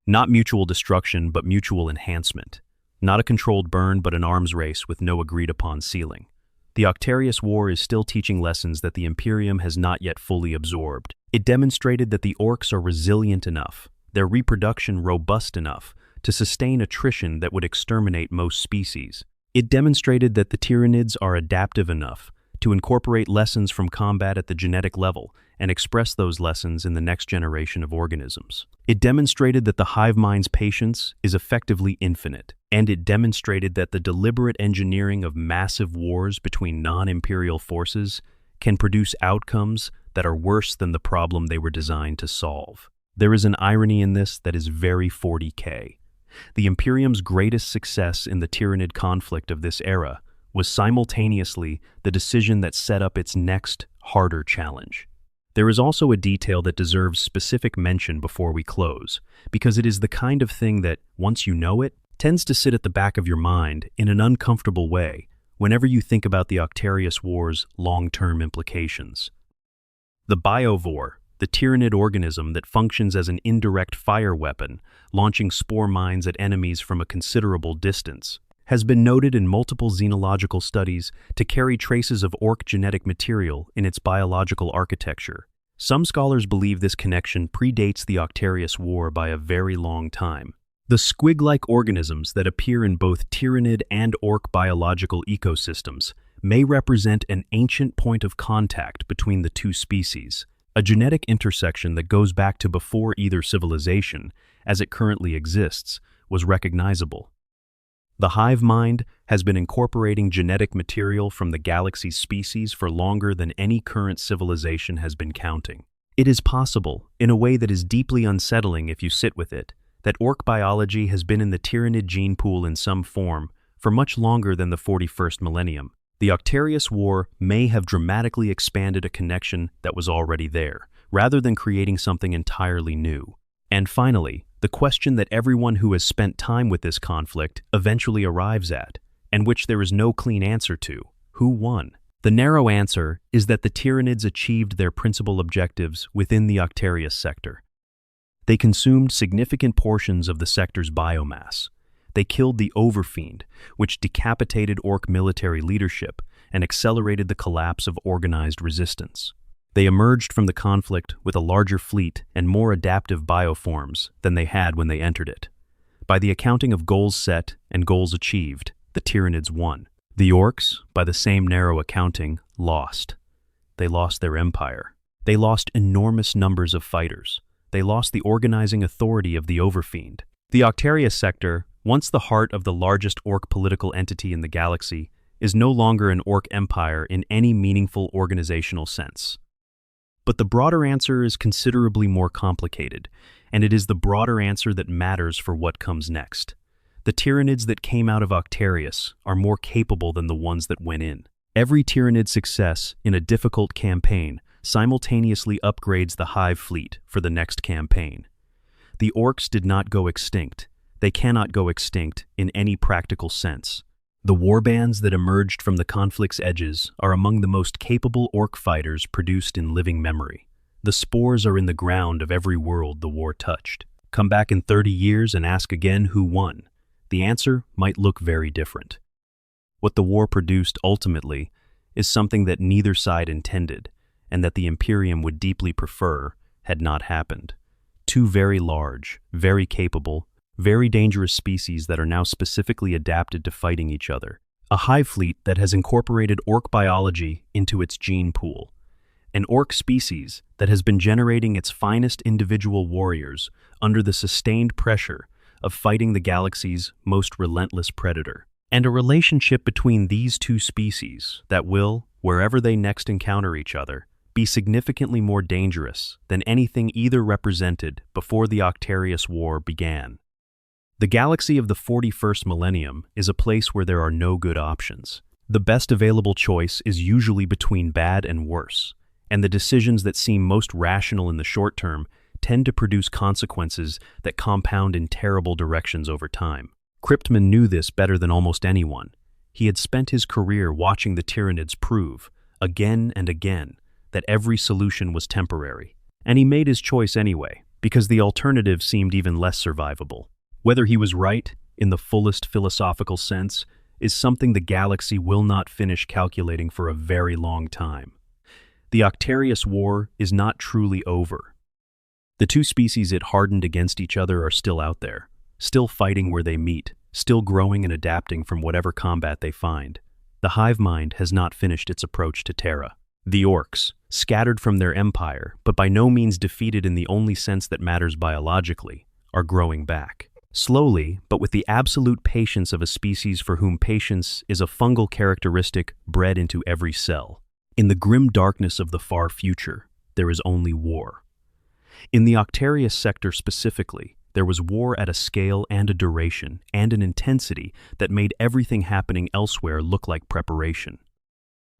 Not mutual destruction, but mutual enhancement. Not a controlled burn, but an arms race with no agreed-upon ceiling. The Octarius War is still teaching lessons that the Imperium has not yet fully absorbed. It demonstrated that the Orks are resilient enough, their reproduction robust enough, to sustain attrition that would exterminate most species. It demonstrated that the Tyranids are adaptive enough to incorporate lessons from combat at the genetic level and express those lessons in the next generation of organisms. It demonstrated that the hive mind's patience is effectively infinite, and it demonstrated that the deliberate engineering of massive wars between non-imperial forces can produce outcomes that are worse than the problem they were designed to solve. There is an irony in this that is very 40K. The Imperium's greatest success in the Tyranid conflict of this era was simultaneously the decision that set up its next, harder challenge. There is also a detail that deserves specific mention before we close, because it is the kind of thing that, once you know it, tends to sit at the back of your mind in an uncomfortable way whenever you think about the Octarius War's long-term implications. The biovore, the Tyranid organism that functions as an indirect fire weapon, launching spore mines at enemies from a considerable distance, has been noted in multiple xenological studies to carry traces of Ork genetic material in its biological architecture. Some scholars believe this connection predates the Octarius War by a very long time. The squig-like organisms that appear in both Tyranid and Ork biological ecosystems may represent an ancient point of contact between the two species, a genetic intersection that goes back to before either civilization, as it currently exists, was recognizable. The hive mind has been incorporating genetic material from the galaxy's species for longer than any current civilization has been counting. It is possible, in a way that is deeply unsettling if you sit with it, that Ork biology has been in the Tyranid gene pool in some form for much longer than the 41st millennium. The Octarius War may have dramatically expanded a connection that was already there, rather than creating something entirely new. And finally, the question that everyone who has spent time with this conflict eventually arrives at, and which there is no clean answer to: who won? The narrow answer is that the Tyranids achieved their principal objectives within the Octarius sector. They consumed significant portions of the sector's biomass. They killed the Overfiend, which decapitated Ork military leadership and accelerated the collapse of organized resistance. They emerged from the conflict with a larger fleet and more adaptive bioforms than they had when they entered it. By the accounting of goals set and goals achieved, the Tyranids won. The Orks, by the same narrow accounting, lost. They lost their empire. They lost enormous numbers of fighters. They lost the organizing authority of the Overfiend. The Octarius sector, once the heart of the largest Ork political entity in the galaxy, is no longer an Ork empire in any meaningful organizational sense. But the broader answer is considerably more complicated, and it is the broader answer that matters for what comes next. The Tyranids that came out of Octarius are more capable than the ones that went in. Every Tyranid success in a difficult campaign simultaneously upgrades the hive fleet for the next campaign. The Orks did not go extinct. They cannot go extinct in any practical sense. The warbands that emerged from the conflict's edges are among the most capable Ork fighters produced in living memory. The spores are in the ground of every world the war touched. Come back in 30 years and ask again who won. The answer might look very different. What the war produced ultimately is something that neither side intended, and that the Imperium would deeply prefer had not happened. Two very large, very capable, very dangerous species that are now specifically adapted to fighting each other. A hive fleet that has incorporated Ork biology into its gene pool. An Ork species that has been generating its finest individual warriors under the sustained pressure of fighting the galaxy's most relentless predator. And a relationship between these two species that will, wherever they next encounter each other, be significantly more dangerous than anything either represented before the Octarius War began. The galaxy of the 41st millennium is a place where there are no good options. The best available choice is usually between bad and worse, and the decisions that seem most rational in the short term tend to produce consequences that compound in terrible directions over time. Cryptman knew this better than almost anyone. He had spent his career watching the Tyranids prove, again and again, that every solution was temporary. And he made his choice anyway, because the alternative seemed even less survivable. Whether he was right, in the fullest philosophical sense, is something the galaxy will not finish calculating for a very long time. The Octarius War is not truly over. The two species it hardened against each other are still out there, still fighting where they meet, still growing and adapting from whatever combat they find. the hive mind has not finished its approach to Terra. The Orks, scattered from their empire, but by no means defeated in the only sense that matters biologically, are growing back. Slowly, but with the absolute patience of a species for whom patience is a fungal characteristic bred into every cell. In the grim darkness of the far future, there is only war. In the Octarius sector specifically, there was war at a scale and a duration and an intensity that made everything happening elsewhere look like preparation.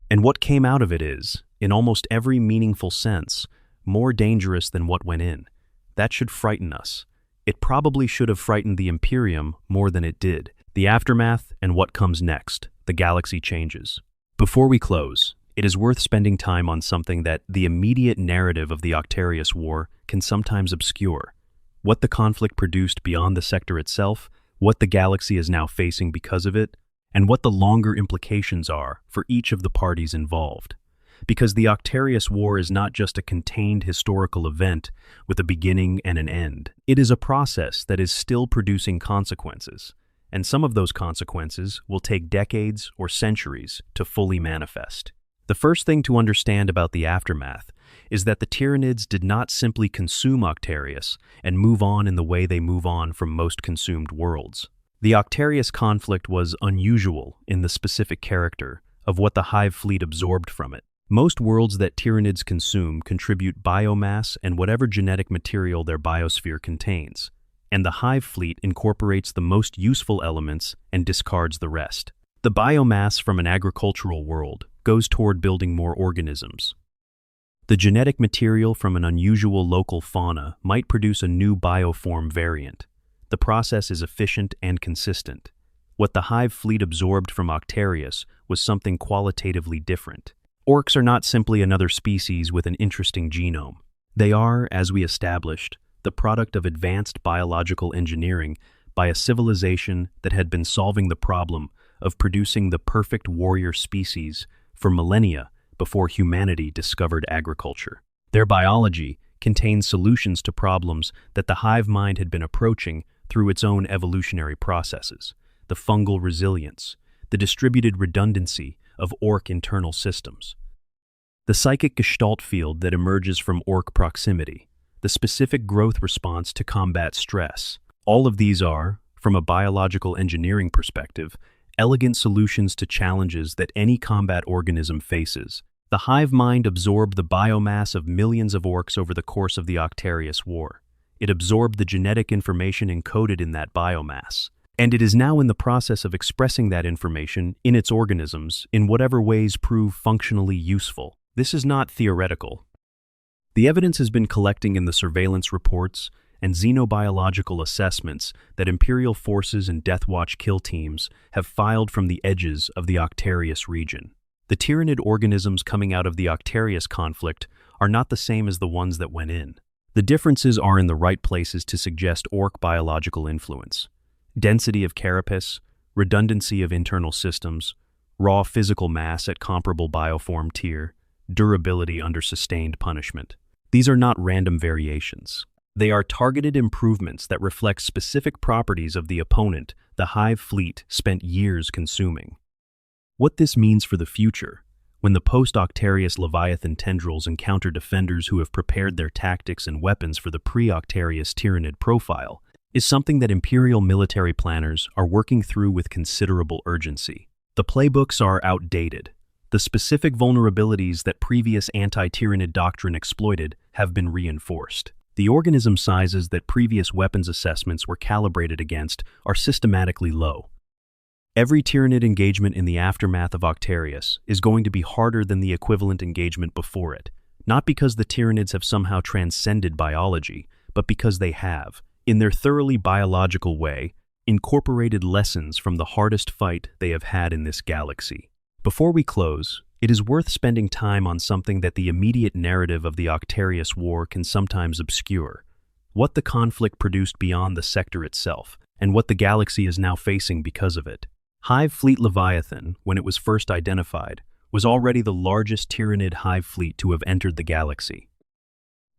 And what came out of it is, in almost every meaningful sense, more dangerous than what went in. That should frighten us. It probably should have frightened the Imperium more than it did. The aftermath and what comes next, the galaxy changes. Before we close, it is worth spending time on something that the immediate narrative of the Octarius War can sometimes obscure. What the conflict produced beyond the sector itself, what the galaxy is now facing because of it, and what the longer implications are for each of the parties involved. Because the Octarius War is not just a contained historical event with a beginning and an end. It is a process that is still producing consequences, and some of those consequences will take decades or centuries to fully manifest. The first thing to understand about the aftermath is that the Tyranids did not simply consume Octarius and move on in the way they move on from most consumed worlds. The Octarius conflict was unusual in the specific character of what the Hive fleet absorbed from it. Most worlds that Tyranids consume contribute biomass and whatever genetic material their biosphere contains, and the Hive fleet incorporates the most useful elements and discards the rest. The biomass from an agricultural world goes toward building more organisms. The genetic material from an unusual local fauna might produce a new bioform variant. The process is efficient and consistent. What the Hive fleet absorbed from Octarius was something qualitatively different. Orks are not simply another species with an interesting genome. They are, as we established, the product of advanced biological engineering by a civilization that had been solving the problem of producing the perfect warrior species for millennia before humanity discovered agriculture. Their biology contains solutions to problems that the hive mind had been approaching through its own evolutionary processes: the fungal resilience, the distributed redundancy of Ork internal systems, the psychic gestalt field that emerges from Ork proximity, the specific growth response to combat stress. All of these are, from a biological engineering perspective, elegant solutions to challenges that any combat organism faces. The hive mind absorbed the biomass of millions of Orks over the course of the Octarius War. It absorbed the genetic information encoded in that biomass, and it is now in the process of expressing that information in its organisms in whatever ways prove functionally useful. This is not theoretical. The evidence has been collecting in the surveillance reports and xenobiological assessments that Imperial forces and Deathwatch kill teams have filed from the edges of the Octarius region. The Tyranid organisms coming out of the Octarius conflict are not the same as the ones that went in. The differences are in the right places to suggest Ork biological influence: density of carapace, redundancy of internal systems, raw physical mass at comparable bioform tier, durability under sustained punishment. These are not random variations. They are targeted improvements that reflect specific properties of the opponent the hive fleet spent years consuming. What this means for the future, when the post-Octarius Leviathan tendrils encounter defenders who have prepared their tactics and weapons for the pre-Octarius Tyranid profile, is something that Imperial military planners are working through with considerable urgency. The playbooks are outdated. The specific vulnerabilities that previous anti-Tyranid doctrine exploited have been reinforced. The organism sizes that previous weapons assessments were calibrated against are systematically low. Every Tyranid engagement in the aftermath of Octarius is going to be harder than the equivalent engagement before it, not because the Tyranids have somehow transcended biology, but because they have, in their thoroughly biological way, incorporated lessons from the hardest fight they have had in this galaxy. Before we close, it is worth spending time on something that the immediate narrative of the Octarius War can sometimes obscure: what the conflict produced beyond the sector itself, and what the galaxy is now facing because of it. Hive Fleet Leviathan, when it was first identified, was already the largest Tyranid hive fleet to have entered the galaxy.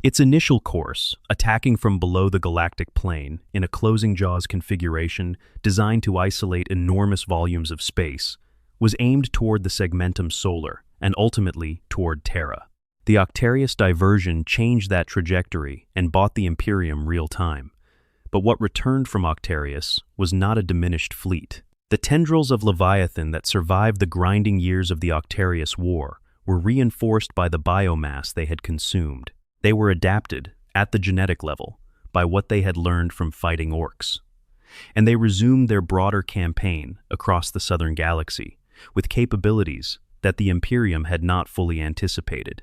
Its initial course, attacking from below the galactic plane in a closing jaws configuration designed to isolate enormous volumes of space, was aimed toward the segmentum solar and ultimately toward Terra. The Octarius diversion changed that trajectory and bought the Imperium real time. But what returned from Octarius was not a diminished fleet. The tendrils of Leviathan that survived the grinding years of the Octarius War were reinforced by the biomass they had consumed. They were adapted, at the genetic level, by what they had learned from fighting Orks. And they resumed their broader campaign across the southern galaxy, with capabilities that the Imperium had not fully anticipated.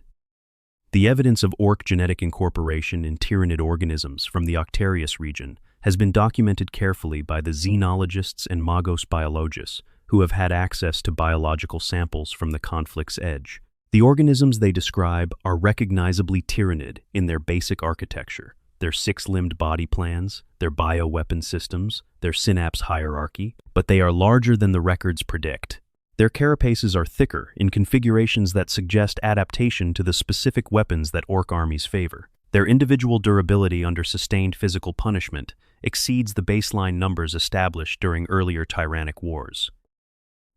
The evidence of Ork genetic incorporation in Tyranid organisms from the Octarius region has been documented carefully by the xenologists and magos biologists who have had access to biological samples from the conflict's edge. The organisms they describe are recognizably Tyranid in their basic architecture, their six-limbed body plans, their bioweapon systems, their synapse hierarchy, but they are larger than the records predict. Their carapaces are thicker in configurations that suggest adaptation to the specific weapons that Ork armies favor. Their individual durability under sustained physical punishment exceeds the baseline numbers established during earlier tyrannic wars.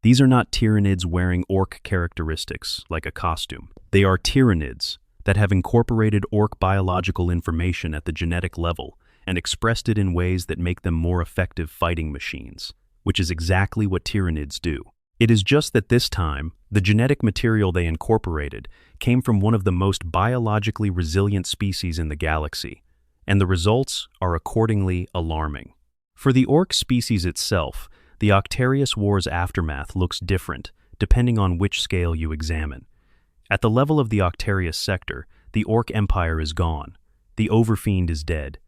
These are not Tyranids wearing Ork characteristics like a costume. They are Tyranids that have incorporated Ork biological information at the genetic level and expressed it in ways that make them more effective fighting machines, which is exactly what Tyranids do. It is just that this time, the genetic material they incorporated came from one of the most biologically resilient species in the galaxy, and the results are accordingly alarming. For the Ork species itself, the Octarius War's aftermath looks different depending on which scale you examine. At the level of the Octarius sector, the Ork Empire is gone. The Overfiend is dead.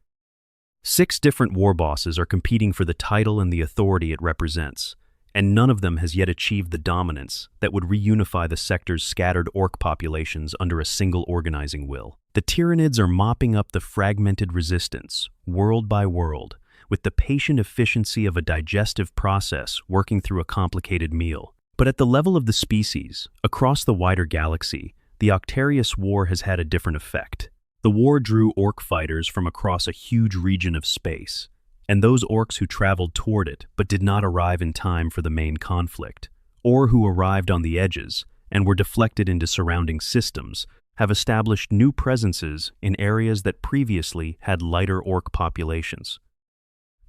6 different war bosses are competing for the title and the authority it represents, and none of them has yet achieved the dominance that would reunify the sector's scattered Ork populations under a single organizing will. The Tyranids are mopping up the fragmented resistance, world by world, with the patient efficiency of a digestive process working through a complicated meal. But at the level of the species, across the wider galaxy, the Octarius War has had a different effect. The war drew Ork fighters from across a huge region of space, and those Orks who traveled toward it but did not arrive in time for the main conflict, or who arrived on the edges and were deflected into surrounding systems, have established new presences in areas that previously had lighter Ork populations.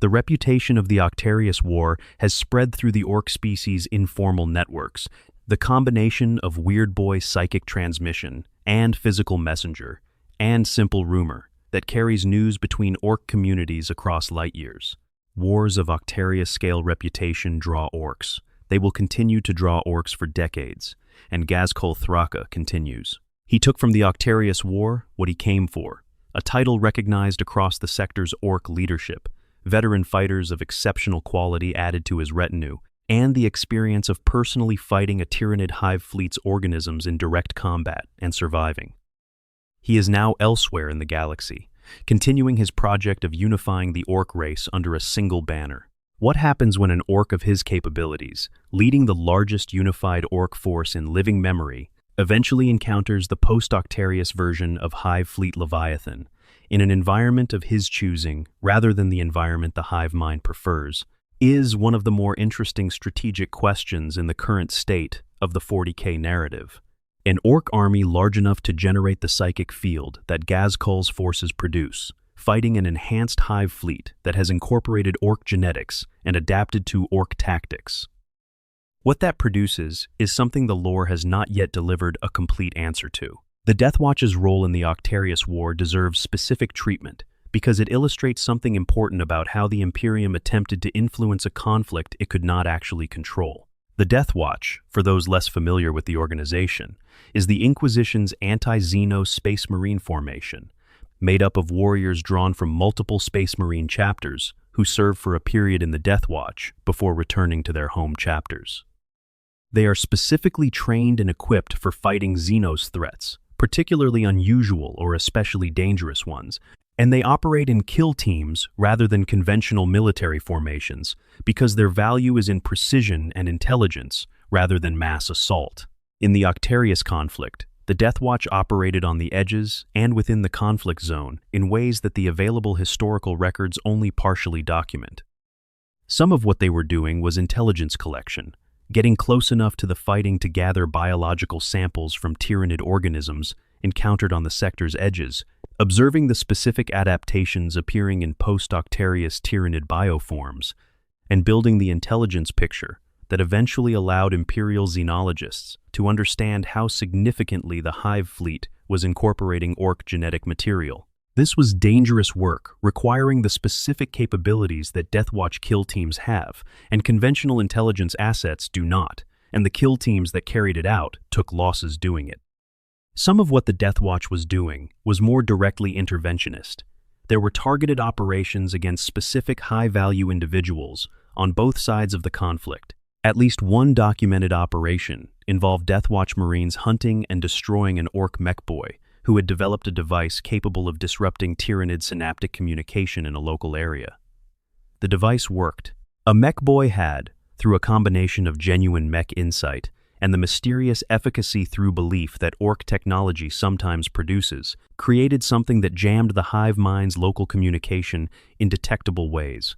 The reputation of the Octarius War has spread through the Ork species' informal networks. The combination of weird boy psychic transmission and physical messenger and simple rumor that carries news between Ork communities across light years. Wars of Octarius-scale reputation draw Orks. They will continue to draw Orks for decades, and Gazkul Thraka continues. He took from the Octarius War what he came for, a title recognized across the sector's Ork leadership, veteran fighters of exceptional quality added to his retinue, and the experience of personally fighting a Tyranid hive fleet's organisms in direct combat and surviving. He is now elsewhere in the galaxy, continuing his project of unifying the Ork race under a single banner. What happens when an Ork of his capabilities, leading the largest unified Ork force in living memory, eventually encounters the post-Octarius version of Hive Fleet Leviathan, in an environment of his choosing rather than the environment the hive mind prefers, is one of the more interesting strategic questions in the current state of the 40K narrative. An Ork army large enough to generate the psychic field that Gazkul's forces produce, fighting an enhanced hive fleet that has incorporated Ork genetics and adapted to Ork tactics. What that produces is something the lore has not yet delivered a complete answer to. The Deathwatch's role in the Octarius War deserves specific treatment because it illustrates something important about how the Imperium attempted to influence a conflict it could not actually control. The Deathwatch, for those less familiar with the organization, is the Inquisition's anti-Xeno Space Marine formation, made up of warriors drawn from multiple Space Marine chapters who serve for a period in the Deathwatch before returning to their home chapters. They are specifically trained and equipped for fighting Xenos threats, particularly unusual or especially dangerous ones, and they operate in kill teams rather than conventional military formations because their value is in precision and intelligence rather than mass assault. In the Octarius conflict, the Deathwatch operated on the edges and within the conflict zone in ways that the available historical records only partially document. Some of what they were doing was intelligence collection, getting close enough to the fighting to gather biological samples from Tyranid organisms encountered on the sector's edges, observing the specific adaptations appearing in post-Octarius Tyranid bioforms, and building the intelligence picture that eventually allowed Imperial xenologists to understand how significantly the Hive fleet was incorporating Ork genetic material. This was dangerous work, requiring the specific capabilities that Deathwatch kill teams have, and conventional intelligence assets do not, and the kill teams that carried it out took losses doing it. Some of what the Deathwatch was doing was more directly interventionist. There were targeted operations against specific high-value individuals on both sides of the conflict. At least one documented operation involved Deathwatch Marines hunting and destroying an Ork mech boy who had developed a device capable of disrupting Tyranid synaptic communication in a local area. The device worked. A mech boy had, through a combination of genuine mech insight and the mysterious efficacy through belief that Ork technology sometimes produces, created something that jammed the hive mind's local communication in detectable ways.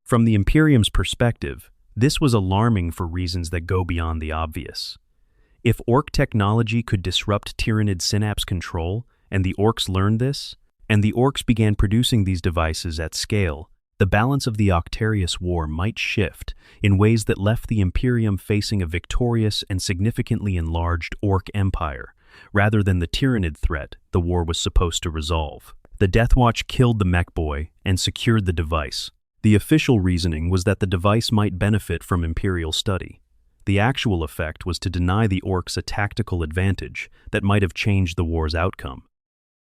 From the Imperium's perspective, this was alarming for reasons that go beyond the obvious. If Ork technology could disrupt Tyranid synapse control, and the Orks learned this, and the Orks began producing these devices at scale, the balance of the Octarius War might shift in ways that left the Imperium facing a victorious and significantly enlarged Ork empire, rather than the Tyranid threat the war was supposed to resolve. The Deathwatch killed the mech boy and secured the device. The official reasoning was that the device might benefit from Imperial study. The actual effect was to deny the Orks a tactical advantage that might have changed the war's outcome.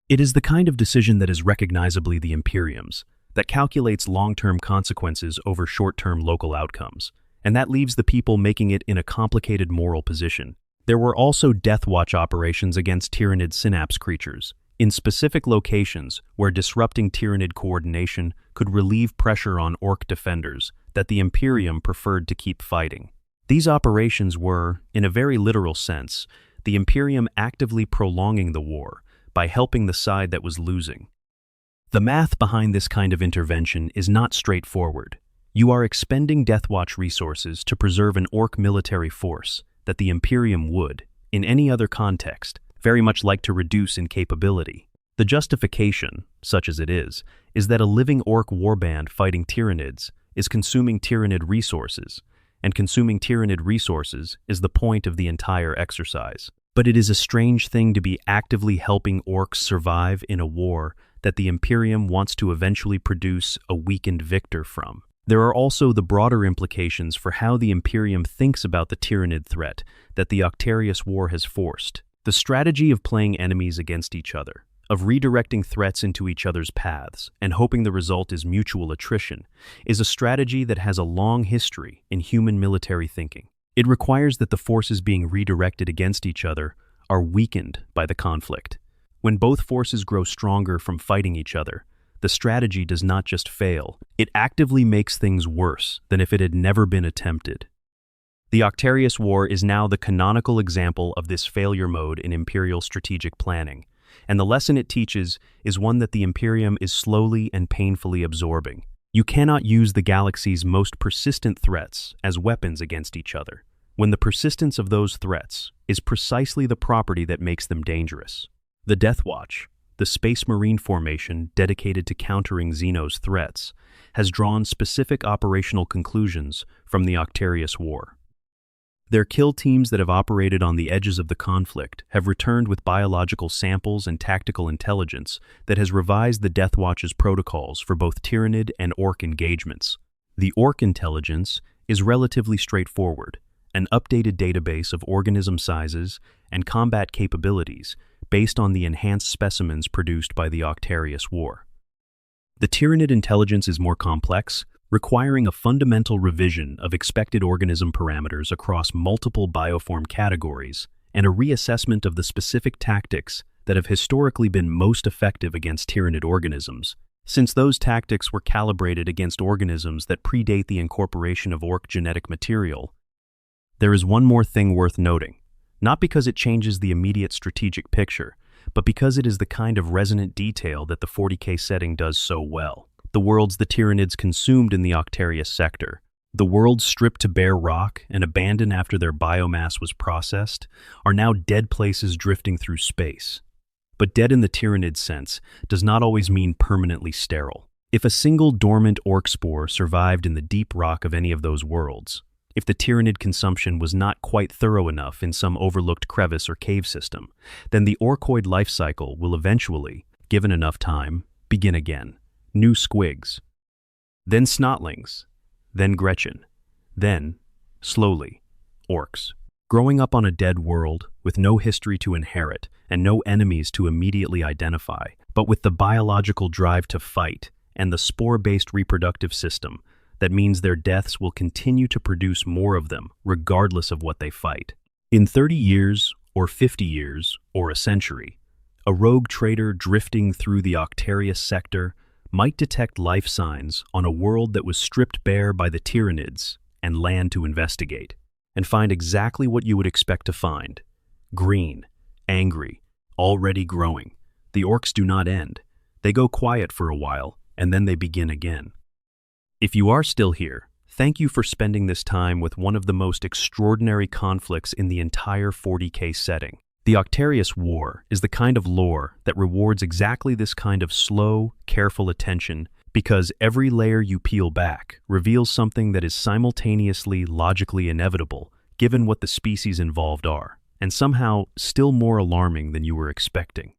It is the kind of decision that is recognizably the Imperium's, that calculates long-term consequences over short-term local outcomes, and that leaves the people making it in a complicated moral position. There were also Deathwatch operations against Tyranid synapse creatures, in specific locations where disrupting Tyranid coordination could relieve pressure on Ork defenders that the Imperium preferred to keep fighting. These operations were, in a very literal sense, the Imperium actively prolonging the war by helping the side that was losing. The math behind this kind of intervention is not straightforward. You are expending Deathwatch resources to preserve an Ork military force that the Imperium would, in any other context, very much like to reduce in capability. The justification, such as it is that a living Ork warband fighting Tyranids is consuming Tyranid resources, and consuming Tyranid resources is the point of the entire exercise. But it is a strange thing to be actively helping Orks survive in a war that the Imperium wants to eventually produce a weakened victor from. There are also the broader implications for how the Imperium thinks about the Tyranid threat that the Octarius War has forced. The strategy of playing enemies against each other, of redirecting threats into each other's paths and hoping the result is mutual attrition, is a strategy that has a long history in human military thinking. It requires that the forces being redirected against each other are weakened by the conflict. When both forces grow stronger from fighting each other, the strategy does not just fail, it actively makes things worse than if it had never been attempted. The Octarius War is now the canonical example of this failure mode in Imperial strategic planning, and the lesson it teaches is one that the Imperium is slowly and painfully absorbing. You cannot use the galaxy's most persistent threats as weapons against each other, when the persistence of those threats is precisely the property that makes them dangerous. The Deathwatch, the Space Marine formation dedicated to countering Xeno's threats, has drawn specific operational conclusions from the Octarius War. Their kill teams that have operated on the edges of the conflict have returned with biological samples and tactical intelligence that has revised the Deathwatch's protocols for both Tyranid and Ork engagements. The Ork intelligence is relatively straightforward, an updated database of organism sizes and combat capabilities based on the enhanced specimens produced by the Octarius War. The Tyranid intelligence is more complex, requiring a fundamental revision of expected organism parameters across multiple bioform categories and a reassessment of the specific tactics that have historically been most effective against Tyranid organisms, since those tactics were calibrated against organisms that predate the incorporation of Ork genetic material. There is one more thing worth noting, not because it changes the immediate strategic picture, but because it is the kind of resonant detail that the 40K setting does so well. The worlds the Tyranids consumed in the Octarius sector The worlds stripped to bare rock and abandoned after their biomass was processed are now dead places drifting through space. But dead in the Tyranid sense does not always mean permanently sterile. If a single dormant orc spore survived in the deep rock of any of those worlds, if the Tyranid consumption was not quite thorough enough in some overlooked crevice or cave system, then the orcoid life cycle will eventually, given enough time, begin again. New squigs, then snotlings, then Gretchen, then, slowly, orcs. Growing up on a dead world, with no history to inherit and no enemies to immediately identify, but with the biological drive to fight and the spore-based reproductive system, that means their deaths will continue to produce more of them, regardless of what they fight. In 30 years, or 50 years, or a century, a rogue trader drifting through the Octarius sector might detect life signs on a world that was stripped bare by the Tyranids and land to investigate, and find exactly what you would expect to find. Green, angry, already growing. The orcs do not end. They go quiet for a while, and then they begin again. If you are still here, thank you for spending this time with one of the most extraordinary conflicts in the entire 40K setting. The Octarius War is the kind of lore that rewards exactly this kind of slow, careful attention, because every layer you peel back reveals something that is simultaneously logically inevitable, given what the species involved are, and somehow still more alarming than you were expecting.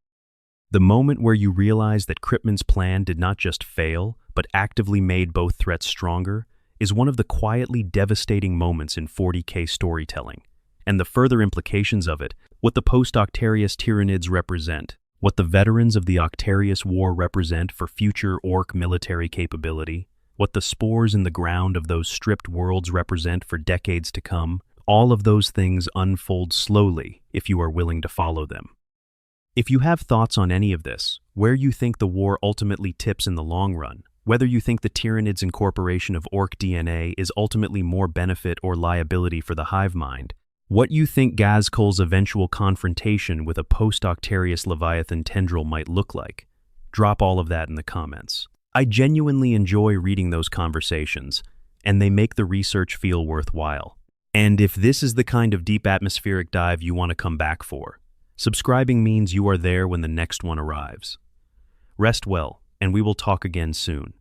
The moment where you realize that Cryptman's plan did not just fail, but actively made both threats stronger, is one of the quietly devastating moments in 40K storytelling. And the further implications of it, what the post-Octarius Tyranids represent, what the veterans of the Octarius War represent for future orc military capability, what the spores in the ground of those stripped worlds represent for decades to come, all of those things unfold slowly if you are willing to follow them. If you have thoughts on any of this, where you think the war ultimately tips in the long run, whether you think the Tyranids' incorporation of orc DNA is ultimately more benefit or liability for the hive mind, what you think Gazkul's eventual confrontation with a post-Octarius Leviathan tendril might look like, drop all of that in the comments. I genuinely enjoy reading those conversations, and they make the research feel worthwhile. And if this is the kind of deep atmospheric dive you want to come back for, subscribing means you are there when the next one arrives. Rest well, and we will talk again soon.